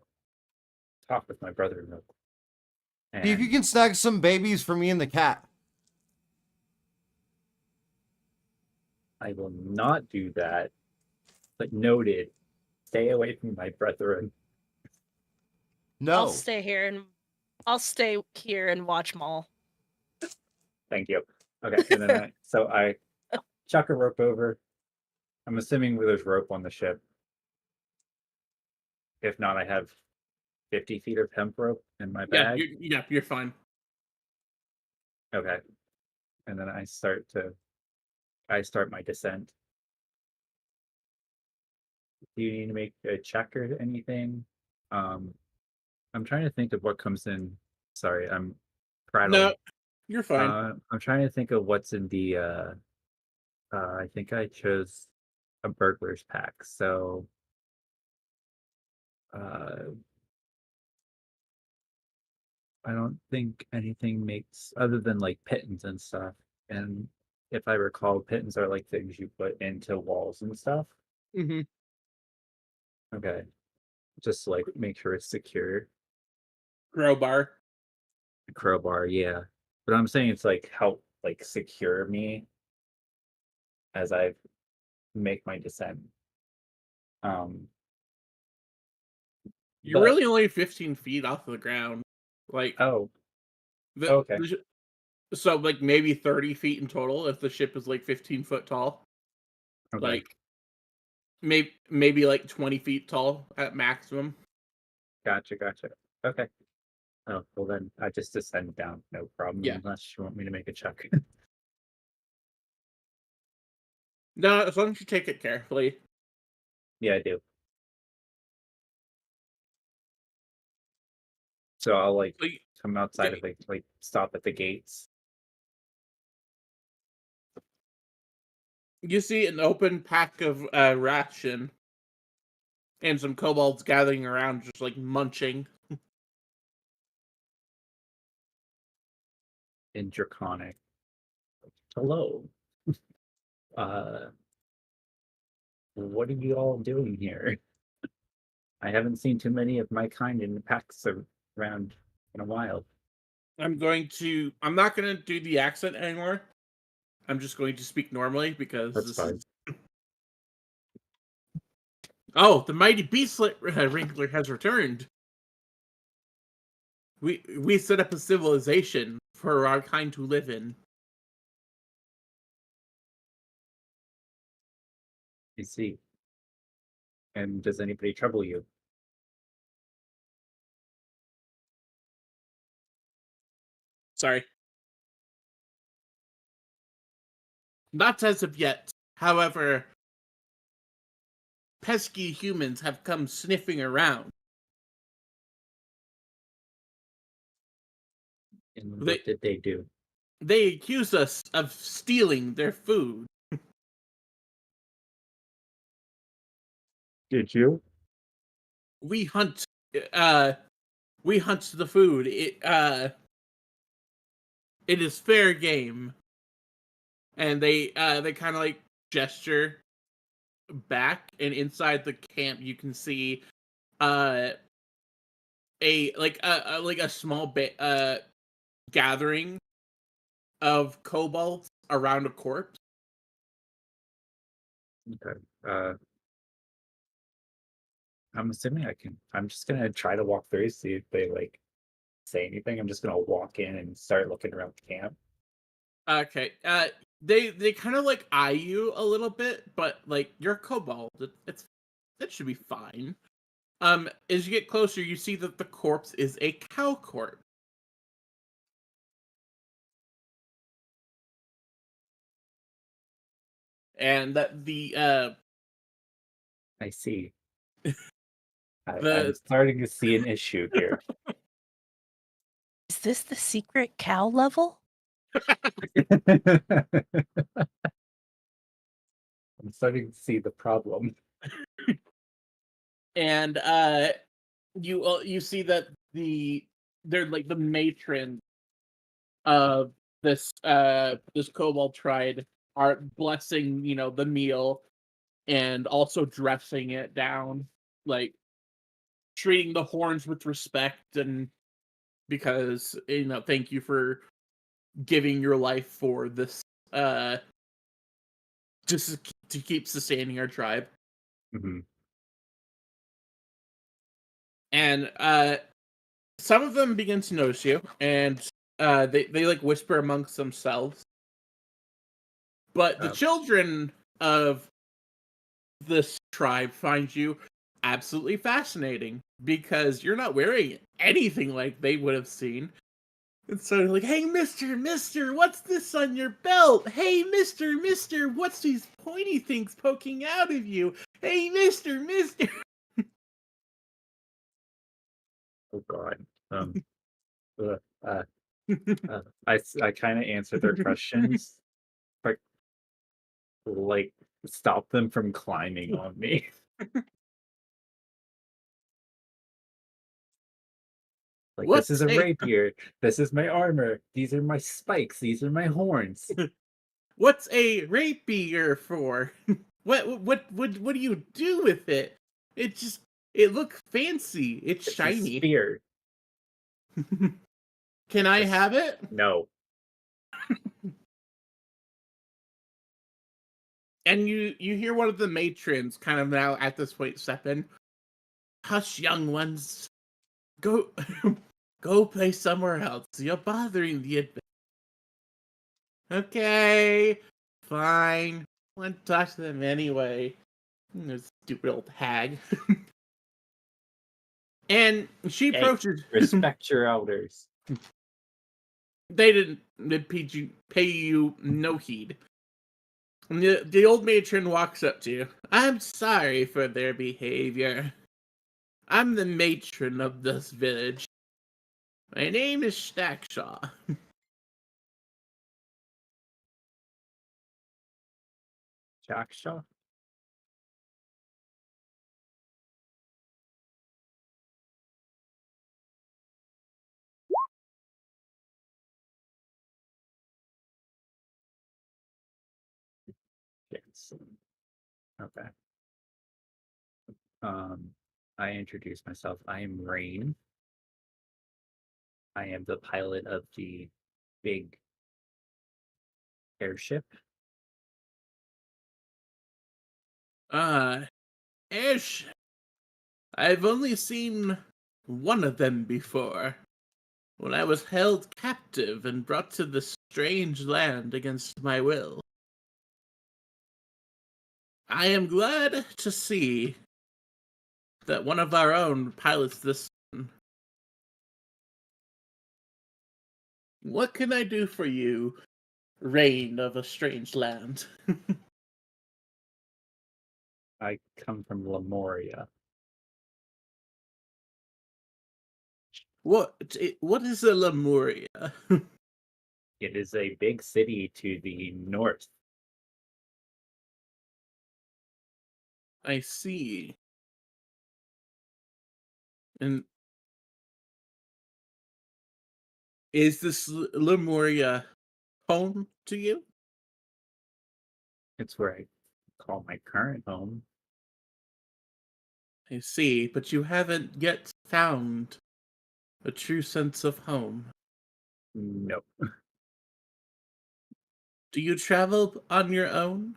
talk with my brother-in-law. See if you can snag some babies for me and the cat. I will not do that. But noted, stay away from my brethren. No. I'll stay here and watch Maul. Thank you. Okay, and then so I chuck a rope over. I'm assuming there's rope on the ship. If not, I have 50 feet of hemp rope in my bag. You're fine. Okay. And then I start my descent. Do you need to make a check or anything? I'm trying to think of what comes in. Sorry, I'm prattling. No, you're fine. I'm trying to think of what's in the I think I chose a burglar's pack, so I don't think anything makes other than like pittons and stuff. And if I recall, pittons are like things you put into walls and stuff. Mm-hmm. Okay. Just like make sure it's secure. Crowbar. Crowbar, yeah. But I'm saying it's like help like secure me as I make my descent. You're But- really only 15 feet off the ground. Like, Oh, the, okay. So like maybe 30 feet in total if the ship is like 15 foot tall. Okay. Like maybe like 20 feet tall at maximum. Gotcha. Okay. Oh, well then I just descend down, no problem, Yeah. unless you want me to make a check. No, as long as you take it carefully. Yeah, I do. So I'll like Like, come outside of like stop at the gates. you see an open pack of ration and some kobolds gathering around just like munching. In Draconic. Hello. What are you all doing here? I haven't seen too many of my kind in the packs around in a while. I'm not going to do the accent anymore. I'm just going to speak normally because That's fine. Oh, the mighty beastlet wrinkler has returned. We set up a civilization for our kind to live in. I see. And does anybody trouble you? Sorry. Not as of yet. However, pesky humans have come sniffing around. And They- what did they do? They accuse us of stealing their food. Did you? We hunt we hunt the food. It is fair game. And they kind of like gesture back, and inside the camp you can see a small gathering of kobolds around a corpse. Okay. I'm assuming I'm just gonna try to walk through, see if they like say anything. I'm just gonna walk in and start looking around the camp. Okay. They kind of like eye you a little bit, but like you're a kobold. That should be fine. As you get closer, you see that the corpse is a cow corpse. And that I see. I'm the starting to see an issue here. Is this the secret cow level? I'm starting to see the problem. and you see that they're like the matron of this kobold tribe are blessing, the meal and also dressing it down, like treating the horns with respect, and because thank you for giving your life for this, just to keep sustaining our tribe. Mm-hmm. And some of them begin to notice you, and they like whisper amongst themselves. But the children of this tribe find you absolutely fascinating because you're not wearing anything like they would have seen. And so they're like, "Hey, mister, what's this on your belt? Hey, mister, what's these pointy things poking out of you? Hey, mister." Oh God. I kind of answer their questions, like stop them from climbing on me. Like, What's this is a a- rapier. This is my armor. These are my spikes. These are my horns. What's a rapier for? What do you do with it? It looks fancy. It's It's a shiny. spear. Can I have it? No. And you hear one of the matrons kind of now at this point step in. Hush, young ones. Go go play somewhere else. You're bothering the adventure. Okay, fine. I want to talk to them anyway. This stupid old hag. And she Hey, approaches. respect your elders. They didn't pay you no heed. And the old matron walks up to you. I'm sorry for their behavior. I'm the matron of this village. My name is Stackshaw. Jackshaw? Yes. Okay. I introduce myself. I am Rain. I am the pilot of the big airship. Ash. I've only seen one of them before. When I was held captive and brought to this strange land against my will. I am glad to see that one of our own pilots this. What can I do for you, reign of a strange land? I come from Lemuria. What is a Lemuria? It is a big city to the north. I see. And is this Lemuria home to you? It's where I call my current home. I see, but you haven't yet found a true sense of home. No. Do you travel on your own?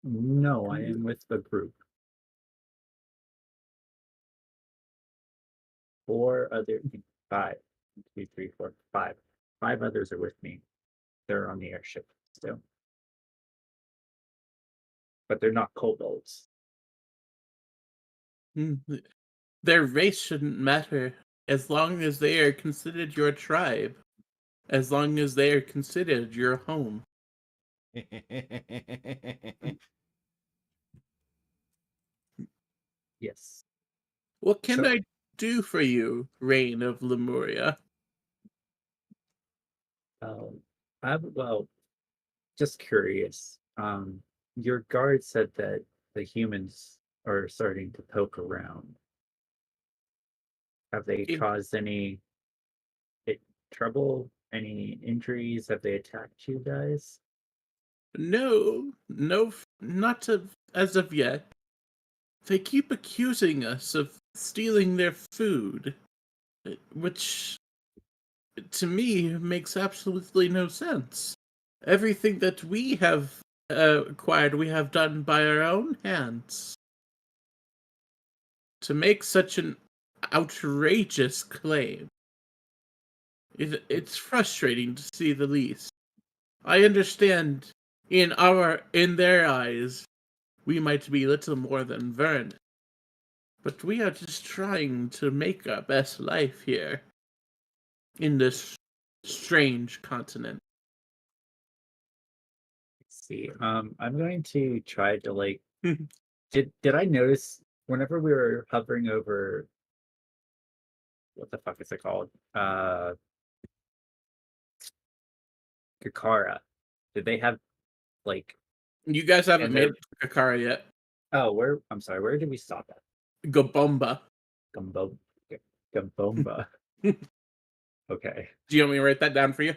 No, I am with the group. 5. 2, 3, 4, 5. 5 others are with me. They're on the airship still. But they're not kobolds. Their race shouldn't matter as long as they are considered your tribe, as long as they are considered your home. Yes. What can So- I do for you, Reign of Lemuria? Well, just curious. Your guard said that the humans are starting to poke around. Have they caused any trouble? Any injuries? Have they attacked you guys? No, not as of yet. They keep accusing us of stealing their food, which to me makes absolutely no sense. Everything that we have acquired, we have done by our own hands. To make such an outrageous claim, it's frustrating to see the least. I understand in their eyes, we might be little more than vermin, but we are just trying to make our best life here in this strange continent. Let's see. I'm going to try to did I notice whenever we were hovering over what the fuck is it called? Kakara. Did they have You guys haven't And made they're- it to Kakara yet. I'm sorry, where did we stop at? Gabomba. Gambomba. Okay. Do you want me to write that down for you?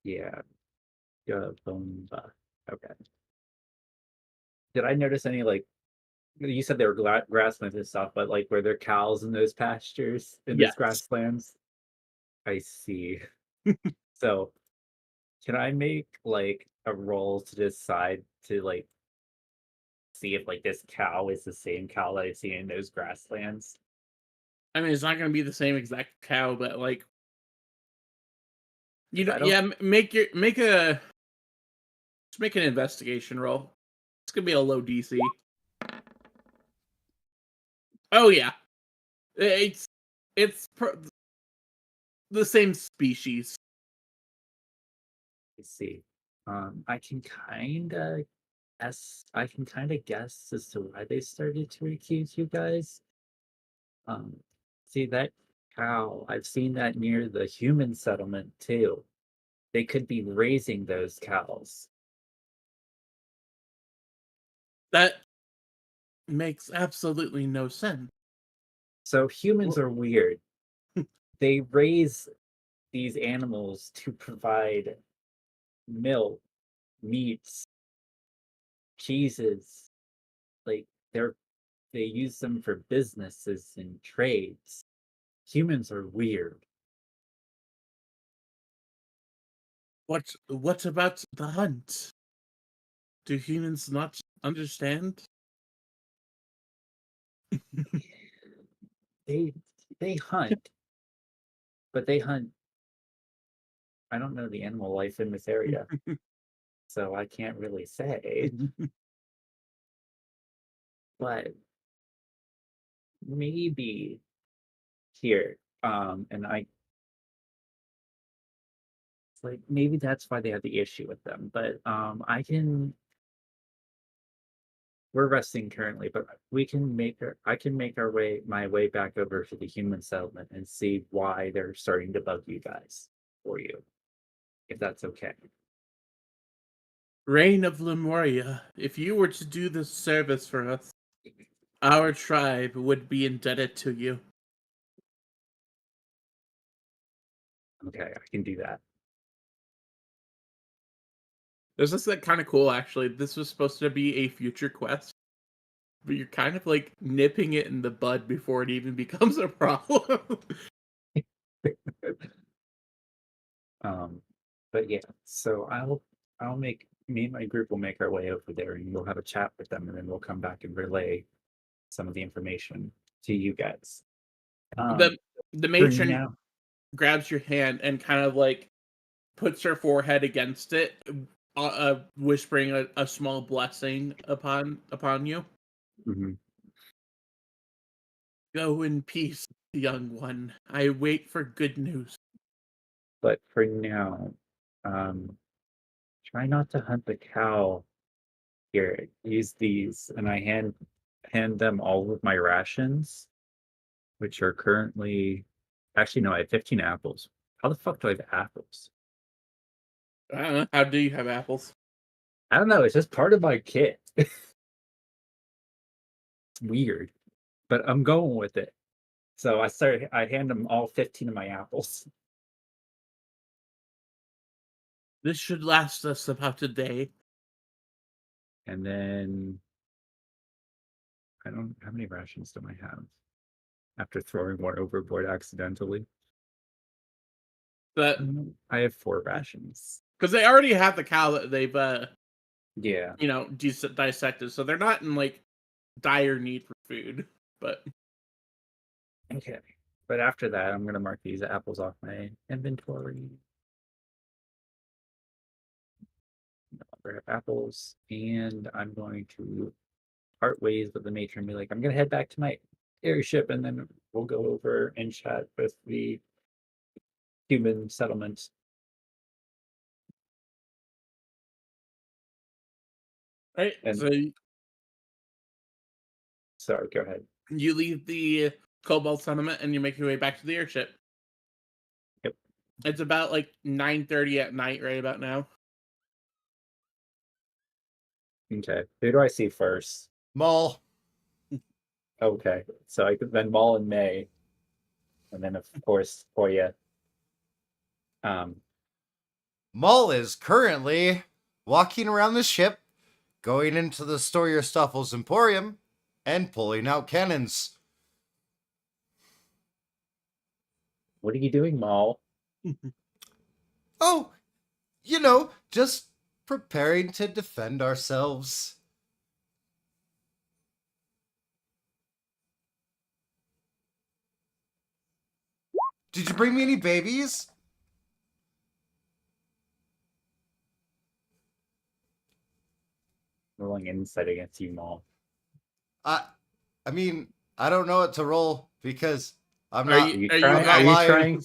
Yeah. Gambomba. Okay. Did I notice any you said they were grasslands and stuff, but were there cows in those pastures in Yes. those grasslands? I see. So, can I make a roll to decide to see if this cow is the same cow that I see in those grasslands? I mean, it's not going to be the same exact cow, but you know, I don't- yeah, just make an investigation roll. It's gonna be a low DC. Oh yeah, it's the same species. I see. I can kind of guess as to why they started to accuse you guys. See that cow? I've seen that near the human settlement too. They could be raising those cows. That makes absolutely no sense. So humans are weird. They raise these animals to provide milk, meats, cheeses. They use them for businesses and trades. Humans are weird. What about the hunt? Do humans not understand? They hunt, but they hunt. I don't know the animal life in this area, so I can't really say. But maybe here, and I it's like maybe that's why they have the issue with them. But I can. We're resting currently, but I can make my way back over to the human settlement and see why they're starting to bug you guys for you, if that's okay. Reign of Lemuria, if you were to do this service for us, our tribe would be indebted to you. Okay, I can do that. This is like kind of cool, actually. This was supposed to be a future quest, but you're kind of like nipping it in the bud before it even becomes a problem. But yeah, so I'll make me and my group will make our way over there, and we'll have a chat with them, and then we'll come back and relay some of the information to you guys. the For matron now, grabs your hand and kind of like puts her forehead against it, whispering a small blessing upon you. mhm. Go in peace, young one. I wait for good news. But for now, try not to hunt the cow. Here, use these, and I hand them all of my rations, which are currently actually no, I have 15 apples. How the fuck do I have apples? I don't know. How do you have apples? I don't know. It's just part of my kit. It's weird, but I'm going with it. So I hand them all 15 of my apples. This should last us about a day. And then I don't how many rations do I have after throwing one overboard accidentally? But I have 4 rations. because they already have the cow that they've Yeah. dissected, so they're not in like dire need for food. But Okay. But after that, I'm gonna mark these apples off my inventory. Grab apples, and I'm going to part ways with the matron and be like, I'm gonna head back to my airship, and then we'll go over and chat with the human settlement. right, And- so Sorry, go ahead. you leave the Cobalt settlement and you make your way back to the airship. Yep. It's about like 9:30 at night right about now. Okay. Who do I see first? Maul. Okay. So then Maul and May. And then of course Hoya. Maul is currently walking around the ship, going into the Store Your Stuffles Emporium, and pulling out cannons. What are you doing, Maul? Oh, just preparing to defend ourselves. Did you bring me any babies? Rolling insight against you, Maul. I mean, I don't know what to roll because I'm Are not. you- Are you not lying. lying?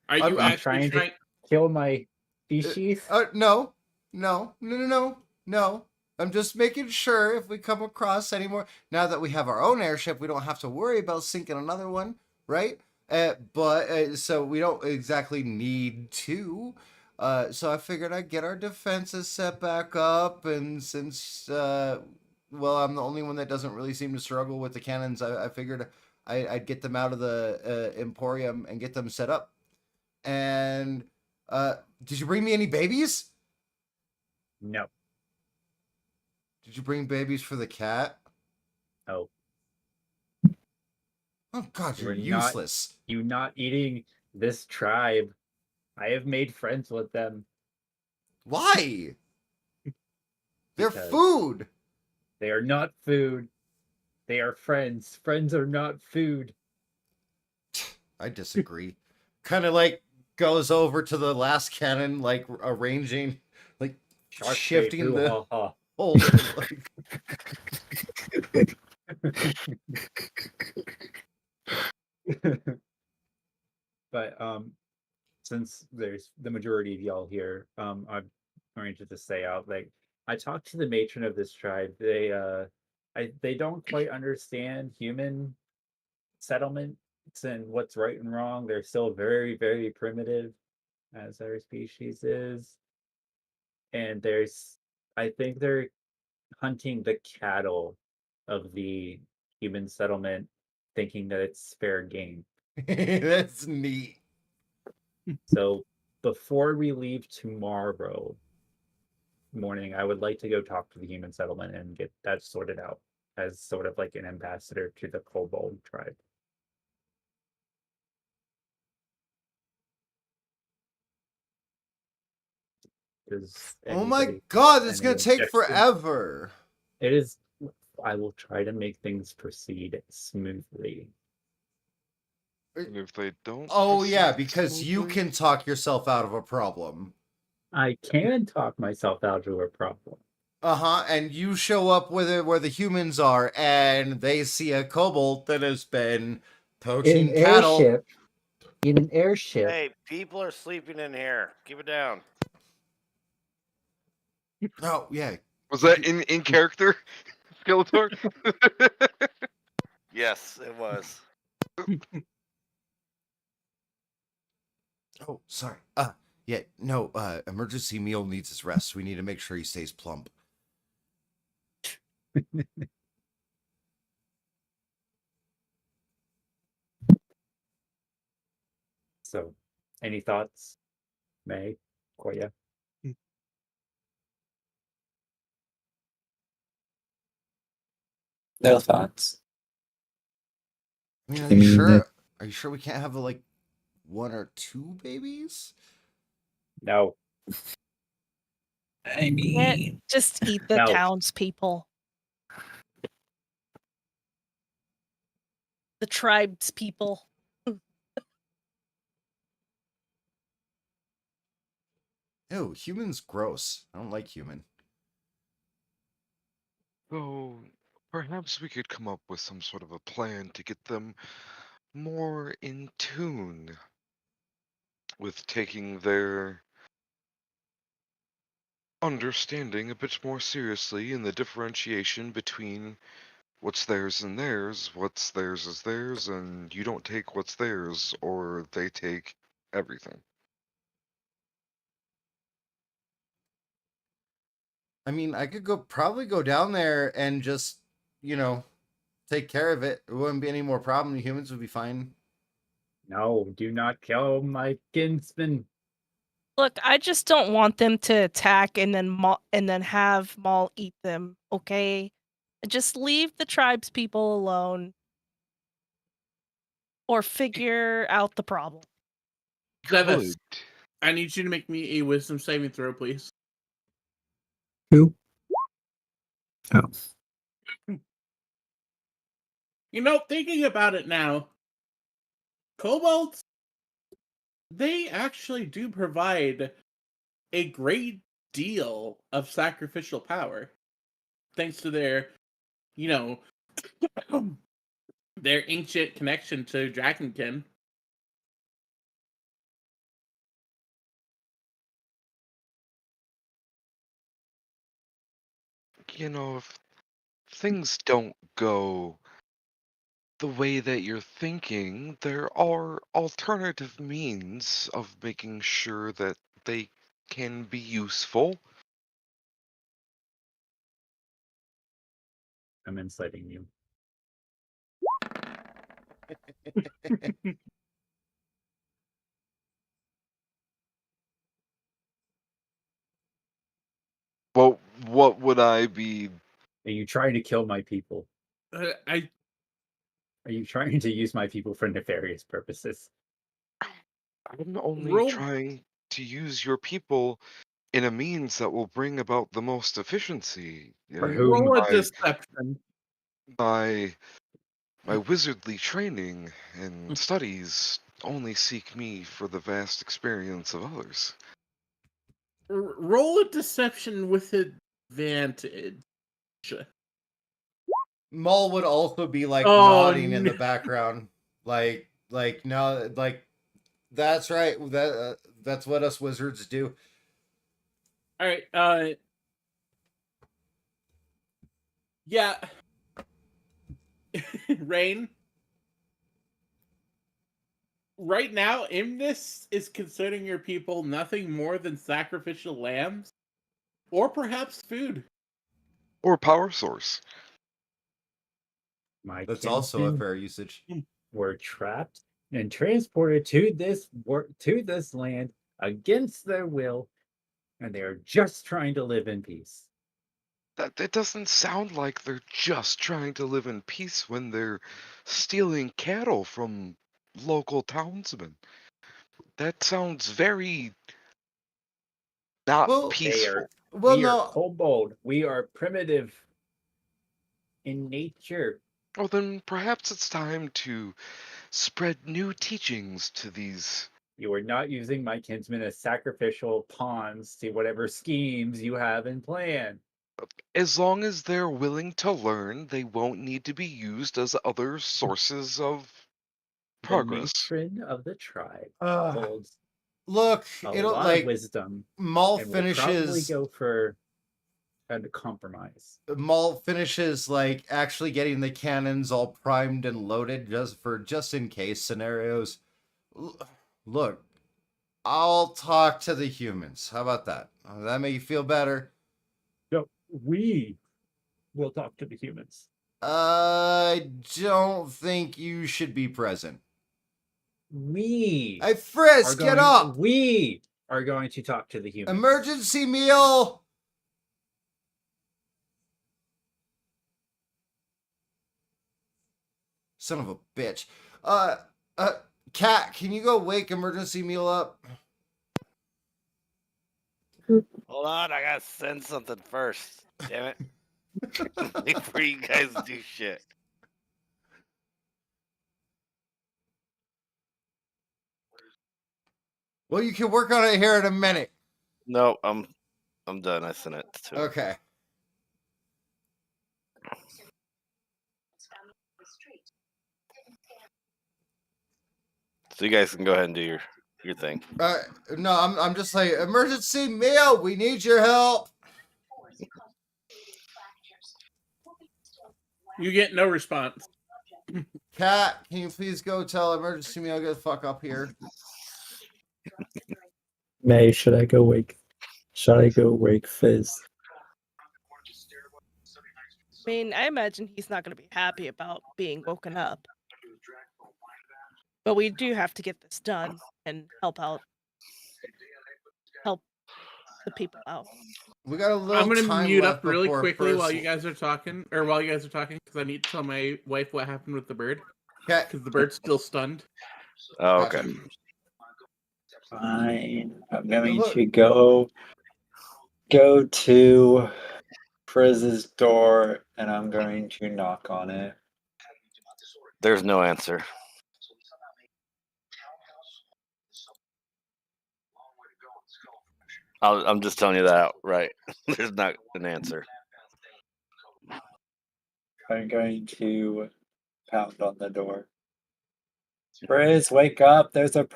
Are I'm you not actually trying? Kill my species? No. I'm just making sure if we come across any more. Now that we have our own airship, we don't have to worry about sinking another one, right? So we don't exactly need to. So I figured I'd get our defenses set back up, and since I'm the only one that doesn't really seem to struggle with the cannons, I figured I'd get them out of the Emporium and get them set up. And did you bring me any babies? No. Did you bring babies for the cat? Oh. Oh God, you're You're not- useless. You not eating this tribe. I have made friends with them. Why? They're Because- food. They are not food. They are friends. Friends are not food. I disagree. Kind of like goes over to the last cannon, like arranging, like Shark shifting bait, the hoo-ha-ha. hold. the majority of y'all here, I'm going to just say out, like, I talked to the matron of this tribe. They don't quite understand human settlements and what's right and wrong. They're still very, very primitive, as our species is. And I think they're hunting the cattle of the human settlement, thinking that it's fair game. That's neat. So before we leave tomorrow morning, I would like to go talk to the human settlement and get that sorted out as sort of like an ambassador to the Kobold tribe. Oh my god, it's gonna take forever. It is. I will try to make things proceed smoothly. And if they don't. Oh yeah, proceed because you smoothly- can talk yourself out of a problem. I can talk myself out of a problem. And you show up where the humans are, and they see a kobold that has been poaching cattle. In an airship. Hey, people are sleeping in here. Keep it down. Oh yeah. Was that in character, Skeletor? Yes, it was. Oh, sorry. Yeah, no, emergency meal needs his rest. We need to make sure he stays plump. So, any thoughts, May, Koya? No thoughts. I mean, I mean, are you sure we can't have like 1 or 2 babies? No. I mean, Just eat the No. townspeople. The tribes people. Ew, human's gross. I don't like human. So perhaps we could come up with some sort of a plan to get them more in tune with taking their understanding a bit more seriously in the differentiation between what's theirs and theirs, what's theirs is theirs, and you don't take what's theirs, or they take everything. I mean, I could probably go down there and just, take care of it. It wouldn't be any more problem. The humans would be fine. No, do not kill my kinsman. Look, I just don't want them to attack and then have Maul eat them. Okay, just leave the tribes people alone, or figure out the problem. Devis, Good. I need you to make me a wisdom saving throw, please. who? Oh, Thinking about it now, kobolds, they actually do provide a great deal of sacrificial power, thanks to their, their ancient connection to Dragonkin. If things don't go the way that you're thinking, there are alternative means of making sure that they can be useful. I'm inciting you. Well, what would I be? Are you trying to kill my people? Are you trying to use my people for nefarious purposes? I'm only Roll- trying to use your people in a means that will bring about the most efficiency. For whom? Roll a My, deception. my wizardly training and studies only seek me for the vast experience of others. Roll a deception with advantage. Maul would also be like Oh, nodding in no. the background, like no, like That's right. That's what us wizards do. All right. Yeah. Rain. Right now, Imnis is considering your people nothing more than sacrificial lambs, or perhaps food. Or power source. My That's also a kinsmen fair usage. were trapped and transported to this land against their will, and they are just trying to live in peace. That doesn't sound like they're just trying to live in peace when they're stealing cattle from local townsmen. That sounds very not Well, They peaceful. are well, we are no. kobold. We are primitive in nature. Oh, then perhaps it's time to spread new teachings to these. You are not using my kinsmen as sacrificial pawns to whatever schemes you have in plan. As long as they're willing to learn, they won't need to be used as other sources of The progress. matron of the tribe Uh, holds look, a it'll lot of like wisdom Maul and will probably finishes. go for a compromise. Maul finishes like actually getting the cannons all primed and loaded just in case scenarios. Look, I'll talk to the humans. How about that? Does that make you feel better? No, we will talk to the humans. I don't think you should be present. We Hey, Frizz, are get going- up! We are going to talk to the humans. Emergency meal! Son of a bitch. Cat, can you go wake emergency meal up? Hold on, I gotta send something first. Damn it. Before you guys do shit. Well, you can work on it here in a minute. No, I'm done. I sent it to him. Okay. So you guys can go ahead and do your thing. No, I'm just like, emergency meal, we need your help. You get no response. Cat, can you please go tell emergency meal get the fuck up here? May, should I go wake Fizz? I mean, I imagine he's not going to be happy about being woken up. But we do have to get this done and help the people out. We got a little I'm gonna time mute left up really before quickly first... while you guys are talking, because I need to tell my wife what happened with the bird, Okay. because the bird's still stunned. Oh, okay. Gotcha. Fine. I'm going Look. to go to Frizz's door and I'm going to knock on it. There's no answer. I'm just telling you that outright. There's not an answer. I'm going to pound on the door. Frizz, wake up! There's an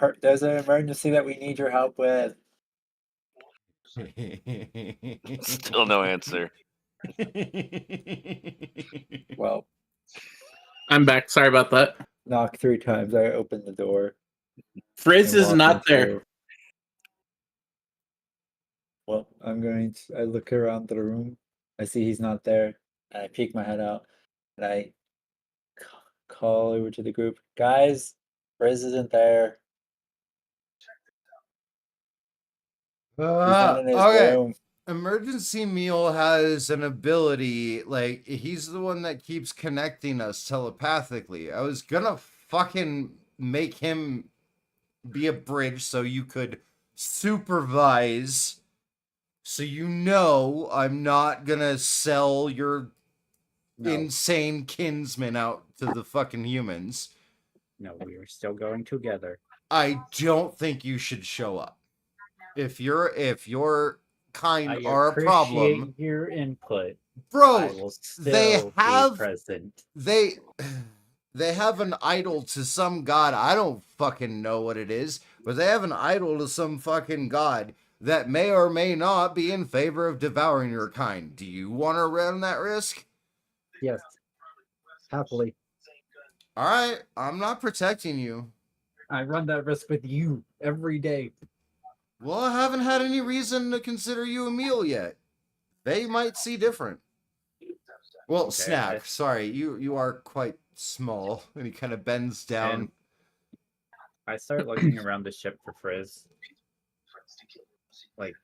emergency that we need your help with. Still no answer. Well, I'm back. Sorry about that. knock 3 times. I open the door. Frizz and is walk not there. into- Well, I look around the room. I see he's not there. And I peek my head out. And I call over to the group. Guys, Frizz isn't there. He's not in his Okay. room. Emergency meal has an ability, like, he's the one that keeps connecting us telepathically. I was gonna fucking make him be a bridge so you could supervise, so you know I'm not gonna sell your insane kinsman out to the fucking humans. No, we are still going together. I don't think you should show up. If your kind I are a appreciate problem, your input. I bro. will They still have be present. they they have an idol to some god. I don't fucking know what it is, but they have an idol to some fucking god that may or may not be in favor of devouring your kind. Do you want to run that risk? Yes. Happily. All right, I'm not protecting you. I run that risk with you every day. Well, I haven't had any reason to consider you a meal yet. They might see different. Well, Okay, snack. Sorry, you are quite small. And he kind of bends down. And I start looking around the ship for Frizz. Like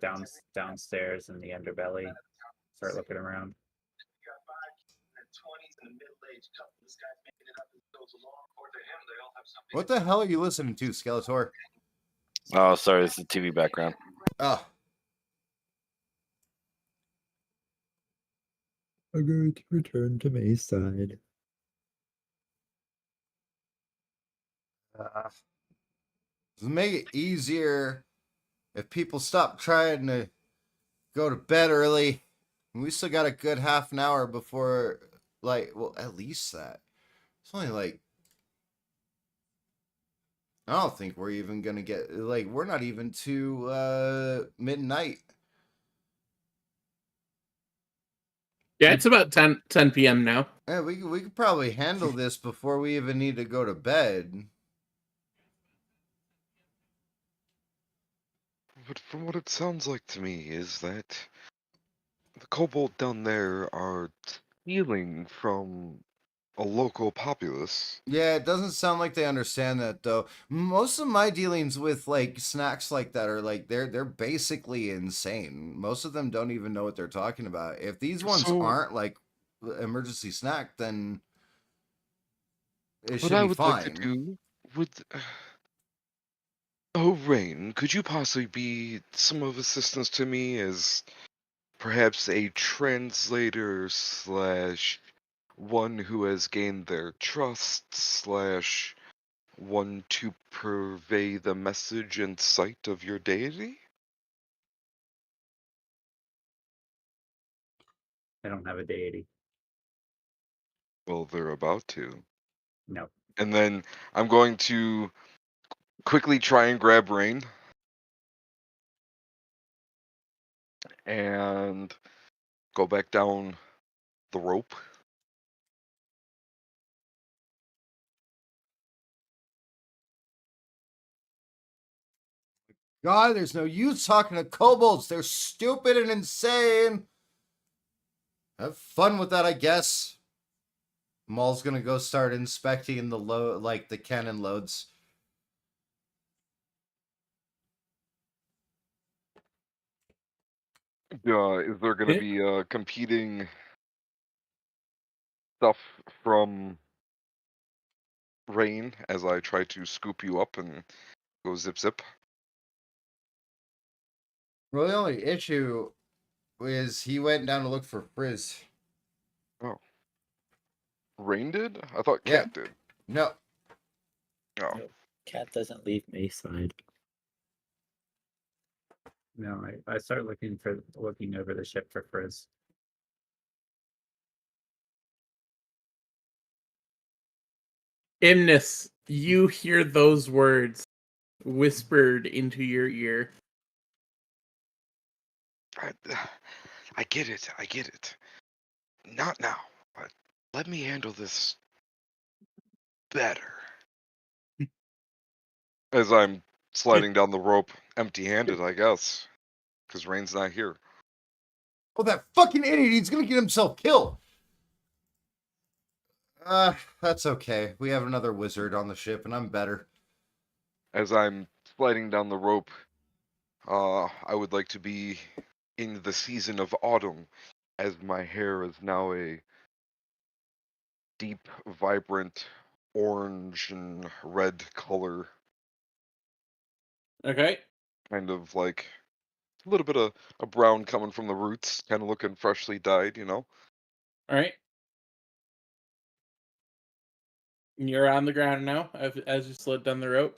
downstairs in the underbelly. Start looking around. What the hell are you listening to, Skeletor? Oh, sorry, it's the TV background. Oh, I'm going to return to May's side. make it easier if people stop trying to go to bed early. We still got a good half an hour before, like, well, at least that. It's only like, I don't think we're even gonna get, like, we're not even to midnight. Yeah, it's about 10 p.m. now. Yeah, we could probably handle this before we even need to go to bed. But from what it sounds like to me is that the kobold down there are stealing from a local populace. Yeah, it doesn't sound like they understand that though. Most of my dealings with like snacks like that are like they're basically insane. Most of them don't even know what they're talking about. If these ones So- aren't like emergency snack, then it should What I be would fine. like to do would. Oh, Rain, could you possibly be some of assistance to me as perhaps a translator slash one who has gained their trust slash one to purvey the message and sight of your deity? I don't have a deity. Well, they're about to. No. And then I'm going to quickly try and grab Rain. And go back down the rope. God, there's no use talking to kobolds. They're stupid and insane. Have fun with that, I guess. Maul's gonna go start inspecting the like the cannon loads. Is there going to be competing stuff from Rain as I try to scoop you up and go zip zip? Well, the only issue is he went down to look for Frizz. Oh. Rain did? I thought Yeah. Cat did. No. Oh. No, Cat doesn't leave May's side. No, I start looking over the ship for Frizz. Imnis, you hear those words whispered into your ear. I get it. I get it. Not now, but let me handle this better. As I'm sliding down the rope empty-handed, I guess. Because Rain's not here. Oh, that fucking idiot! He's gonna get himself killed. That's okay. We have another wizard on the ship, and I'm better. As I'm sliding down the rope, I would like to be in the season of autumn, as my hair is now a deep, vibrant orange and red color, Okay. kind of like a little bit of a brown coming from the roots, kind of looking freshly dyed, you know? All right. You're on the ground now as you slid down the rope.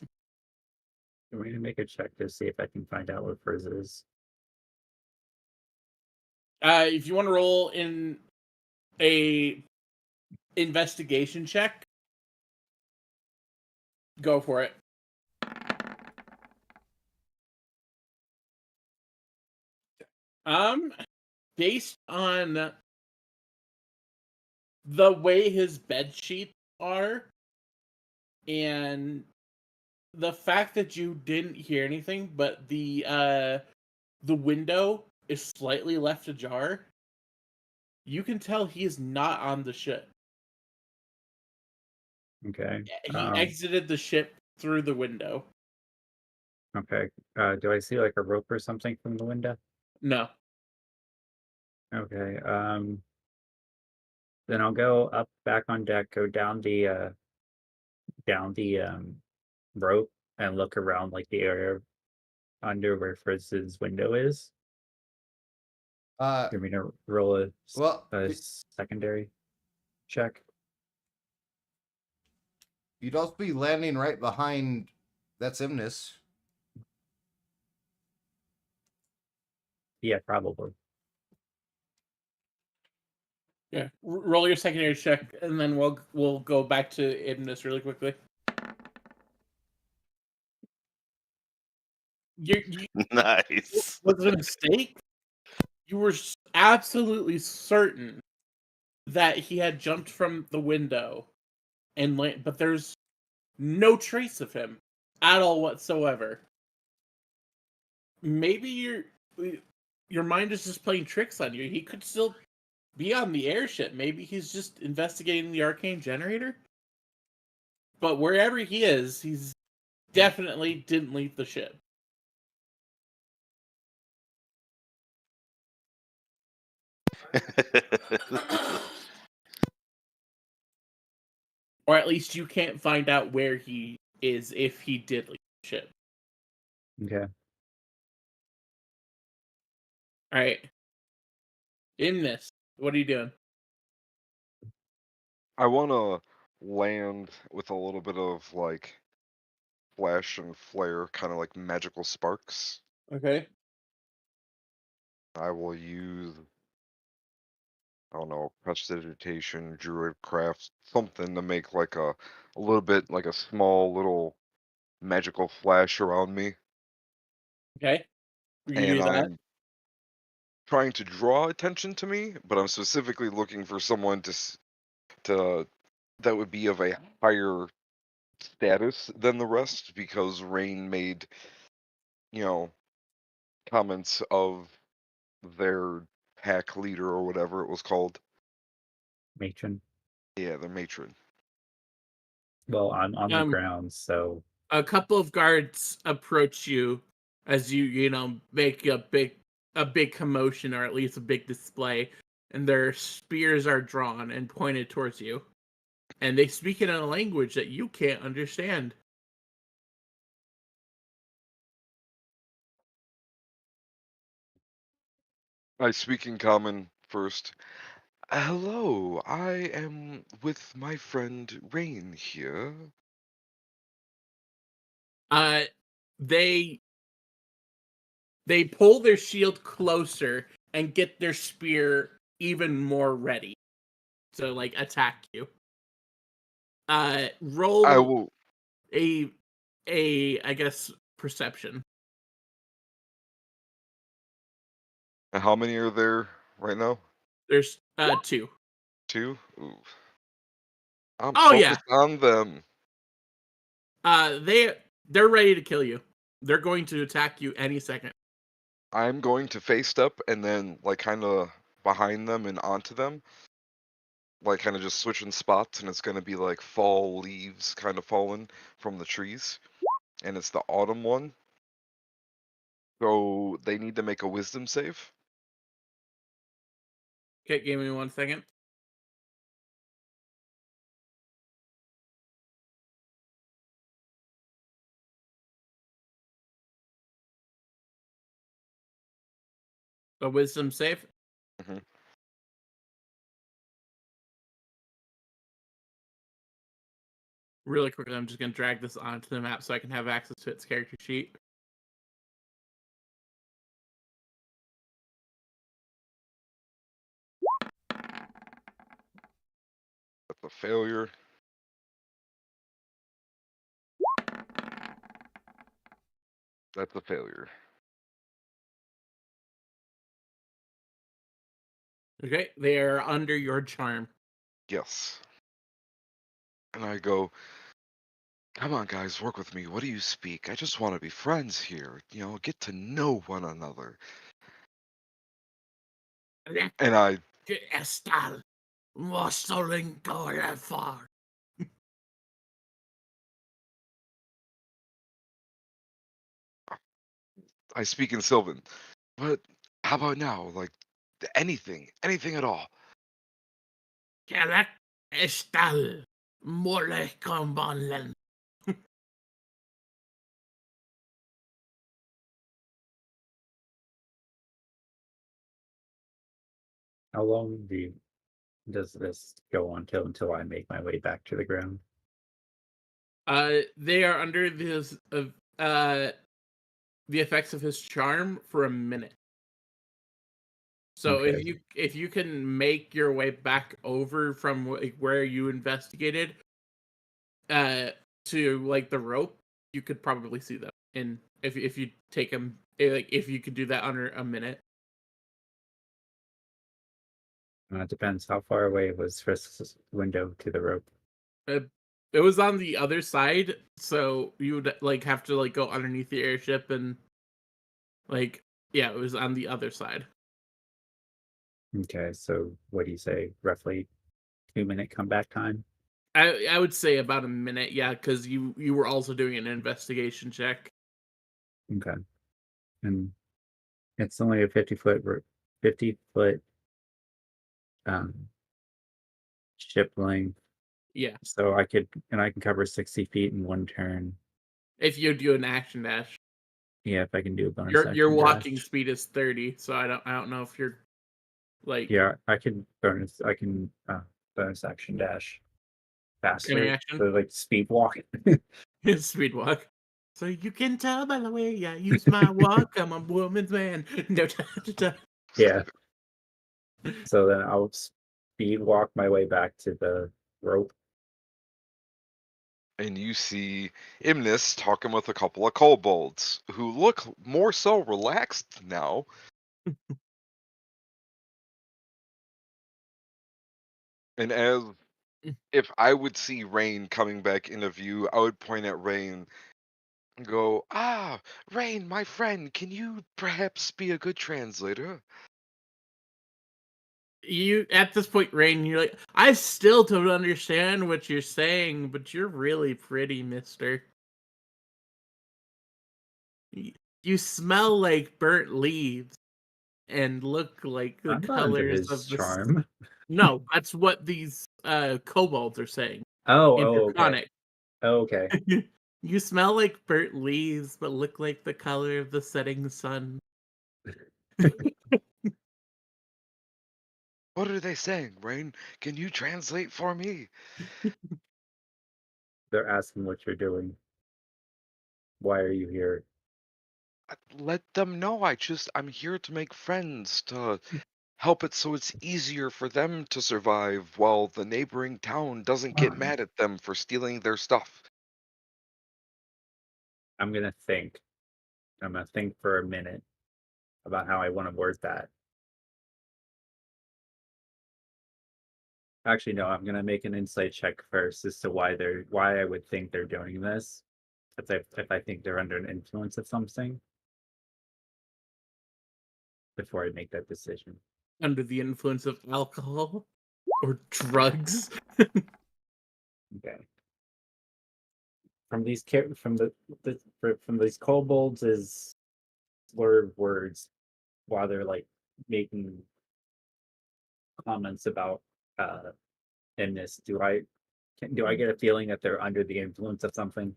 I'm going to make a check to see if I can find out where Frizz is. If you want to roll in a investigation check, Go for it. Based on the way his bed sheets are, and the fact that you didn't hear anything, but the window is slightly left ajar, you can tell he is not on the ship. Okay. He exited the ship through the window. Okay. Do I see like a rope or something from the window? No. Okay. Then I'll go up back on deck, go down the rope and look around like the area under where Fritz's window is. You want me to roll a secondary check? You'd also be landing right behind. That's Imnis. Yeah, probably. Yeah. Roll your secondary check, and then we'll go back to Ibnis really quickly. You Nice. was it a mistake? You were absolutely certain that he had jumped from the window and but there's no trace of him at all whatsoever. Maybe your mind is just playing tricks on you. He could still be on the airship. Maybe he's just investigating the arcane generator. But wherever he is, he's definitely didn't leave the ship. Or at least you can't find out where he is if he did leave the ship. Okay. Alright. In this, what are you doing? I want to land with a little bit of like flash and flare, kind of like magical sparks. Okay. I will use, I don't know, prestidigitation, druid craft, something to make like a little bit like a small little magical flash around me. Okay. You can And do that. I'm trying to draw attention to me, but I'm specifically looking for someone to that would be of a higher status than the rest, because Rain made, you know, comments of their pack leader or whatever it was called. Matron. Yeah, the matron. Well, I'm on the ground, so A couple of guards approach you as you make a big commotion, or at least a big display, and their spears are drawn and pointed towards you. And they speak in a language that you can't understand. I speak in common first. Hello, I am with my friend Rain here. They pull their shield closer and get their spear even more ready to like attack you. Roll I will. a I guess perception. And how many are there right now? There's 2. 2? Ooh. I'm Oh yeah. focused on them. They're ready to kill you. They're going to attack you any second. I'm going to face step and then like kind of behind them and onto them. Like kind of just switching spots, and it's going to be like fall leaves kind of falling from the trees. And it's the autumn one. So they need to make a wisdom save. Okay, give me 1 second. A wisdom save. Mhm. Really quickly, I'm just going to drag this onto the map so I can have access to its character sheet. That's a failure. That's a failure. Okay, they are under your charm. Yes. And I go, come on, guys, work with me. What do you speak? I just want to be friends here. Get to know one another. And I Estal, Mostoling far. speak in Sylvan. But how about now? Like anything at all. Kelek Estal, Mole Combanlen. How long does this go on until I make my way back to the ground? They are under the effects of his charm for a minute. So Okay. if you can make your way back over from where you investigated, to like the rope, you could probably see them. And if you take them, if you could do that under a minute. It depends how far away was Frisk's window to the rope. It was on the other side, so you would like have to like go underneath the airship and like it was on the other side. Okay, so what do you say? Roughly 2-minute comeback time? I would say about a minute, yeah, because you were also doing an investigation check. Okay. And it's only a 50-foot ship length. Yeah. So I can cover 60 feet in one turn. If you do an action dash. Yeah, if I can do a bonus action your walking dash. speed is 30, so I don't know if you're like Yeah, I can bonus action dash faster. action? So like speed walk. speed walk. So you can tell by the way I use my walk, I'm a woman's man. No, Yeah. So then I'll speed walk my way back to the rope. And you see Imnis talking with a couple of kobolds who look more so relaxed now. And as if I would see Rain coming back into view, I would point at Rain and go, Rain, my friend, can you perhaps be a good translator? You at this point, Rain, you're like, I still don't understand what you're saying, but you're really pretty, mister. You smell like burnt leaves and look like the I'm not under colors his of the charm. No, that's what these kobolds are saying. Oh, okay. Draconic. Oh, okay. You smell like burnt leaves, but look like the color of the setting sun. What are they saying, Rain? Can you translate for me? They're asking what you're doing. Why are you here? Let them know I'm here to make friends, to help it so it's easier for them to survive while the neighboring town doesn't get mad at them for stealing their stuff. I'm gonna think. I'm gonna think for a minute about how I want to word that. Actually, no, I'm gonna make an insight check first as to why I would think they're doing this. If I think they're under an influence of something before I make that decision. Under the influence of alcohol or drugs. Okay. From these from these kobolds is slurred words while they're like making comments about in this. Do I get a feeling that they're under the influence of something?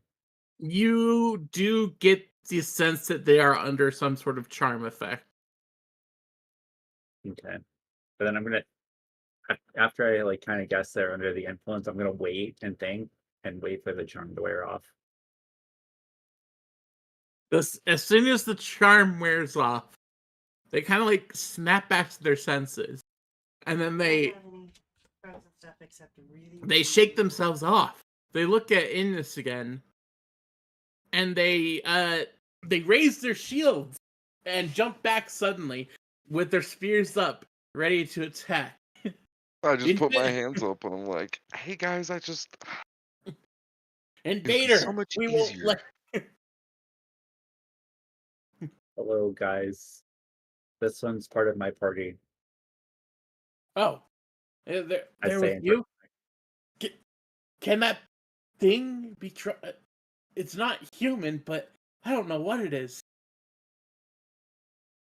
You do get the sense that they are under some sort of charm effect. Okay. But then I'm gonna, after I like kind of guess they're under the influence, I'm gonna wait and think and wait for the charm to wear off. As soon as the charm wears off, they kind of like snap back to their senses, and then they shake themselves off. They look at Innes again, and they they raise their shields and jump back suddenly with their spears up, ready to attack. I just put my Inva- hands up and I'm like, hey guys, it'd be Invader, so much we will easier. Hello, guys. This one's part of my party. Oh, they're I say with in you. Can that thing be? It's not human, but I don't know what it is.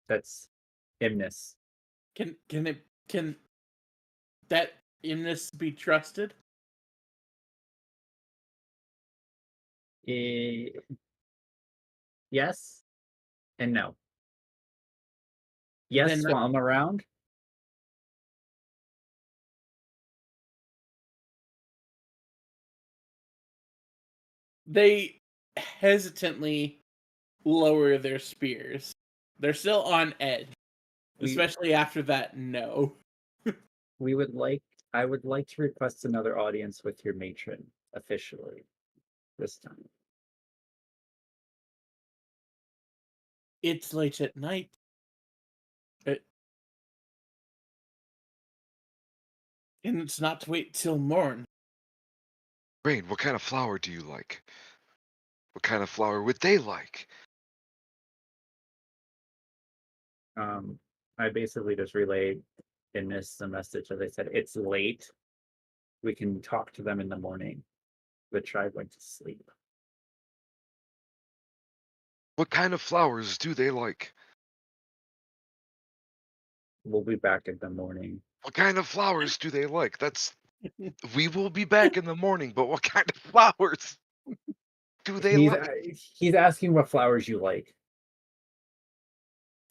That's Hymnus. Can that Imnus be trusted? Yes and no. Yes, Then while I'm around. they hesitantly lower their spears. They're still on edge, especially after that no. I would like to request another audience with your matron officially this time. It's late at night. And it's not to wait till morn. Rain, what kind of flower do you like? What kind of flower would they like? I basically just relayed in this the message as I said, it's late. We can talk to them in the morning. The tribe went to sleep. What kind of flowers do they like? We'll be back in the morning. What kind of flowers do they like? We will be back in the morning, but what kind of flowers do they like? He's asking what flowers you like.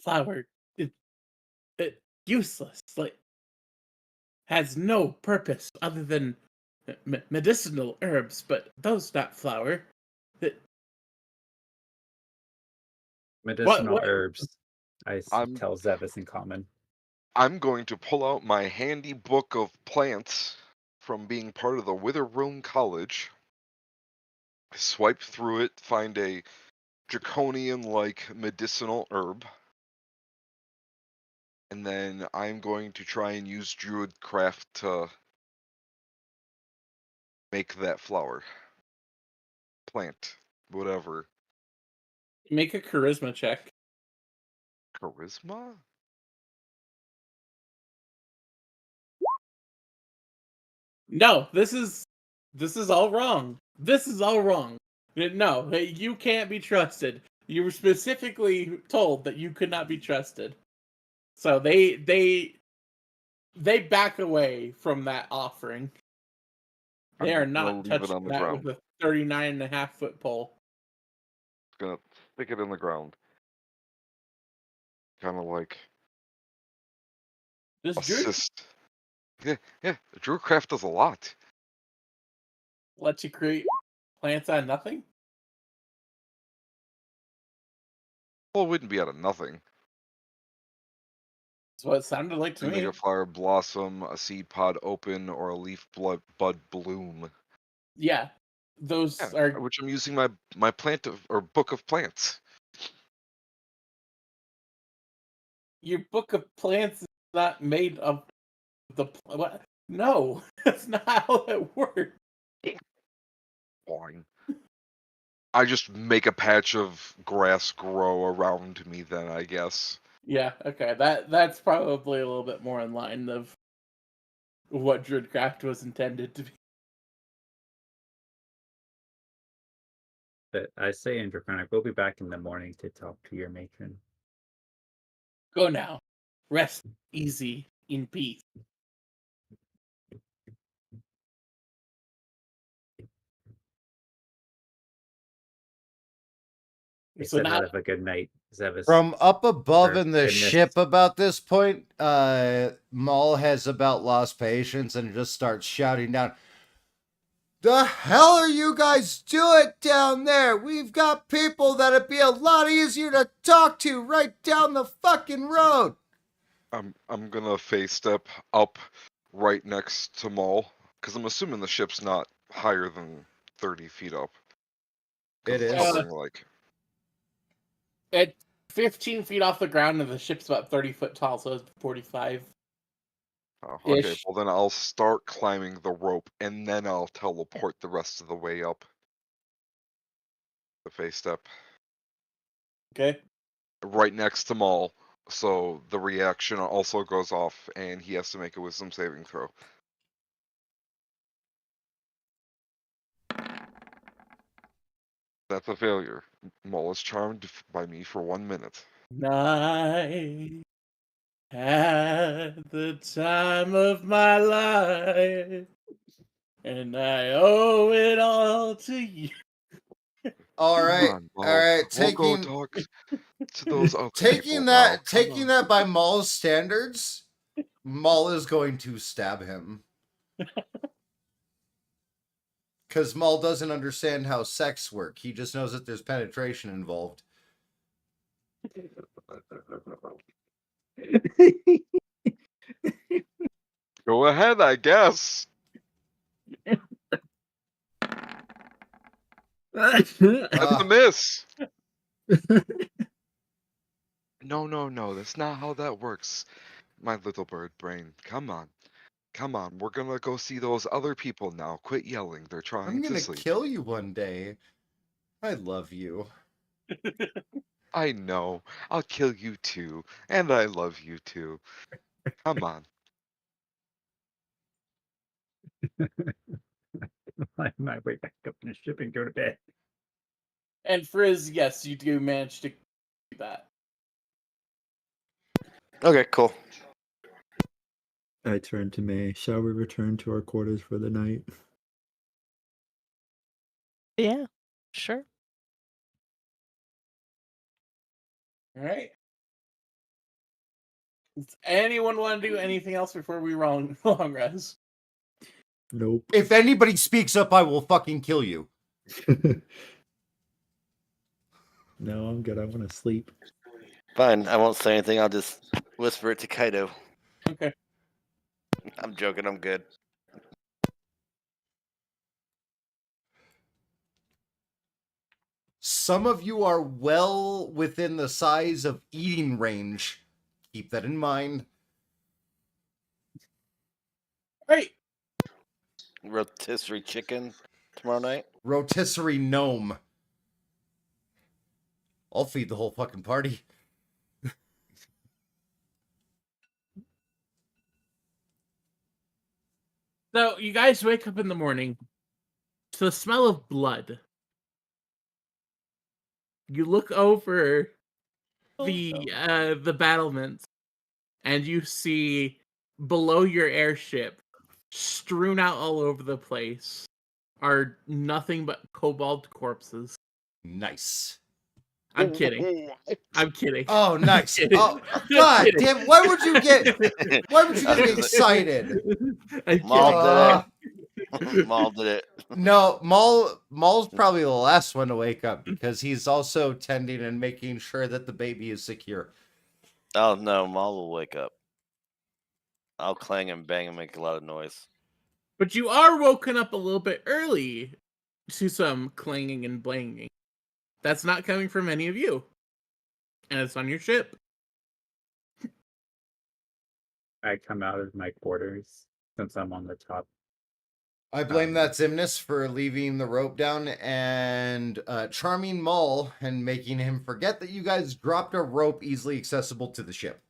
Flower, useless. Like, has no purpose other than medicinal herbs, but those not flower. Medicinal what- herbs. I'm- tell Zevis in common. I'm going to pull out my handy book of plants from being part of the Wither Room College, swipe through it, find a draconian-like medicinal herb, and then I'm going to try and use Druidcraft to make that flower. Plant. Whatever. Make a charisma check. Charisma? No, this is all wrong. This is all wrong. No, you can't be trusted. You were specifically told that you could not be trusted. So they back away from that offering. They are I'm gonna not leave it touching on the that ground. with a 39.5-foot pole. Gonna stick it in the ground. Kind of like This druid assist. Yeah. Druidcraft does a lot. lets you create plants out of nothing? Well, it wouldn't be out of nothing. That's what it sounded like to You make me. a flower blossom, a seed pod open, or a leaf bud bloom. Yeah. Those Yeah, are which I'm using my plant or book of plants. your book of plants is not made of the what? No, that's not how that works. Fine. I just make a patch of grass grow around me then, I guess. Yeah, okay. That's probably a little bit more in line of what Druidcraft was intended to be. But I say in Draconic, we'll be back in the morning to talk to your matron. Go now. Rest easy in peace. He So said, now have a good night, Zevis. From up above Or in the goodness. ship about this point, Maul has about lost patience and just starts shouting down, "The hell are you guys doing down there? We've got people that'd be a lot easier to talk to right down the fucking road." I'm gonna face step up right next to Maul, because I'm assuming the ship's not higher than 30 feet up. 'Cause It it's is. hovering like At 15 feet off the ground, and the ship's about 30 foot tall, so it's 45. Oh, okay, Ish. well then I'll start climbing the rope, and then I'll teleport the rest of the way up the face step. Okay. Right next to Maul, so the reaction also goes off, and he has to make a wisdom saving throw. That's a failure. Maul is charmed by me for 1 minute. I had the time of my life, and I owe it all to you. All Come right, on, all Maul. right. We'll go Taking talk to those other people taking now. that Come taking on. that by Maul's standards, Maul is going to stab him. Because Maul doesn't understand how sex work. He just knows that there's penetration involved. Go ahead, I guess. That's a miss. No, that's not how that works. My little bird brain. Come on. Come on, we're gonna go see those other people now. Quit yelling. They're trying I'm to gonna sleep. kill you one day. I love you. I know. I'll kill you too. And I love you too. Come on. Find my way back up in the ship and go to bed. And Frizz, yes, you do manage to do that. Okay, cool. I turn to May. Shall we return to our quarters for the night? Yeah, sure. All right. Does anyone want to do anything else before we long rest? Nope. If anybody speaks up, I will fucking kill you. No, I'm good. I want to sleep. Fine, I won't say anything. I'll just whisper it to Kaido. Okay. I'm joking. I'm good. Some of you are well within the size of eating range. Keep that in mind. All right. Rotisserie chicken tomorrow night. Rotisserie gnome. I'll feed the whole fucking party. So you guys wake up in the morning to the smell of blood. You look over the battlements, and you see below your airship, strewn out all over the place, are nothing but kobold corpses. Nice. I'm kidding. I'm kidding. Oh, nice. kidding. Oh, I'm God kidding. damn. Why would you get excited? I'm Maul kidding. did it. Maul did it. No, Maul's probably the last one to wake up because he's also tending and making sure that the baby is secure. Oh no, Maul will wake up. I'll clang and bang and make a lot of noise. But you are woken up a little bit early to some clanging and blanging. That's not coming from any of you. And it's on your ship. I come out of my quarters since I'm on the top. I blame that Zimnus for leaving the rope down and charming Maul and making him forget that you guys dropped a rope easily accessible to the ship.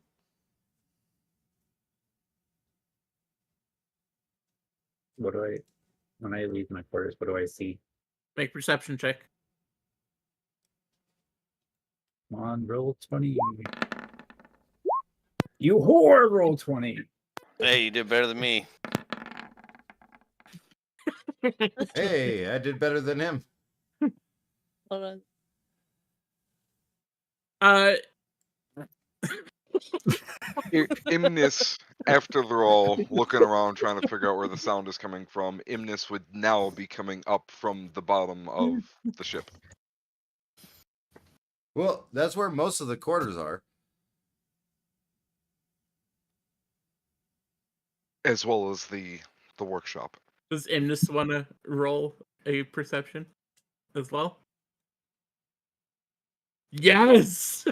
When I leave my quarters, what do I see? Make perception check. Come on, roll 20. You whore, roll 20. Hey, you did better than me. Hey, I did better than him. Hold on. Imnis, after they're all looking around trying to figure out where the sound is coming from, Imnis would now be coming up from the bottom of the ship. Well, that's where most of the quarters are. As well as the workshop. Does Imnis want to roll a perception as well? Yes.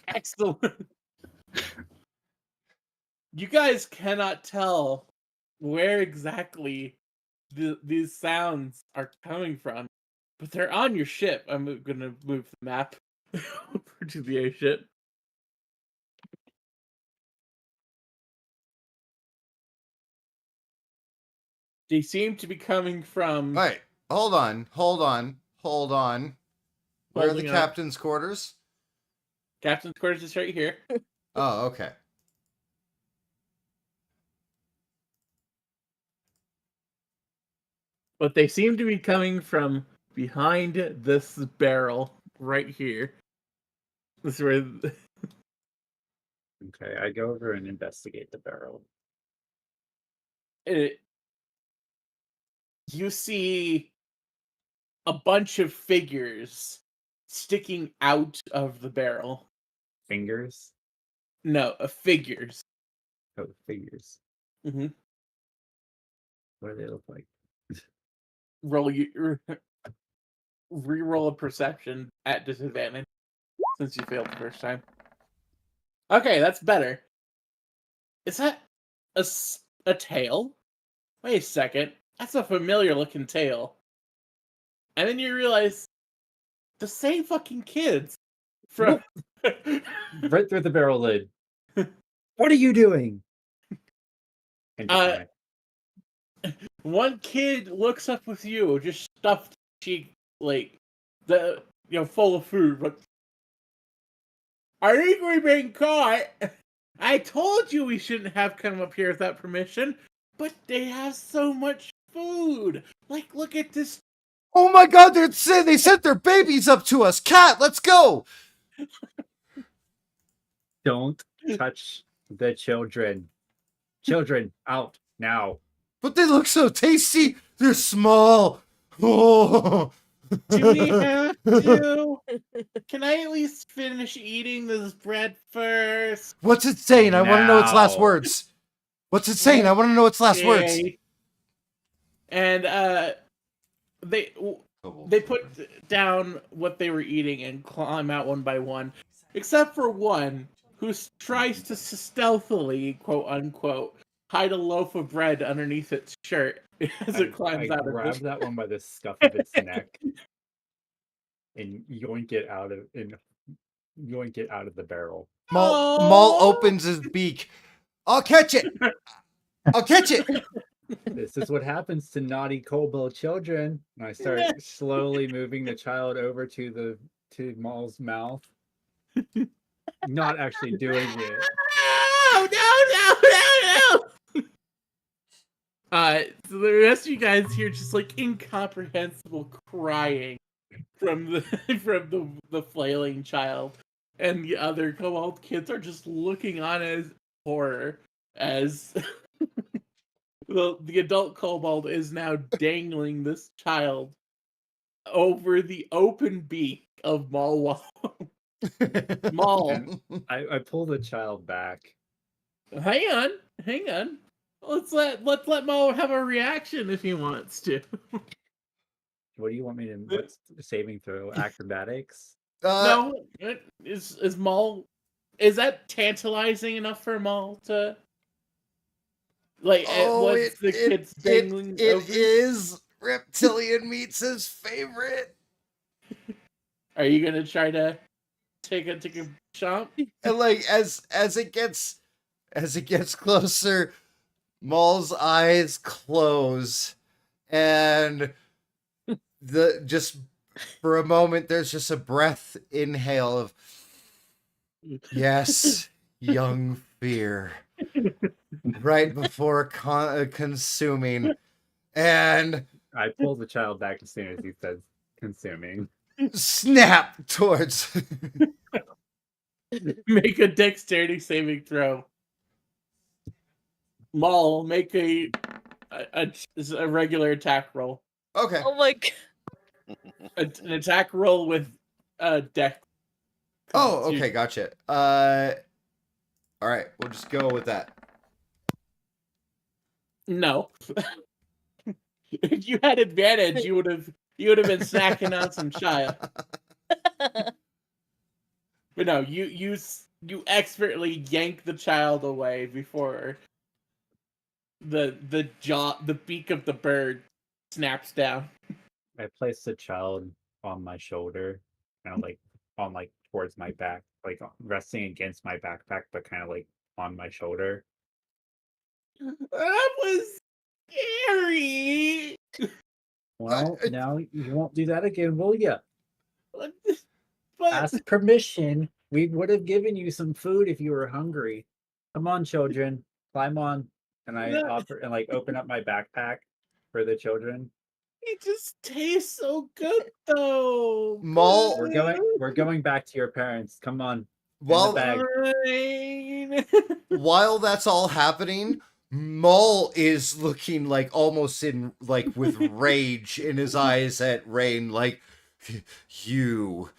Excellent. You guys cannot tell where exactly these sounds are coming from, but they're on your ship. I'm gonna move the map over to the airship. They seem to be coming from. All right, hold on. Where are the Holding up. captain's quarters? Captain's quarters is right here. Oh, okay. But they seem to be coming from behind this barrel right here. This is where. Okay, I go over and investigate the barrel. You see a bunch of figures sticking out of the barrel. Fingers? No, figures. Oh, figures. Mm-hmm. What do they look like? Reroll a perception at disadvantage since you failed the first time. Okay, that's better. Is that a tail? Wait a second. That's a familiar looking tail. And then you realize the same fucking kids from Right through the barrel lid. What are you doing? One kid looks up with you, just stuffed cheek, like full of food. But I think we've been caught. I told you we shouldn't have come up here without permission, but they have so much food. Like, look at this. Oh my God! They sent their babies up to us. Cat, let's go. Don't touch the children. Children, out now. But they look so tasty. They're small. Oh. Do we have to? Can I at least finish eating this bread first? What's it saying? I want to know its last Now. words. What's it saying? I want to know its last words. Okay. And they put down what they were eating and climb out one by one, except for one who tries to stealthily, quote unquote, hide a loaf of bread underneath its shirt as it climbs out of grab it. that one by the scuff of its neck and yoink it out of the barrel. Maul opens his beak. I'll catch it. I'll catch it. This is what happens to naughty kobold children. And I start slowly moving the child over to Maul's mouth. Not actually doing it. No! So the rest of you guys hear just like incomprehensible crying from the flailing child, and the other kobold kids are just looking on as horror as the adult kobold is now dangling this child over the open beak of Maul. Maul. I pull the child back. Hang on. Let's let Maul have a reaction if he wants to. What do you want me to? What's the saving throw? Acrobatics? No, is Maul? Is that tantalizing enough for Maul to? Like, what's the kid's dangling it over? is reptilian meat's his favorite. Are you gonna try to take a chomp? And like as it gets closer, Maul's eyes close, and just for a moment there's just a breath inhale of yes, young fear, right before consuming, and I pull the child back as soon as he says consuming. Snap towards. Make a dexterity saving throw. Maul, make a regular attack roll. Okay. Oh my god. An attack roll with dex. Oh, okay, gotcha. All right, we'll just go with that. No. If you had advantage, you would have You would have been snacking on some chaya. But no, you expertly yank the child away before the beak of the bird snaps down. I place the child on my shoulder, kind of like on like towards my back, like resting against my backpack, but kind of like on my shoulder. That was scary. Well, now you won't do that again, will ya? But Ask permission. We would have given you some food if you were hungry. Come on, children, climb on. And I No. offer and like open up my backpack for the children. it just tastes so good though. Maul- We're going back to your parents. Come on. In the While bag. Fine. while that's all happening, Maul is looking like almost in like with rage in his eyes at Rain, like you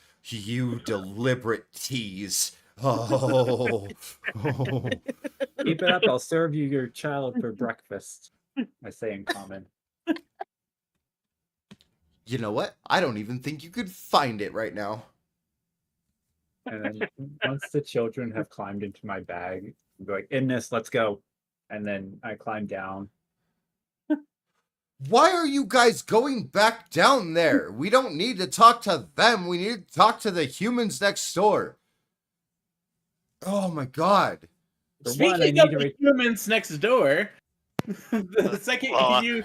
deliberate tease. Oh. Keep it up. I'll serve you your child for breakfast. I say in common. You know what? I don't even think you could find it right now. And then once the children have climbed into my bag, I'm like, in this, let's go. And then I climb down. Why are you guys going back down there? We don't need to talk to them. We need to talk to the humans next door. Oh my god. For Speaking one, I of need to the humans next door, the second Well, you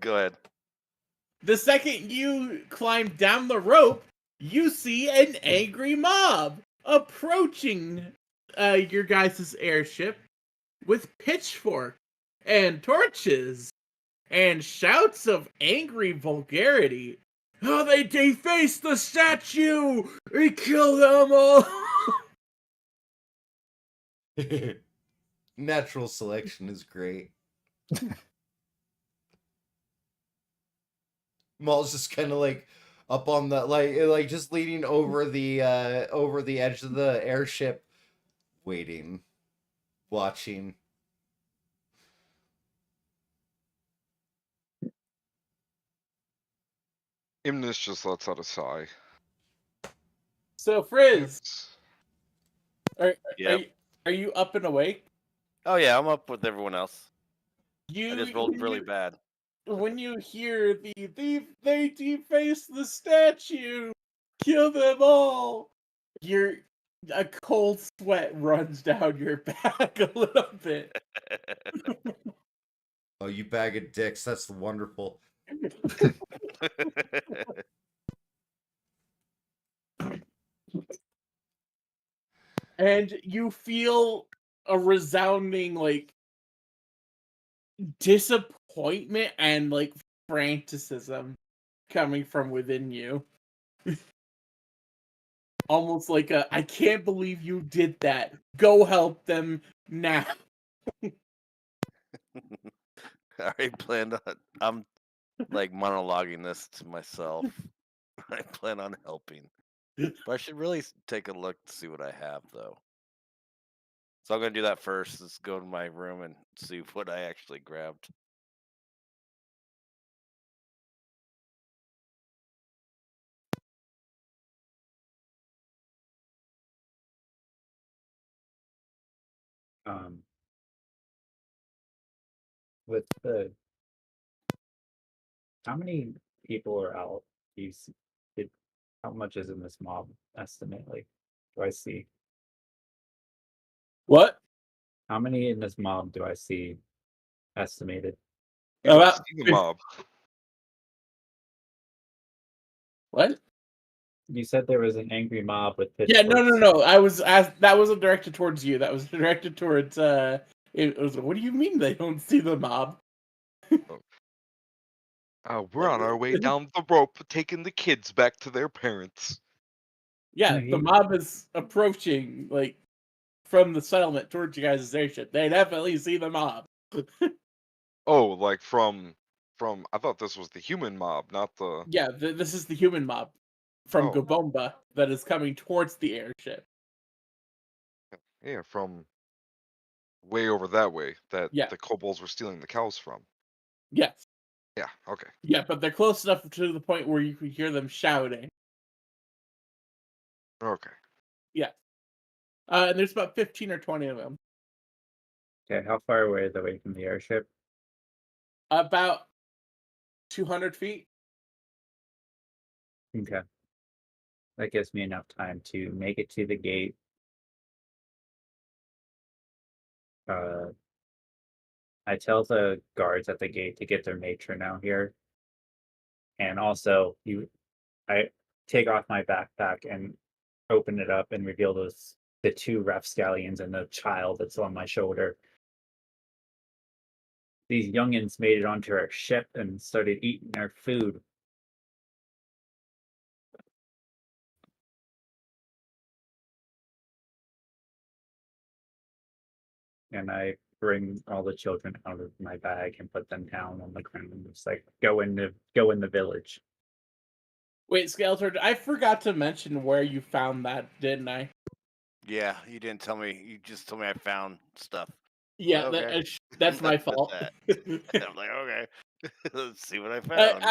Go ahead. the second you climb down the rope, you see an angry mob approaching your guys' airship with pitchforks and torches and shouts of angry vulgarity. Oh, they defaced the statue! We kill them all! Natural selection is great. Maul's just kind of like up on the like just leaning over the edge of the airship, waiting, watching. Imnis just lets out a sigh. So, Frizz, It's- Yep. are you up and awake? Oh yeah, I'm up with everyone else. You I just rolled really bad. when you hear they defaced the statue, kill them all, a cold sweat runs down your back a little bit. Oh, you bag of dicks! That's wonderful. And you feel a resounding like disappointment and like franticism coming from within you. Almost like I can't believe you did that. Go help them now. I already planned on. I'm like monologuing this to myself. I plan on helping, but I should really take a look to see what I have, though. So I'm gonna do that first. Let's go to my room and see what I actually grabbed. With the how many people are out? Do you see, how much is in this mob estimate? Like, do I see What? how many in this mob do I see estimated? You don't About see the mob. What? You said there was an angry mob with Yeah, pitchforks. no. I was asked. That wasn't directed towards you. That was directed towards. It was. What do you mean they don't see the mob? We're on our way down the rope, taking the kids back to their parents. Yeah, No, the he- mob is approaching like from the settlement towards you guys' airship. They definitely see the mob. Oh, like from I thought this was the human mob, not the. Yeah, this is the human mob from Oh. Gobomba that is coming towards the airship. Yeah, from way over that way that Yeah. the kobolds were stealing the cows from. Yes. Yeah. Okay. Yeah, but they're close enough to the point where you can hear them shouting. Okay. Yeah. And there's about 15 or 20 of them. Okay, how far away is it away from the airship? About 200 feet. Okay. That gives me enough time to make it to the gate. I tell the guards at the gate to get their matron out here. And also, I take off my backpack and open it up and reveal the two rapscallions and the child that's on my shoulder. These youngins made it onto our ship and started eating our food. And I bring all the children out of my bag and put them down on the ground. And it's like, go in the village. Wait, Skeletor, I forgot to mention where you found that, didn't I? Yeah, you didn't tell me. You just told me I found stuff. Yeah, Okay. that's my That's fault. that. I'm like, okay, let's see what I I, found.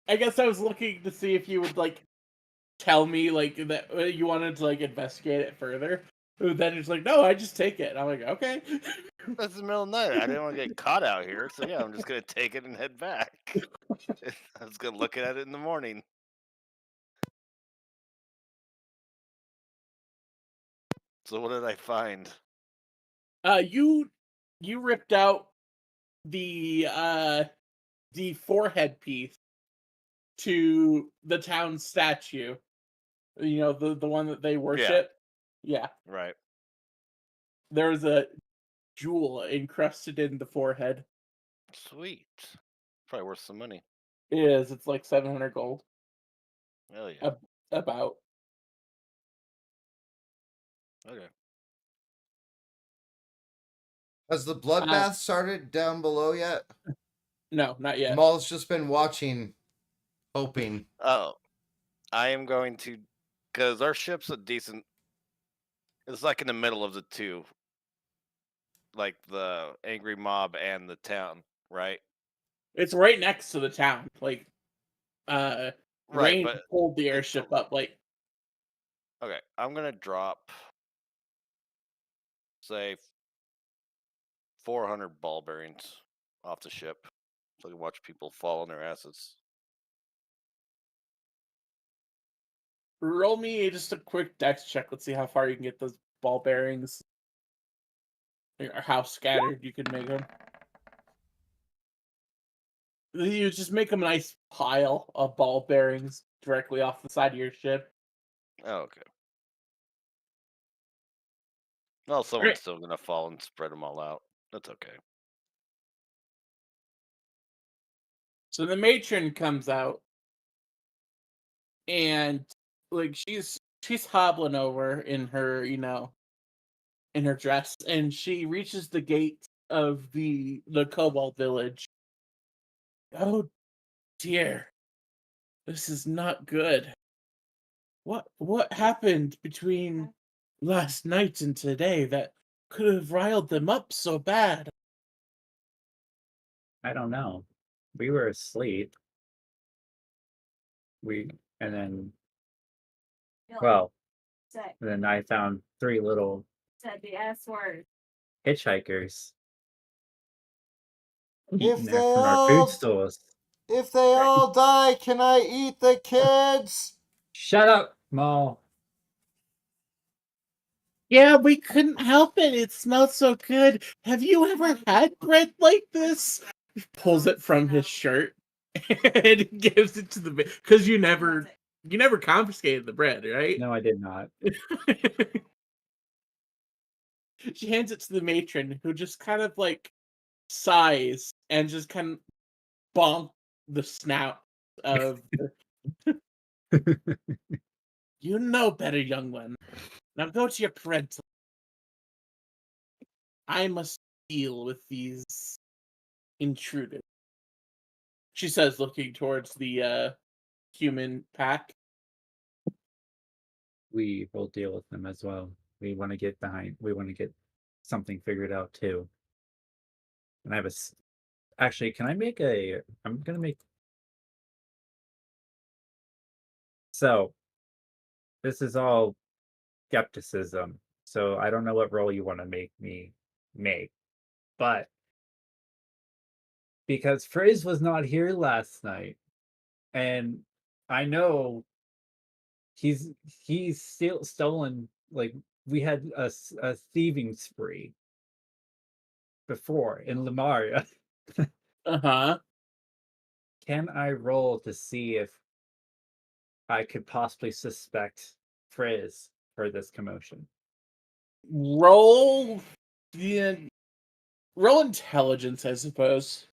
I guess I was looking to see if you would like tell me like that you wanted to like investigate it further. Then it's like, no, I just take it. I'm like, okay. That's the middle of the night. I didn't want to get caught out here, so yeah, I'm just gonna take it and head back. I was gonna look at it in the morning. So what did I find? You ripped out the forehead piece to the town statue. You know, the one that they worship. Yeah. Right. There's a jewel encrusted in the forehead. Sweet. Probably worth some money. It is. It's like 700 gold. Hell yeah. About. Okay. Has the bloodbath started down below yet? No, not yet. Maul's just been watching, hoping. Oh, I am going to, because our ship's a decent. It's like in the middle of the two, like the angry mob and the town, right? It's right next to the town. Like, Right, Rain but pulled the it's airship up. Like, okay, I'm gonna drop, say, 400 ball bearings off the ship, so I can watch people fall on their asses. roll me just a quick dex check. Let's see how far you can get those ball bearings, or how scattered you can make them. You just make a nice pile of ball bearings directly off the side of your ship. Oh, okay. Well, someone's still gonna fall and spread them all out. That's okay. So the matron comes out, and like she's hobbling over in her, in her dress, and she reaches the gate of the Cobalt village. Oh dear, this is not good. What happened between last night and today that could have riled them up so bad? I don't know. We were asleep. And then, well, then I found three little Said the S word. hitchhikers If eating they from our food stores. If they all die, can I eat the kids? Shut up, Maul. Yeah, we couldn't help it. It smelled so good. Have you ever had bread like this? He pulls it from his shirt and gives it to the because you never confiscated the bread, right? No, I did not. She hands it to the matron, who just kind of like sighs and just kind of bonk the snout of. You know better, young one. Now go to your parental. I must deal with these intruders. She says, looking towards the human pack. We will deal with them as well. We want to get something figured out too. And I Actually, can I make a? I'm gonna make. So, this is all skepticism. So I don't know what role you want to make me make, but because Frizz was not here last night, and I know he's still stolen. Like we had a thieving spree before in Lamaria. Uh-huh. Can I roll to see if I could possibly suspect Frizz for this commotion? Roll the roll intelligence, I suppose.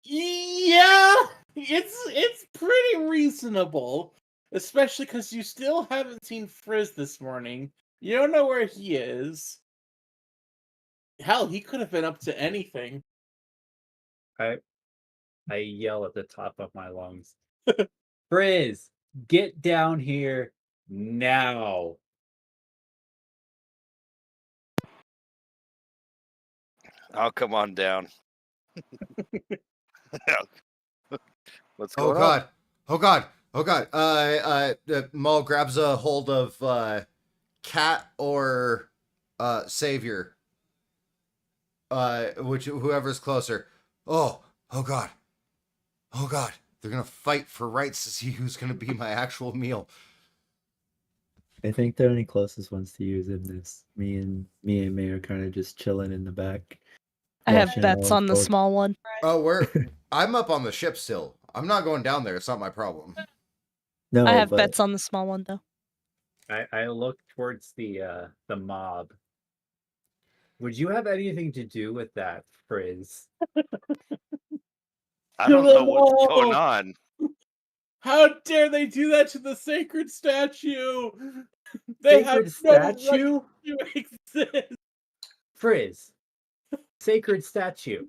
Yeah, it's pretty reasonable, especially because you still haven't seen Frizz this morning. You don't know where he is. Hell, he could have been up to anything. I yell at the top of my lungs. Frizz, get down here now. I'll come on down. What's Oh going on? god. Oh god. Oh god. Maul grabs a hold of Cat or Savior. Whoever's closer. Oh god. Oh god. They're gonna fight for rights to see who's gonna be my actual meal. I think the only closest ones to use in this. Me and May are kind of just chilling in the back. I have watching bets all on the unfold. small one. Oh, I'm up on the ship still. I'm not going down there. It's not my problem. No, I have but bets on the small one though. I look towards the mob. Would you have anything to do with that, Frizz? I don't know what's going on. How dare they do that to the sacred statue? They Sacred have no right statue? to exist. Frizz. Sacred statue.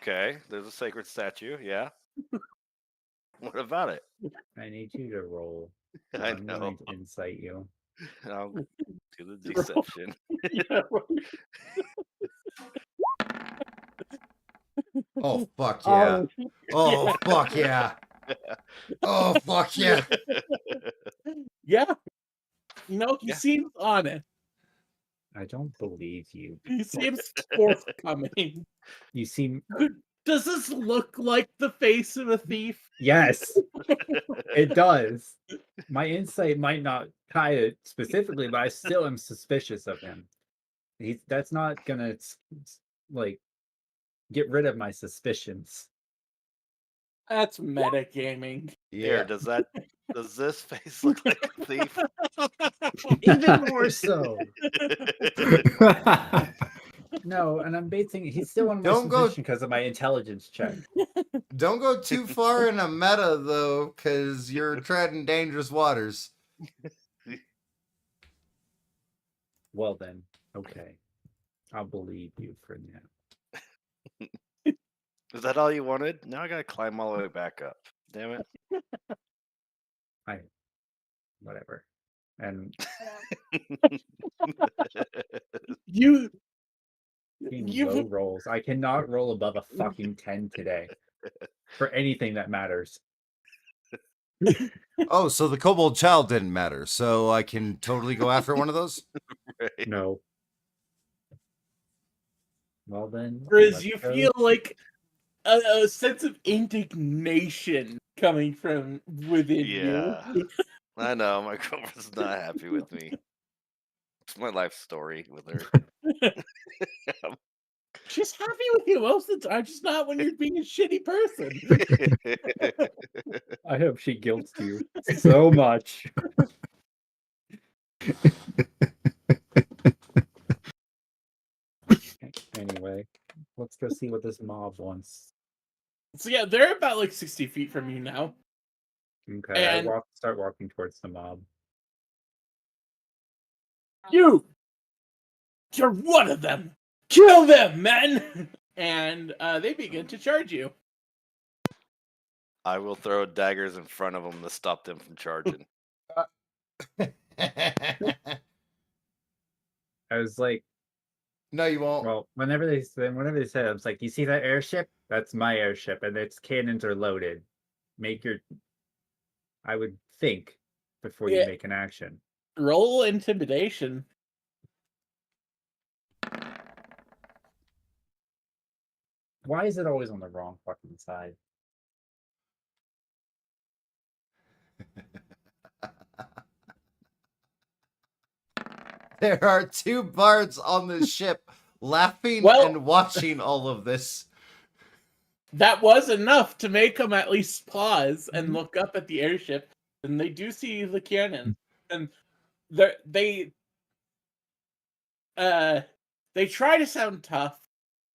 Okay, there's a sacred statue. Yeah. What about it? I need you to roll. I I'm know. going to insight you. I'll do the deception. Yeah, Oh fuck yeah. Oh fuck yeah. Oh fuck yeah. yeah. No, he Yeah. seems honest. I don't believe you. He seems forthcoming. You seem Does this look like the face of a thief? yes. It does. My insight might not tie it specifically, but I still am suspicious of him. That's not gonna like get rid of my suspicions. That's metagaming. Here, Yeah. does this face look like a thief? Even more so. No, and I'm basing he's still on my Don't go- suspicion because of my intelligence check. Don't go too far in a meta though, because you're treading dangerous waters. Well then, okay. I'll believe you for now. Is that all you wanted? Now I gotta climb all the way back up. Damn it. Whatever. And You being You- low rolls. I cannot roll above a fucking 10 today. For anything that matters. Oh, so the kobold child didn't matter, so I can totally go after one of those? Right. No. Well then. Grizz, let's you go. feel like a sense of indignation coming from within Yeah. you. I know, my girlfriend's not happy with me. It's my life story with her. She's happy with you most of the time, just not when you're being a shitty person. I hope she guilts you so much. Anyway, let's go see what this mob wants. So yeah, they're about like 60 feet from you now. Okay, And- I start walking towards the mob. You're one of them. Kill them, men! And they begin to charge you. I will throw daggers in front of them to stop them from charging. I was like, No, you won't. well, whenever they said, I was like, you see that airship? That's my airship, and its cannons are loaded. Make your, I would think before you Yeah. make an action. Roll intimidation. Why is it always on the wrong fucking side? There are two bards on the ship laughing Well- and watching all of this. That was enough to make them at least pause and look up at the airship, and they do see the cannon, and they try to sound tough,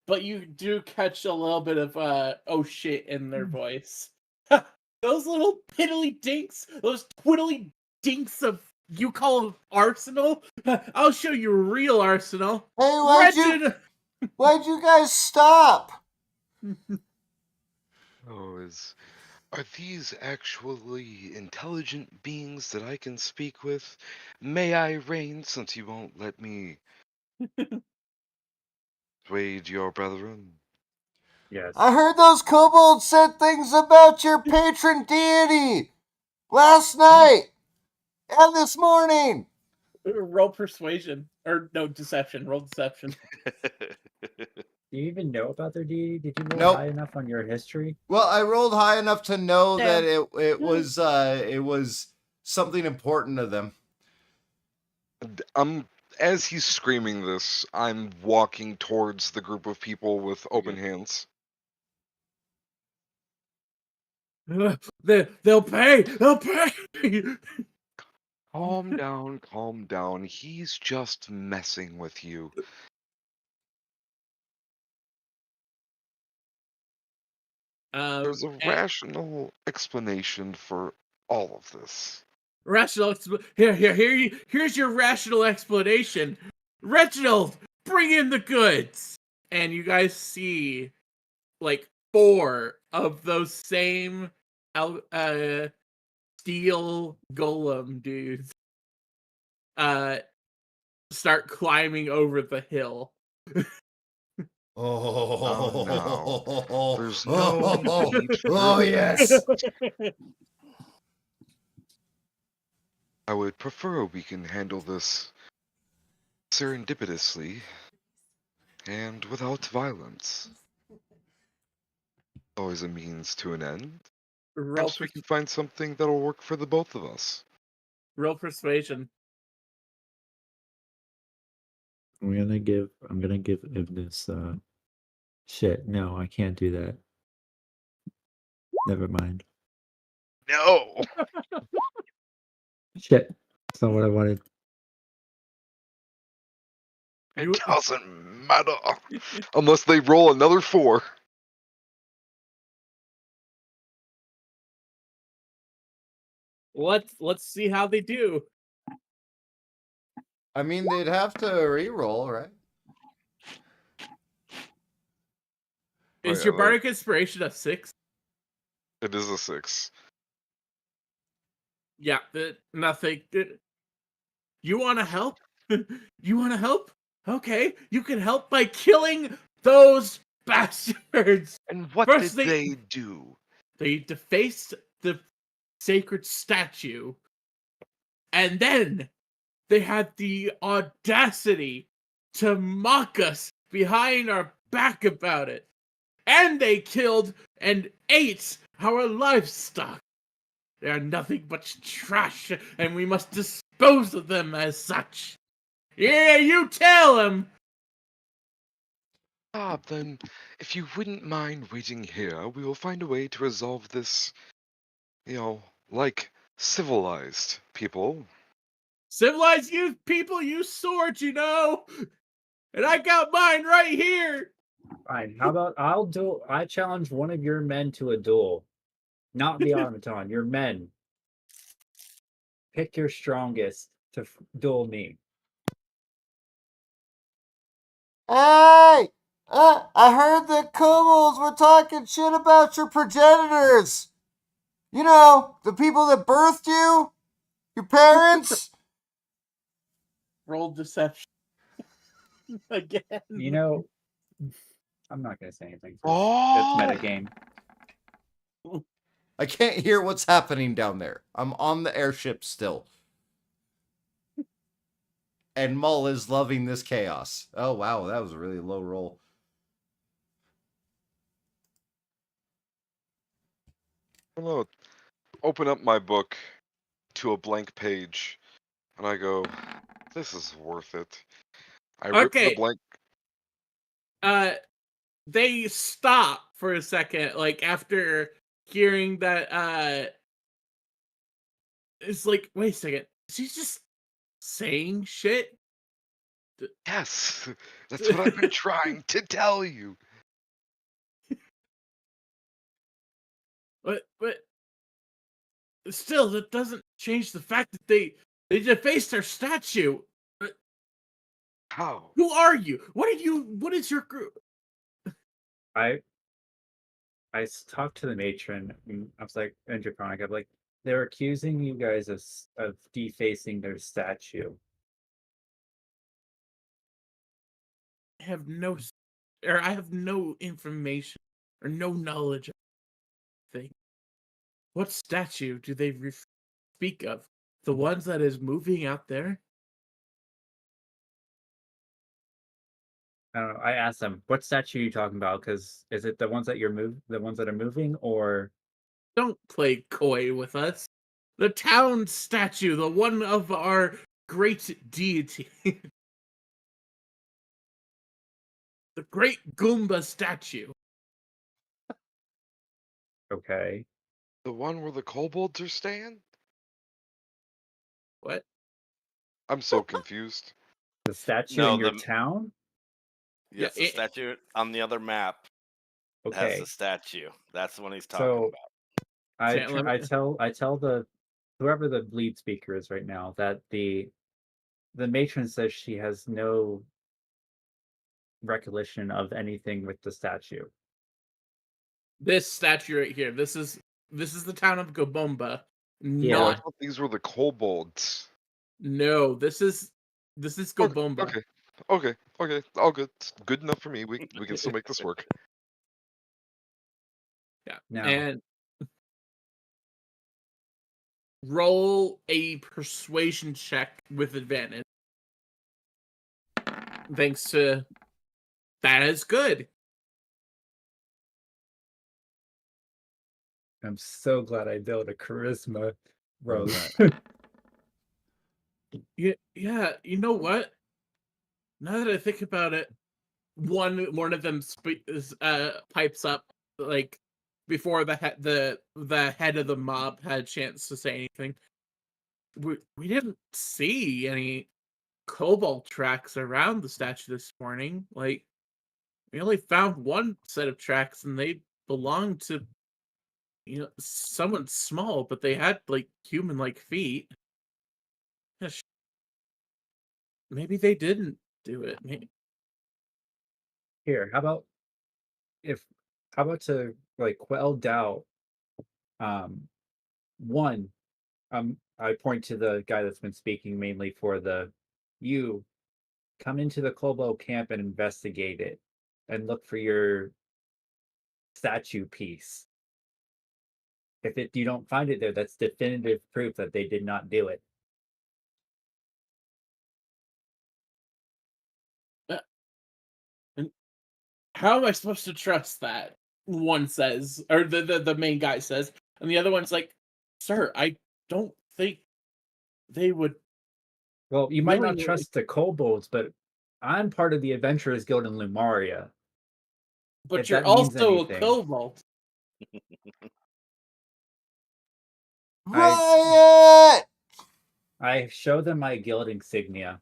but you do catch a little bit of oh shit in their voice. Those little piddly dinks, those twiddly dinks of, you call them arsenal? I'll show you real arsenal. Hey, why'd you guys stop? Oh, are these actually intelligent beings that I can speak with? May I reign, since you won't let me persuade your brethren? Yes. I heard those kobolds said things about your patron deity last night and this morning. Roll persuasion. Or no, deception. Roll deception. Do you even know about their deity? Did you roll Nope. high enough on your history? Well, I rolled high enough to know Yeah. that it was something important to them. As he's screaming this, I'm walking towards the group of people with open hands. They'll pay! They'll pay! Calm down, calm down. He's just messing with you. There's a rational explanation for all of this. Here's your rational explanation. Reginald, bring in the goods. And you guys see like 4 of those same steel golem dudes start climbing over the hill. Oh, no. There's no need for Oh, yes. I would prefer we can handle this serendipitously and without violence. Always a means to an end. Roll, Perhaps we can find something that'll work for the both of us. roll persuasion. I'm gonna give Ibnis shit. No, I can't do that. Never mind. No! Shit. That's not what I wanted. It doesn't matter. Unless they roll another 4. Let's see how they do. I mean, they'd have to re-roll, right? Is yeah, your that- bardic inspiration a 6? It is a 6. Yeah, nothing. You want to help? You want to help? Okay, you can help by killing those bastards. And what First did they do? They defaced the sacred statue, and then they had the audacity to mock us behind our back about it. And they killed and ate our livestock. They are nothing but trash, and we must dispose of them as such. Yeah, you tell them! Then, if you wouldn't mind waiting here, we will find a way to resolve this, like civilized people. Civilized you people use swords, you know! And I got mine right here! Fine. How about I challenge one of your men to a duel. Not the automaton, your men. Pick your strongest to duel me. Hey! I heard the kobolds were talking shit about your progenitors. You know, the people that birthed you? Your parents? Roll deception. again. You know, I'm not gonna say anything. Oh, It's metagame. I can't hear what's happening down there. I'm on the airship still. And Mull is loving this chaos. Oh, wow. That was a really low roll. I don't know. Open up my book to a blank page, and I go, "This is worth it." I rip the Okay. blank. They stop for a second, like after hearing that. It's like, wait a second, is he just saying shit? Yes, that's what I've been trying to tell you. But still, that doesn't change the fact that they defaced our statue. How? Who are you? What is your group? I talked to the matron. And I was like, and Draconic, I'm like, they're accusing you guys of defacing their statue. I have no information or no knowledge of anything. What statue do they speak of? The ones that is moving out there? I don't know. I asked them, what statue are you talking about? Because is it the ones that the ones that are moving, or Don't play coy with us. The town statue, the one of our great deity. The great Goomba statue. okay? The one where the kobolds are staying? What? I'm so confused. The statue No, in your the- town? Yes, Yeah, the statue on the other map has Okay. the statue. That's the one he's talking So about. I Can't let me- I tell the whoever the lead speaker is right now that the matron says she has no recollection of anything with the statue. This statue right here. This is the town of Gobomba. Yeah. Oh, I Not thought these were the kobolds. no. This is Gobomba. Okay. All good. It's good enough for me. We can still make this work. Yeah. Now- And roll a persuasion check with advantage. Thanks to that is good. I'm so glad I built a charisma roll. Yeah, you know what? Now that I think about it, one of them pipes up like before the head of the mob had a chance to say anything. We didn't see any cobalt tracks around the statue this morning. Like, we only found one set of tracks, and they belonged to someone small, but they had like human-like feet. Maybe they didn't do it. Maybe. Here, how about to like quell doubt? One, I point to the guy that's been speaking mainly for you come into the Kobo camp and investigate it and look for your statue piece. If you don't find it there, that's definitive proof that they did not do it. How am I supposed to trust that? One says, or the main guy says, and the other one's like, "Sir, I don't think they would." Well, you might not Willingly- trust the kobolds, but I'm part of the Adventurers Guild in Lumaria. But If you're that means also anything. a kobold. Riot! I show them my guild insignia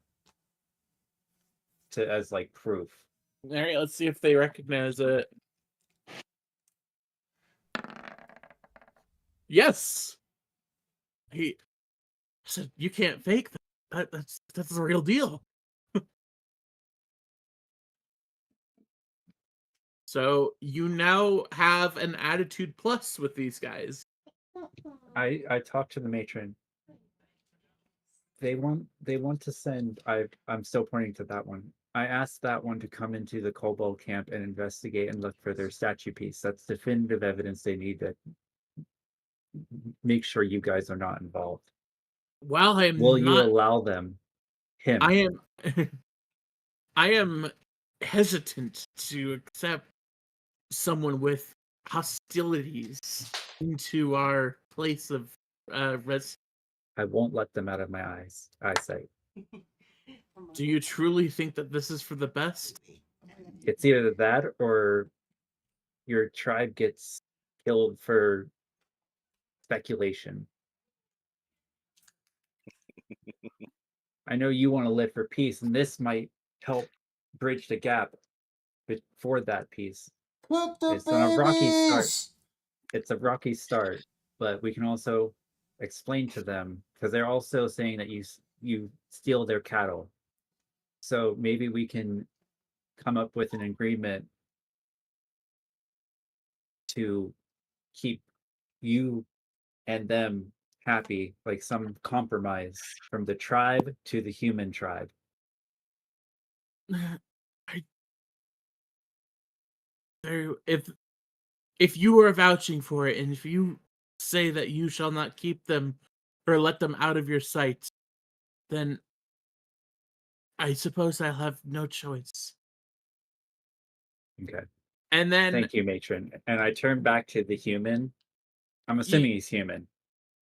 as like proof. All right, let's see if they recognize it. Yes. He said, "You can't fake that. That's the real deal." So you now have an attitude plus with these guys. I talked to the matron. They want to send. I'm still pointing to that one. I asked that one to come into the Kobold camp and investigate and look for their statue piece. That's definitive evidence they need to make sure you guys are not involved. Well, I'm Will you not. allow them? Him. I am. I am hesitant to accept someone with hostilities into our place of res. I won't let them out of my eyesight. Do you truly think that this is for the best? It's either that or your tribe gets killed for speculation. I know you want to live for peace, and this might help bridge the gap for that peace. It's on a rocky start. It's a rocky start, but we can also explain to them, because they're also saying that you steal their cattle. So maybe we can come up with an agreement to keep you and them happy, like some compromise from the tribe to the human tribe. If you are vouching for it, and if you say that you shall not keep them or let them out of your sight, then I suppose I'll have no choice. Okay. And then, Thank you, matron. And I turn back to the human. I'm assuming he's human.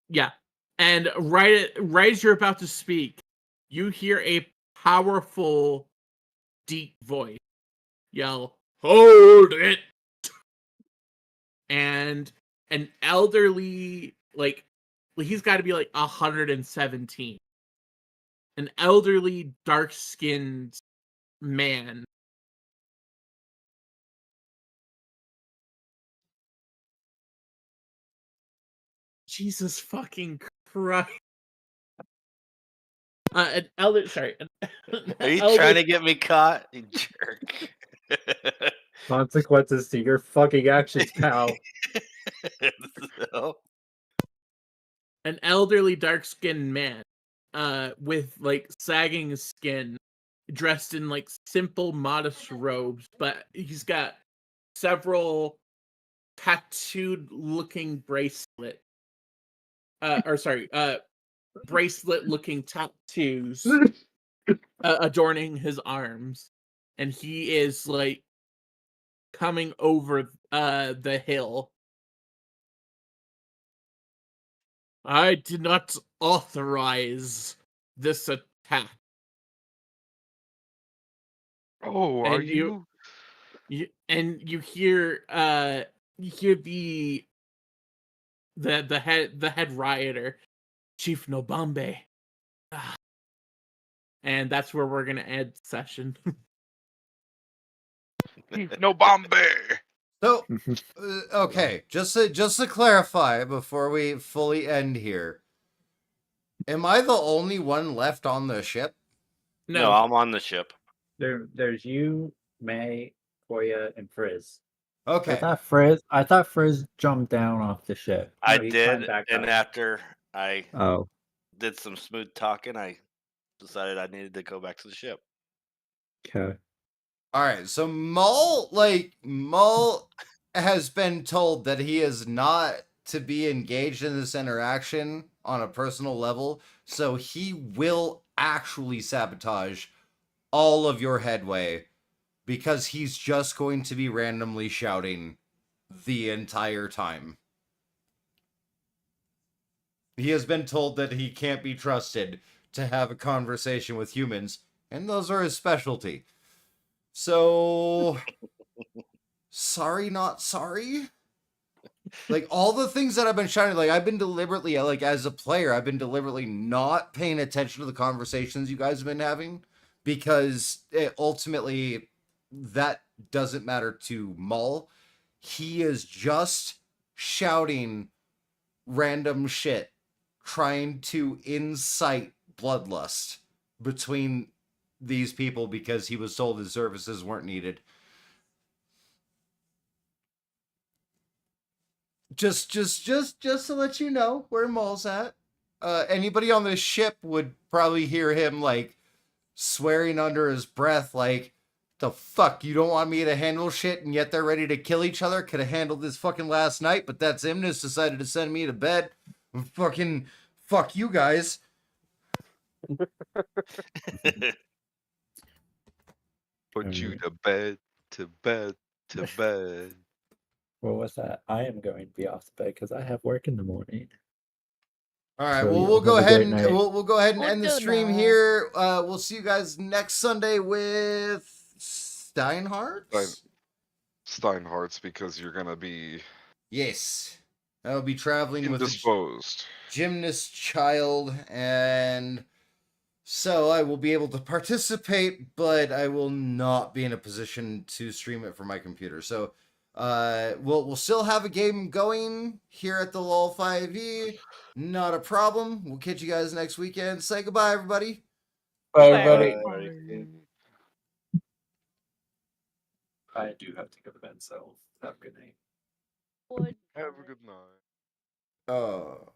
yeah, and right as you're about to speak, you hear a powerful, deep voice yell, "Hold it!" And an elderly, like, he's got to be like 117. An elderly, dark-skinned man. Jesus fucking Christ. An elder, sorry. Are you trying to get me caught? You jerk. Consequences to your fucking actions, pal. So, An elderly, dark-skinned man, with like sagging skin, dressed in like simple, modest robes, but he's got several tattooed-looking bracelet, bracelet-looking tattoos adorning his arms, and he is like coming over the hill. I did not authorize this attack. Oh, are And you hear the head rioter, Chief Nobambe. And that's where we're gonna end session. No Bombay. So, okay, just to clarify before we fully end here, am I the only one left on the ship? no, I'm on the ship. There's you, May, Koya, and Frizz. Okay. I thought Frizz jumped down off the ship. I No, he climbed did, back and up. after I Oh, did some smooth talking, I decided I needed to go back to the ship. okay. All right, so Mull has been told that he is not to be engaged in this interaction on a personal level, so he will actually sabotage all of your headway because he's just going to be randomly shouting the entire time. He has been told that he can't be trusted to have a conversation with humans, and those are his specialty. So, sorry, not sorry. Like, all the things that I've been shouting, like, I've been deliberately, like, as a player, I've been deliberately not paying attention to the conversations you guys have been having, because ultimately, that doesn't matter to Mull. He is just shouting random shit, trying to incite bloodlust between these people because he was told his services weren't needed. Just to let you know where Mull's at. Anybody on this ship would probably hear him like swearing under his breath like, the fuck, you don't want me to handle shit and yet they're ready to kill each other? Could have handled this fucking last night, but that's Imnis decided to send me to bed. Fucking fuck you guys. Put you to bed, to bed, to bed. What was that? I am going to be off to bed because I have work in the morning. All right, So well, y'all we'll go have a ahead great and night. we'll go ahead and We'll end the do stream that. here. We'll see you guys next Sunday with Steinhardt. Steinhardt's, because you're gonna be Yes, I'll be traveling with a indisposed. gymnast child, and so I will be able to participate, but I will not be in a position to stream it from my computer. So, we'll still have a game going here at the LOL 5e. Not a problem. We'll catch you guys next weekend. Say goodbye, everybody. Bye, Bye. everybody. I do have to go to bed, so have a good night. Would- Have a good night. Oh.